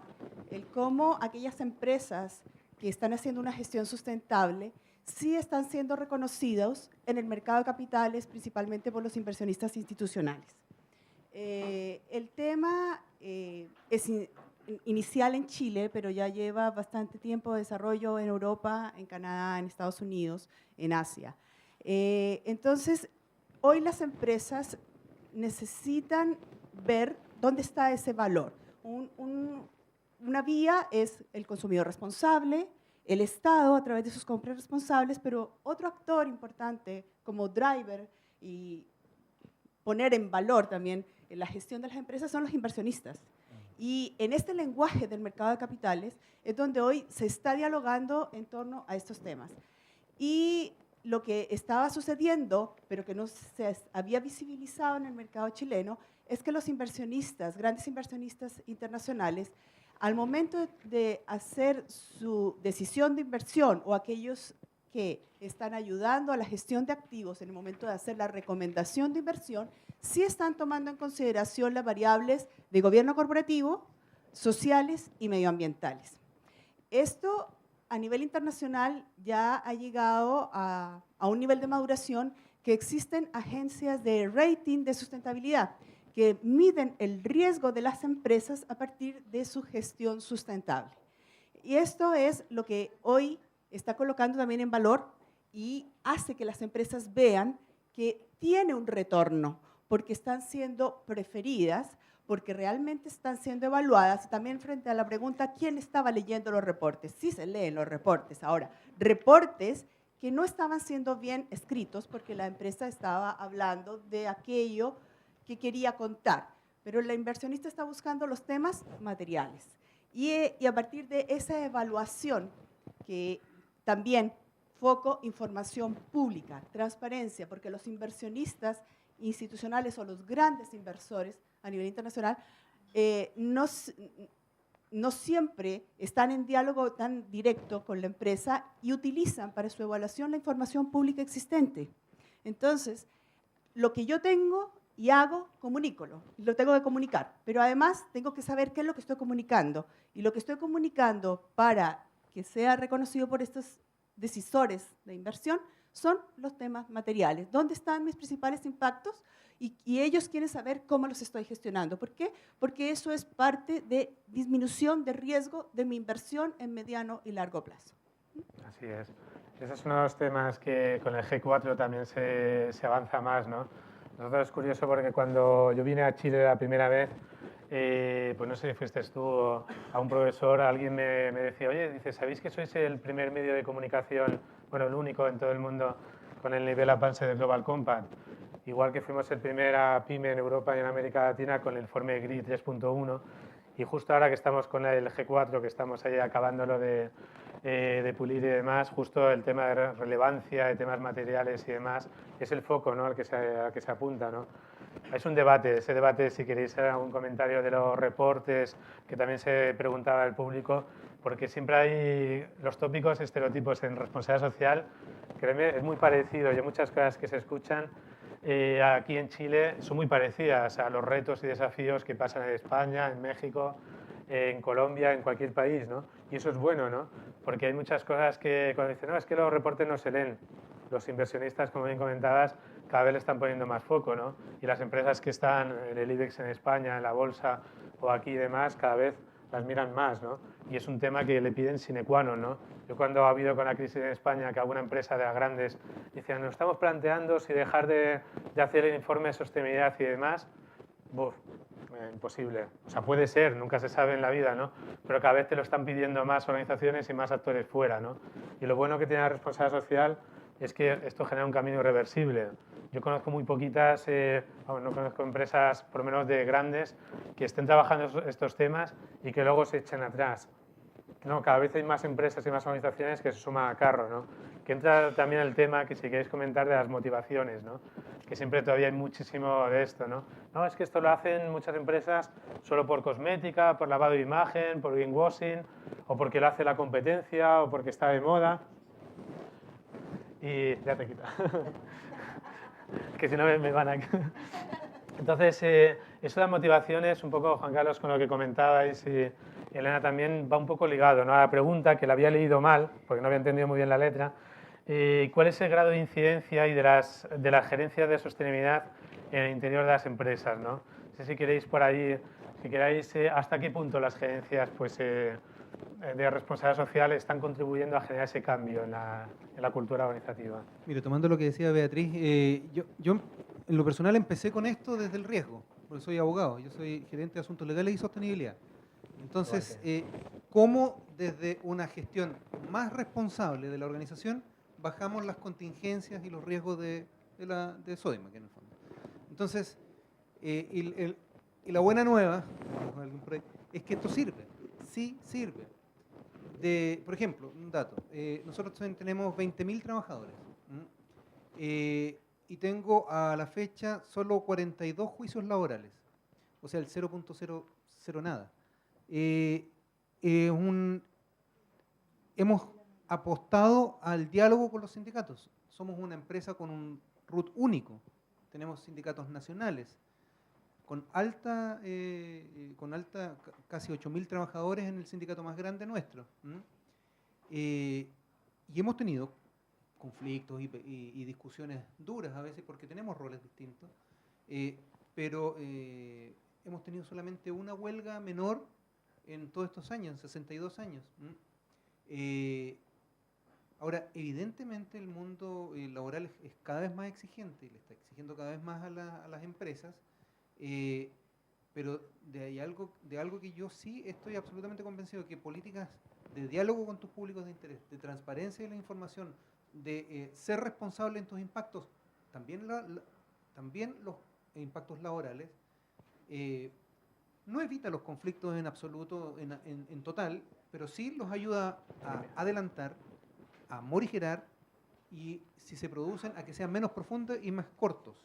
el cómo aquellas empresas que están haciendo una gestión sustentable sí están siendo reconocidos en el mercado de capitales, principalmente por los inversionistas institucionales. El tema es inicial en Chile, pero ya lleva bastante tiempo de desarrollo en Europa, en Canadá, en Estados Unidos, en Asia. Entonces, hoy las empresas necesitan ver dónde está ese valor. Una vía es el consumidor responsable, el Estado a través de sus compras responsables, pero otro actor importante como driver y poner en valor también la gestión de las empresas son los inversionistas. Y en este lenguaje del mercado de capitales es donde hoy se está dialogando en torno a estos temas. Y lo que estaba sucediendo, pero que no se había visibilizado en el mercado chileno, es que los inversionistas, grandes inversionistas internacionales, al momento de hacer su decisión de inversión o aquellos que están ayudando a la gestión de activos en el momento de hacer la recomendación de inversión, sí están tomando en consideración las variables de gobierno corporativo, sociales y medioambientales. Esto a nivel internacional ya ha llegado a un nivel de maduración que existen agencias de rating de sustentabilidad que miden el riesgo de las empresas a partir de su gestión sustentable. Y esto es lo que hoy está colocando también en valor y hace que las empresas vean que tiene un retorno, porque están siendo preferidas, porque realmente están siendo evaluadas, y también frente a la pregunta, ¿quién estaba leyendo los reportes? Sí se leen los reportes. Ahora, reportes que no estaban siendo bien escritos porque la empresa estaba hablando de aquello que quería contar, pero la inversionista está buscando los temas materiales. Y a partir de esa evaluación, que también foco, información pública, transparencia, porque los inversionistas institucionales o los grandes inversores a nivel internacional, no siempre están en diálogo tan directo con la empresa y utilizan para su evaluación la información pública existente. Entonces, lo que yo tengo y hago, comunícolo, lo tengo que comunicar, pero además tengo que saber qué es lo que estoy comunicando. Y lo que estoy comunicando para que sea reconocido por estos decisores de inversión son los temas materiales. ¿Dónde están mis principales impactos? Y ellos quieren saber cómo los estoy gestionando. ¿Por qué? Porque eso es parte de disminución de riesgo de mi inversión en mediano y largo plazo. Así es. Ese es uno de los temas que con el G4 también se avanza más, ¿no? Nosotros es curioso porque cuando yo vine a Chile la primera vez, pues no sé si fuiste tú o a un profesor, alguien me decía, oye, dice, ¿sabéis que sois el primer medio de comunicación, bueno, el único en todo el mundo con el nivel Advanced de Global Compact? Igual que fuimos el primer PYME en Europa y en América Latina con el informe GRI 3.1, y justo ahora que estamos con el G4, que estamos ahí acabándolo de pulir y demás, justo el tema de relevancia, de temas materiales y demás, es el foco, ¿no?, al que se apunta, ¿no? Es un debate, ese debate, si queréis algún comentario de los reportes, que también se preguntaba el público, porque siempre hay los tópicos, estereotipos en responsabilidad social, créeme, es muy parecido, y hay muchas cosas que se escuchan aquí en Chile son muy parecidas a los retos y desafíos que pasan en España, en México, en Colombia, en cualquier país, ¿no? Y eso es bueno, ¿no? Porque hay muchas cosas que cuando dicen, no, es que los reportes no se leen. Los inversionistas, como bien comentabas, cada vez le están poniendo más foco, ¿no? Y las empresas que están en el IBEX en España, en la bolsa o aquí y demás, cada vez las miran más, ¿no? Y es un tema que le piden sine qua non, ¿no? Yo cuando ha habido con la crisis en España que alguna empresa de las grandes decía, nos estamos planteando si dejar de hacer el informe de sostenibilidad y demás, imposible. O sea, puede ser, nunca se sabe en la vida, ¿no? Pero cada vez te lo están pidiendo más organizaciones y más actores fuera, ¿no? Y lo bueno que tiene la responsabilidad social es que esto genera un camino irreversible. Yo conozco muy poquitas, no conozco empresas, por lo menos de grandes, que estén trabajando estos temas y que luego se echen atrás. No, cada vez hay más empresas y más organizaciones que se suman a carro, ¿no? Que entra también el tema que si queréis comentar de las motivaciones, ¿no? Que siempre todavía hay muchísimo de esto, ¿no? No, es que esto lo hacen muchas empresas solo por cosmética, por lavado de imagen, por greenwashing, o porque lo hace la competencia, o porque está de moda. Y ya te quita. Que si no me van a... Entonces, eso de las motivaciones, un poco, Juan Carlos, con lo que comentabais y Elena también, va un poco ligado, ¿no?, a la pregunta que la había leído mal, porque no había entendido muy bien la letra. ¿Cuál es el grado de incidencia y de las gerencias de sostenibilidad en el interior de las empresas, ¿no? No sé si queréis por ahí, si queréis, hasta qué punto las gerencias de responsabilidad social están contribuyendo a generar ese cambio en la cultura organizativa. Mire, tomando lo que decía Beatriz, yo en lo personal empecé con esto desde el riesgo, porque soy abogado, yo soy gerente de asuntos legales y sostenibilidad. Entonces, ¿cómo desde una gestión más responsable de la organización bajamos las contingencias y los riesgos de Sodimac, en el fondo? Entonces, y la buena nueva es que esto sirve, sí sirve. Por ejemplo, un dato, nosotros tenemos 20.000 trabajadores y tengo a la fecha solo 42 juicios laborales, o sea, el 0.00 nada. Hemos apostado al diálogo con los sindicatos. Somos una empresa con un root único. Tenemos sindicatos nacionales con alta casi 8.000 trabajadores en el sindicato más grande nuestro. Y hemos tenido conflictos y discusiones duras a veces porque tenemos roles distintos, pero hemos tenido solamente una huelga menor en todos estos años, en 62 años. Ahora, evidentemente el mundo laboral es cada vez más exigente y le está exigiendo cada vez más a las empresas, pero de algo que yo sí estoy absolutamente convencido, que políticas de diálogo con tus públicos de interés, de transparencia de la información, de ser responsable en tus impactos, también los impactos laborales, no evita los conflictos en absoluto, en total, pero sí los ayuda a adelantar, a morigerar y, si se producen, a que sean menos profundos y más cortos.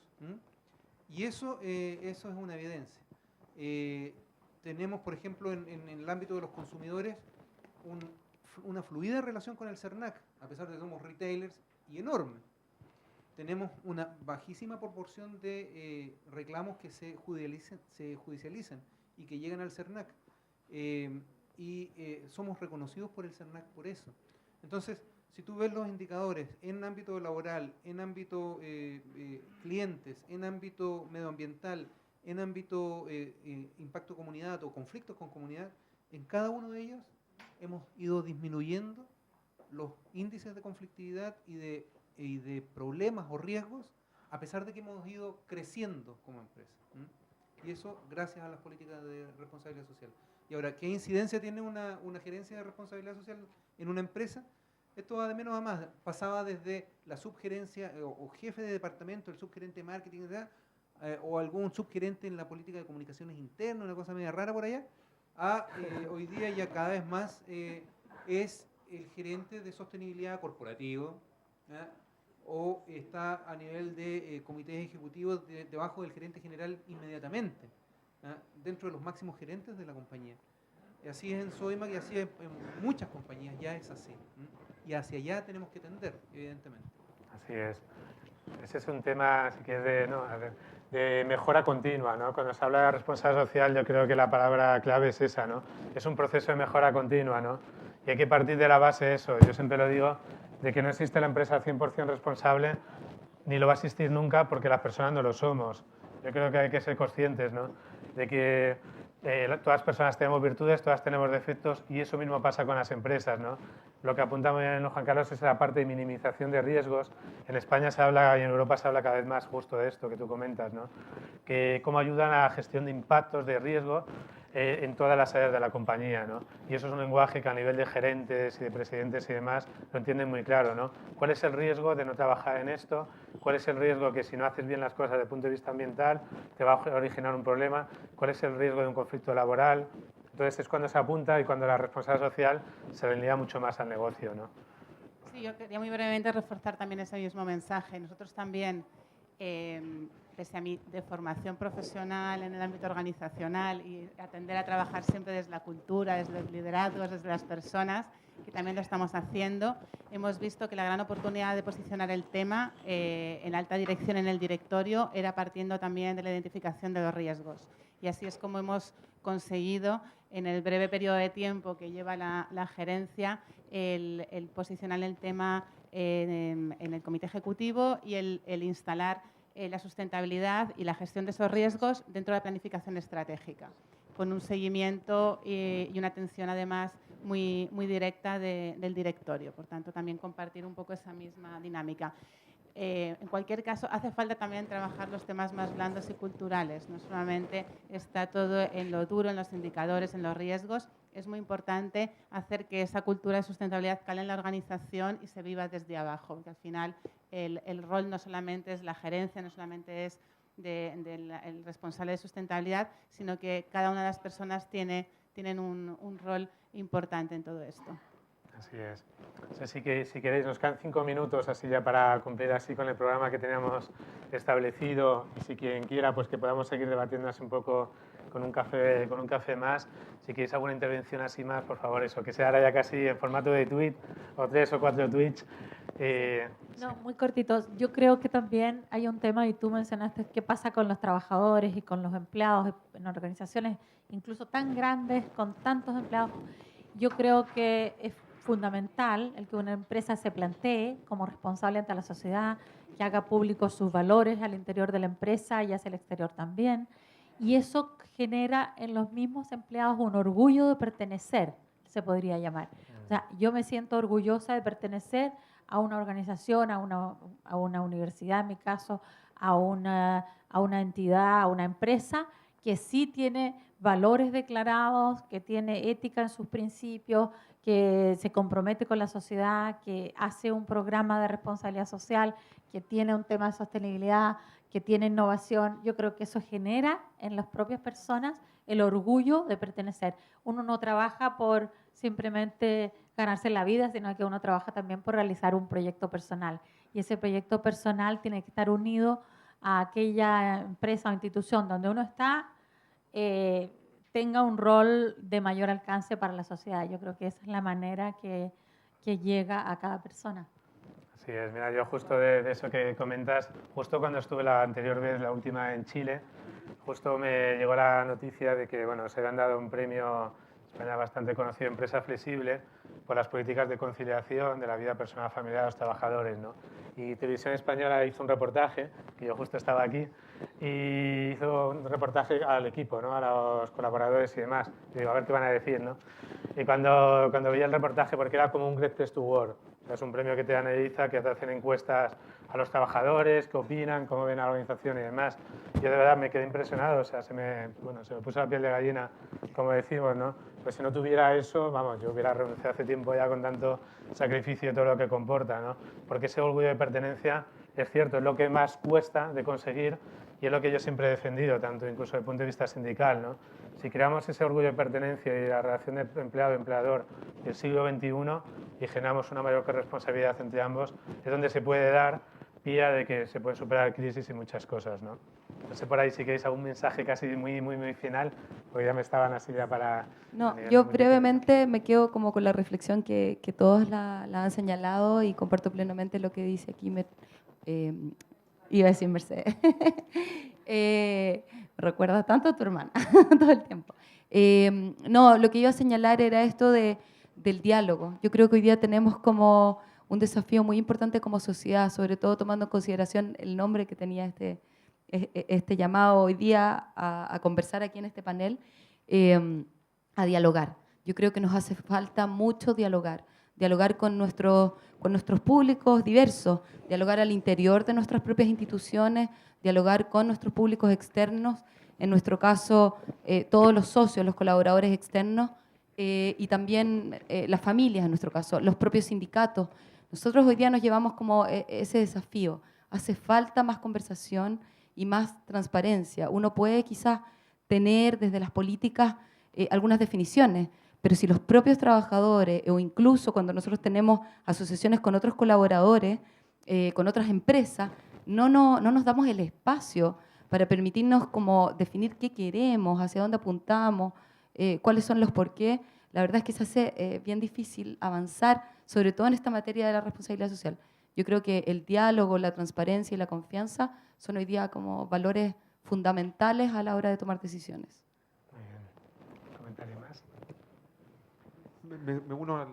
Y eso es una evidencia. Tenemos, por ejemplo, en el ámbito de los consumidores, una fluida relación con el CERNAC, a pesar de que somos retailers y enorme. Tenemos una bajísima proporción de reclamos que se judicializan y que llegan al CERNAC. Somos reconocidos por el CERNAC por eso. Entonces, si tú ves los indicadores en ámbito laboral, en ámbito clientes, en ámbito medioambiental, en ámbito impacto comunidad o conflictos con comunidad, en cada uno de ellos hemos ido disminuyendo los índices de conflictividad y de problemas o riesgos, a pesar de que hemos ido creciendo como empresa. Y eso gracias a las políticas de responsabilidad social. Y ahora, ¿qué incidencia tiene una gerencia de responsabilidad social en una empresa? Esto va de menos a más. Pasaba desde la subgerencia o jefe de departamento, el subgerente de marketing, o algún subgerente en la política de comunicaciones internas, una cosa media rara por allá, a hoy día ya cada vez más es el gerente de sostenibilidad corporativo, o está a nivel de comités ejecutivos debajo del gerente general inmediatamente, dentro de los máximos gerentes de la compañía. Y así es en Sodimac y así es en muchas compañías, ya es así. Y hacia allá tenemos que tender, evidentemente. Así es. Ese es un tema, si quieres, de mejora continua, ¿no? Cuando se habla de responsabilidad social, yo creo que la palabra clave es esa, ¿no? Es un proceso de mejora continua, ¿no? Y hay que partir de la base de eso. Yo siempre lo digo, de que no existe la empresa 100% responsable, ni lo va a existir nunca porque las personas no lo somos. Yo creo que hay que ser conscientes, ¿no? De que todas las personas tenemos virtudes, todas tenemos defectos y eso mismo pasa con las empresas, ¿no? Lo que apunta muy bien Juan Carlos es la parte de minimización de riesgos. En España se habla y en Europa se habla cada vez más justo de esto que tú comentas, ¿no? Que cómo ayudan a la gestión de impactos, de riesgo en todas las áreas de la compañía, ¿no? Y eso es un lenguaje que a nivel de gerentes y de presidentes y demás lo entienden muy claro, ¿no? ¿Cuál es el riesgo de no trabajar en esto? ¿Cuál es el riesgo que si no haces bien las cosas desde el punto de vista ambiental te va a originar un problema? ¿Cuál es el riesgo de un conflicto laboral? Entonces es cuando se apunta y cuando la responsabilidad social se le liga mucho más al negocio, ¿no? Sí, yo quería muy brevemente reforzar también ese mismo mensaje. Nosotros también, pese a mi de formación profesional en el ámbito organizacional y atender a trabajar siempre desde la cultura, desde los liderazgos, desde las personas, que también lo estamos haciendo, hemos visto que la gran oportunidad de posicionar el tema en alta dirección en el directorio era partiendo también de la identificación de los riesgos. Y así es como hemos conseguido, en el breve periodo de tiempo que lleva la gerencia, el posicionar el tema en el comité ejecutivo y el instalar la sustentabilidad y la gestión de esos riesgos dentro de la planificación estratégica, con un seguimiento y una atención además muy directa del directorio. Por tanto, también compartir un poco esa misma dinámica. En cualquier caso, hace falta también trabajar los temas más blandos y culturales. No solamente está todo en lo duro, en los indicadores, en los riesgos. Es muy importante hacer que esa cultura de sustentabilidad cale en la organización y se viva desde abajo, porque al final el rol no solamente es la gerencia, no solamente es el responsable de sustentabilidad, sino que cada una de las personas tienen un rol importante en todo esto. Así es. Así que si queréis nos quedan 5 minutos así ya para cumplir así con el programa que teníamos establecido y si quien quiera pues que podamos seguir debatiendo así un poco con un café más. Si queréis alguna intervención así más, por favor, eso, que sea ahora ya casi en formato de tweet o 3 o 4 tweets. No, muy cortitos. Yo creo que también hay un tema, y tú mencionaste, qué pasa con los trabajadores y con los empleados en organizaciones incluso tan grandes, con tantos empleados. Yo creo que es fundamental el que una empresa se plantee como responsable ante la sociedad, que haga públicos sus valores al interior de la empresa y hacia el exterior también. Y eso genera en los mismos empleados un orgullo de pertenecer, se podría llamar. O sea, yo me siento orgullosa de pertenecer a una organización, a una universidad, en mi caso, a una entidad, a una empresa que sí tiene valores declarados, que tiene ética en sus principios, que se compromete con la sociedad, que hace un programa de responsabilidad social, que tiene un tema de sostenibilidad, que tiene innovación. Yo creo que eso genera en las propias personas el orgullo de pertenecer. Uno no trabaja por simplemente ganarse la vida, sino que uno trabaja también por realizar un proyecto personal. Y ese proyecto personal tiene que estar unido a aquella empresa o institución donde uno está tenga un rol de mayor alcance para la sociedad. Yo creo que esa es la manera que llega a cada persona. Así es, mira, yo justo de eso que comentas, justo cuando estuve la anterior vez, la última en Chile, justo me llegó la noticia de que bueno, se habían dado un premio en España bastante conocido, Empresa Flexible, por las políticas de conciliación de la vida personal familiar de los trabajadores, ¿no? Y Televisión Española hizo un reportaje, que yo justo estaba aquí, y hizo un reportaje al equipo, ¿no? A los colaboradores y demás. Y digo, a ver qué van a decir, ¿no? Y cuando vi el reportaje, porque era como un Great Place to Work, o sea, es un premio que te dan EIZA, que te hacen encuestas a los trabajadores, qué opinan, cómo ven a la organización y demás. Yo de verdad me quedé impresionado, o sea, se me puso la piel de gallina, como decimos, ¿no? Pues si no tuviera eso, vamos, yo hubiera renunciado hace tiempo ya con tanto sacrificio y todo lo que comporta, ¿no? Porque ese orgullo de pertenencia, es cierto, es lo que más cuesta de conseguir y es lo que yo siempre he defendido, tanto incluso desde el punto de vista sindical, ¿no? Si creamos ese orgullo de pertenencia y la relación de empleado-empleador del siglo XXI y generamos una mayor responsabilidad entre ambos, es donde se puede dar vía de que se pueden superar crisis y muchas cosas, ¿no? No sé por ahí si queréis algún mensaje casi muy final, porque ya me estaban así ya para... No, yo brevemente me quedo como con la reflexión que todos la han señalado y comparto plenamente lo que dice aquí, iba a decir Mercedes. Recuerda tanto a tu hermana todo el tiempo. No, lo que iba a señalar era esto del diálogo. Yo creo que hoy día tenemos como un desafío muy importante como sociedad, sobre todo tomando en consideración el nombre que tenía este llamado hoy día a conversar aquí en este panel, a dialogar. Yo creo que nos hace falta mucho dialogar con nuestros públicos diversos, dialogar al interior de nuestras propias instituciones, dialogar con nuestros públicos externos, en nuestro caso todos los socios, los colaboradores externos y también las familias en nuestro caso, los propios sindicatos. Nosotros hoy día nos llevamos como ese desafío. Hace falta más conversación y más transparencia. Uno puede quizás tener desde las políticas algunas definiciones, pero si los propios trabajadores o incluso cuando nosotros tenemos asociaciones con otros colaboradores, con otras empresas, no nos damos el espacio para permitirnos como definir qué queremos, hacia dónde apuntamos, cuáles son los por qué, la verdad es que se hace bien difícil avanzar, sobre todo en esta materia de la responsabilidad social. Yo creo que el diálogo, la transparencia y la confianza son hoy día como valores fundamentales a la hora de tomar decisiones. Muy bien. ¿Comentario más? Me uno al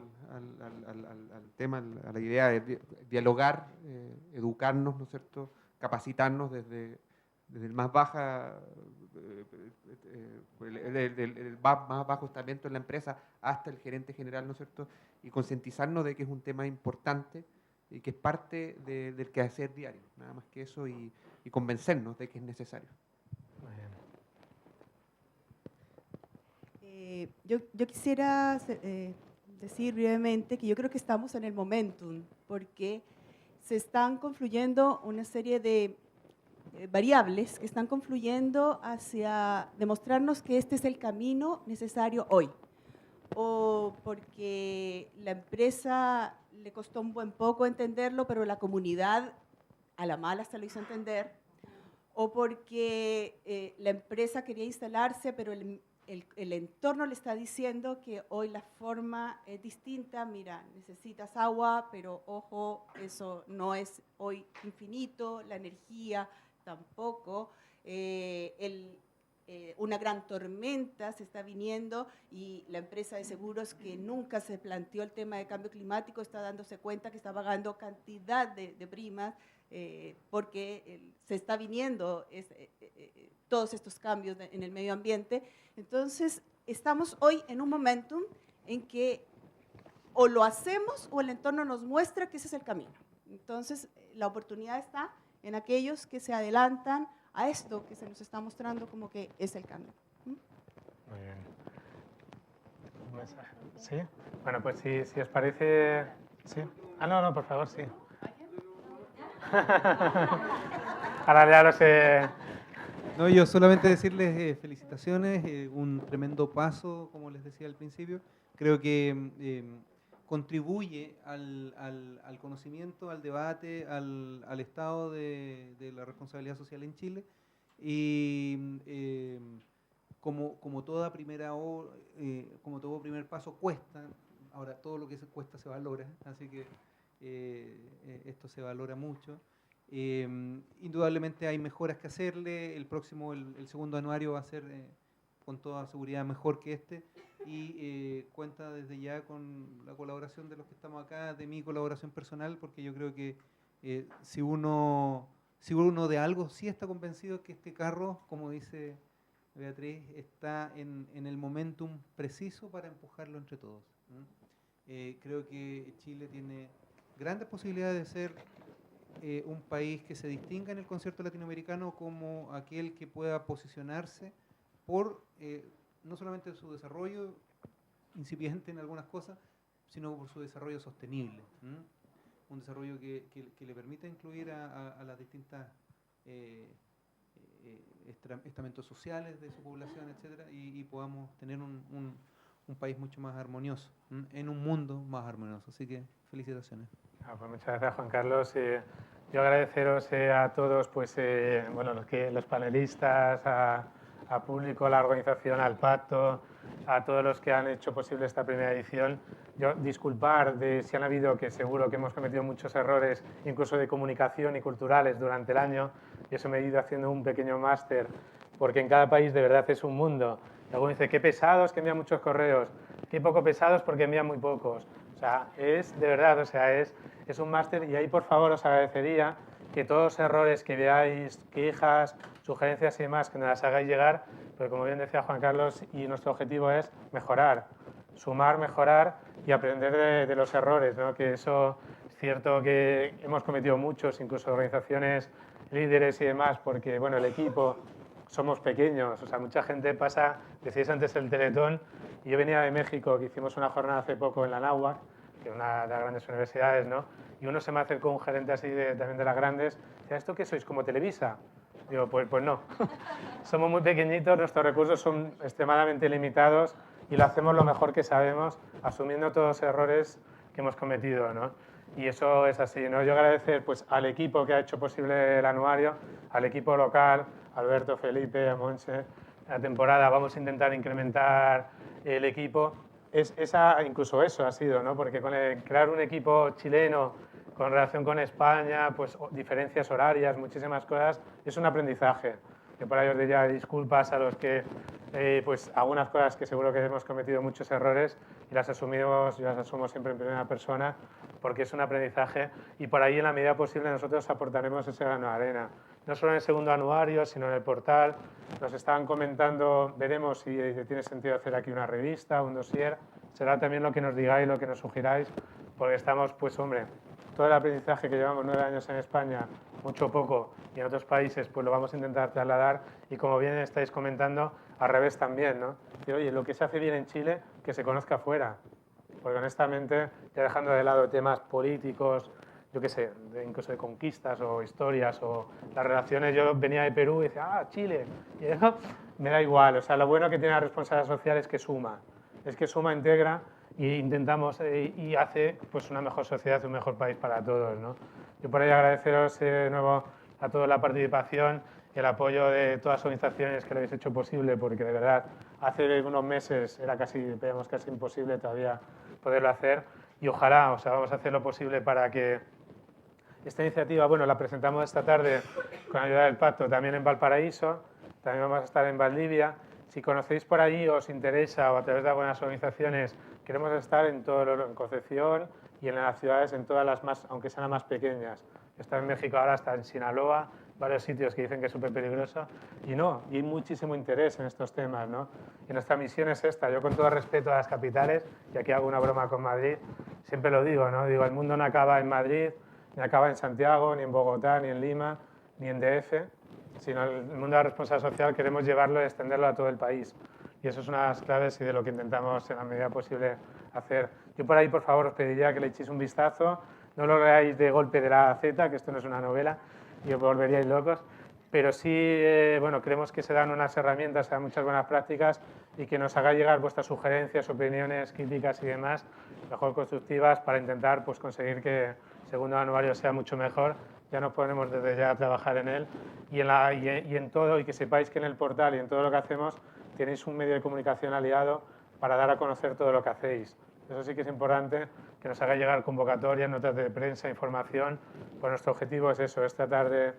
tema, a la idea de dialogar, educarnos, ¿no es cierto?, capacitarnos desde el más baja, el más bajo estamento en la empresa hasta el gerente general, ¿no es cierto?, y concientizarnos de que es un tema importante y que es parte del quehacer diario, nada más que eso, y convencernos de que es necesario. Muy bien. Yo quisiera decir brevemente que yo creo que estamos en el momentum, porque se están confluyendo una serie de variables que están confluyendo hacia demostrarnos que este es el camino necesario hoy, o porque la empresa le costó un buen poco entenderlo, pero la comunidad a la mala se lo hizo entender, o porque la empresa quería instalarse, pero el entorno le está diciendo que hoy la forma es distinta. Mira, necesitas agua, pero ojo, eso no es hoy infinito, la energía tampoco, una gran tormenta se está viniendo y la empresa de seguros que nunca se planteó el tema de cambio climático está dándose cuenta que está pagando cantidad de primas porque se está viniendo todos estos cambios en el medio ambiente. Entonces, estamos hoy en un momentum en que o lo hacemos o el entorno nos muestra que ese es el camino. Entonces, la oportunidad está en aquellos que se adelantan a esto que se nos está mostrando como que es el cambio. Muy bien. ¿Un mensaje? ¿Sí? Bueno, pues si os parece... ¿Sí? Ah, no, por favor, sí. Ahora ya lo sé. No, yo solamente decirles felicitaciones, un tremendo paso, como les decía al principio. Creo que contribuye al conocimiento, al debate, al estado de la responsabilidad social en Chile y como todo primer paso cuesta, ahora todo lo que se cuesta se valora, así que esto se valora mucho. Indudablemente hay mejoras que hacerle, el segundo anuario va a ser con toda seguridad mejor que este, y cuenta desde ya con la colaboración de los que estamos acá, de mi colaboración personal, porque yo creo que si uno de algo sí está convencido es que este carro, como dice Beatriz, está en el momentum preciso para empujarlo entre todos. Creo que Chile tiene grandes posibilidades de ser un país que se distinga en el concierto latinoamericano como aquel que pueda posicionarse por no solamente su desarrollo incipiente en algunas cosas, sino por su desarrollo sostenible. Un desarrollo que le permita incluir a las distintas estamentos sociales de su población, etcétera, y podamos tener un país mucho más armonioso, en un mundo más armonioso. Así que felicitaciones. Pues muchas gracias, Juan Carlos. Yo agradeceros a todos, pues, bueno, los panelistas, a público, a la organización, al pacto, a todos los que han hecho posible esta primera edición. Yo disculpar si han habido, que seguro que hemos cometido muchos errores, incluso de comunicación y culturales durante el año, y eso me he ido haciendo un pequeño máster, porque en cada país de verdad es un mundo. Y alguno dice, qué pesados, que envían muchos correos, qué poco pesados porque envían muy pocos. O sea, es de verdad, o sea, es un máster, y ahí por favor os agradecería que todos los errores que veáis, quejas, sugerencias y demás, que nos las hagáis llegar, porque como bien decía Juan Carlos, y nuestro objetivo es mejorar, sumar, mejorar y aprender de los errores, ¿no? Que eso es cierto que hemos cometido muchos, incluso organizaciones, líderes y demás, porque bueno, el equipo somos pequeños, o sea, mucha gente pasa, decíais antes el Teletón, y yo venía de México, que hicimos una jornada hace poco en la NAUAC, que es una de las grandes universidades, ¿no? Y uno se me acercó, un gerente así también de las grandes, decía, ¿esto qué sois, como Televisa? Digo, pues no, somos muy pequeñitos, nuestros recursos son extremadamente limitados y lo hacemos lo mejor que sabemos, asumiendo todos los errores que hemos cometido, ¿no? Y eso es así, ¿no? Yo agradecer pues, al equipo que ha hecho posible el anuario, al equipo local, Alberto, Felipe, a Monse. La temporada vamos a intentar incrementar el equipo. Incluso eso ha sido, ¿no? Porque con crear un equipo chileno con relación con España, pues diferencias horarias, muchísimas cosas, es un aprendizaje. Yo por ahí os diría disculpas a los que, pues algunas cosas que seguro que hemos cometido muchos errores y las asumimos, yo las asumo siempre en primera persona, porque es un aprendizaje, y por ahí en la medida posible nosotros aportaremos ese grano de arena. No solo en el segundo anuario, sino en el portal. Nos estaban comentando, veremos si tiene sentido hacer aquí una revista, un dossier. Será también lo que nos digáis, lo que nos sugiráis, porque estamos, pues hombre, todo el aprendizaje que llevamos 9 años en España, mucho o poco, y en otros países, pues lo vamos a intentar trasladar, y como bien estáis comentando, al revés también, ¿no? Y, oye, lo que se hace bien en Chile, que se conozca afuera, porque honestamente, ya dejando de lado temas políticos, yo qué sé, incluso de conquistas o historias o las relaciones, yo venía de Perú y decía, Chile, y eso me da igual, o sea, lo bueno que tiene la responsabilidad social es que suma, integra, y intentamos y hace pues una mejor sociedad, un mejor país para todos, ¿no? Yo por ahí agradeceros de nuevo a toda la participación y el apoyo de todas las organizaciones que lo habéis hecho posible, porque de verdad hace unos meses era veíamos casi imposible todavía poderlo hacer, y ojalá, o sea, vamos a hacer lo posible para que esta iniciativa, bueno, la presentamos esta tarde con ayuda del Pacto también en Valparaíso, también vamos a estar en Valdivia. Si conocéis por allí o os interesa o a través de algunas organizaciones, queremos estar en Concepción y en las ciudades, en todas las más, aunque sean las más pequeñas. Está en México ahora, está en Sinaloa, varios sitios que dicen que es súper peligroso, y no, y hay muchísimo interés en estos temas, ¿no? Y nuestra misión es esta. Yo con todo respeto a las capitales, y aquí hago una broma con Madrid, siempre lo digo, ¿no? Digo, el mundo no acaba en Madrid, ni acaba en Santiago, ni en Bogotá, ni en Lima, ni en DF, sino el mundo de la responsabilidad social queremos llevarlo y extenderlo a todo el país. Y eso es una de las claves y de lo que intentamos en la medida posible hacer. Yo por ahí, por favor, os pediría que le echéis un vistazo, no lo leáis de golpe de la A a Z, que esto no es una novela, y os volveríais locos, pero sí, bueno, creemos que se dan unas herramientas, se dan muchas buenas prácticas, y que nos hagáis llegar vuestras sugerencias, opiniones, críticas y demás, mejor constructivas, para intentar pues, conseguir que el segundo anuario sea mucho mejor. Ya nos ponemos desde ya a trabajar en él, y en todo, y que sepáis que en el portal y en todo lo que hacemos tenéis un medio de comunicación aliado para dar a conocer todo lo que hacéis. Eso sí que es importante, que nos haga llegar convocatorias, notas de prensa, información. Pues nuestro objetivo es eso, es tratar de,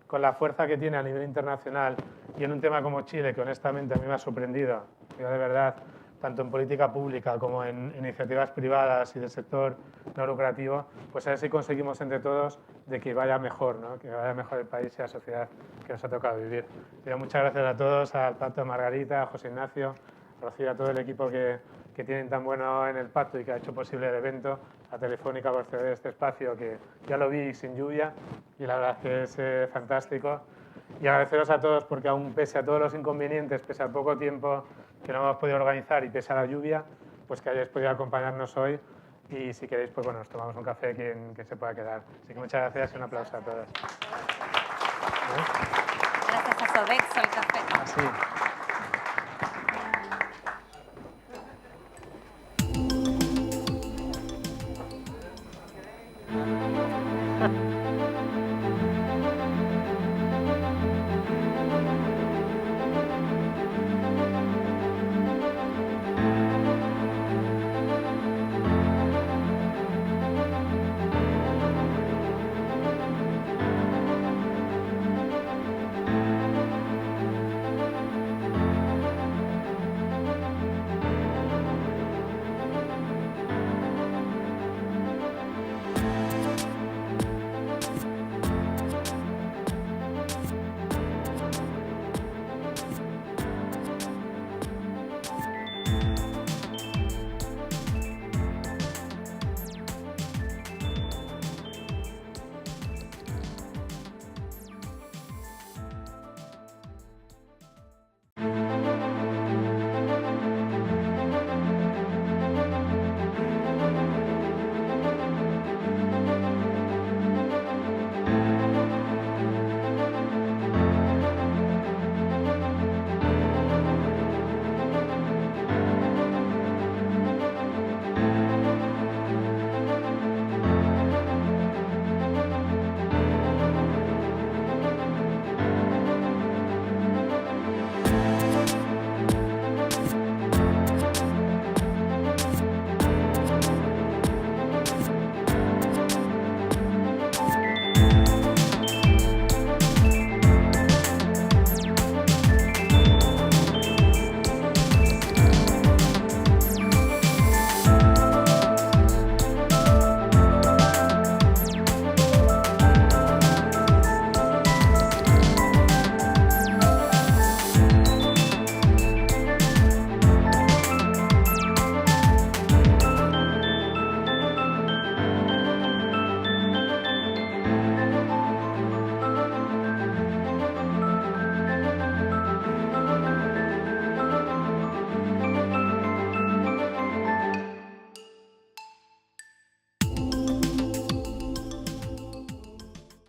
con la fuerza que tiene a nivel internacional y en un tema como Chile, que honestamente a mí me ha sorprendido, yo de verdad, tanto en política pública como en iniciativas privadas y del sector no lucrativo, pues a ver si conseguimos entre todos de que vaya mejor, ¿no? Que vaya mejor el país y la sociedad que nos ha tocado vivir. Muchas gracias a todos, al Pacto de Margarita, a José Ignacio, a Rocío, a todo el equipo que tienen tan bueno en el Pacto y que ha hecho posible el evento, a Telefónica por ceder este espacio, que ya lo vi sin lluvia y la verdad que es fantástico. Y agradeceros a todos porque aún pese a todos los inconvenientes, pese al poco tiempo que no hemos podido organizar y pese a la lluvia, pues que hayáis podido acompañarnos hoy y si queréis, pues bueno, nos tomamos un café quien se pueda quedar. Así que muchas gracias y un aplauso a todos. Gracias a Sodexo el café. Así.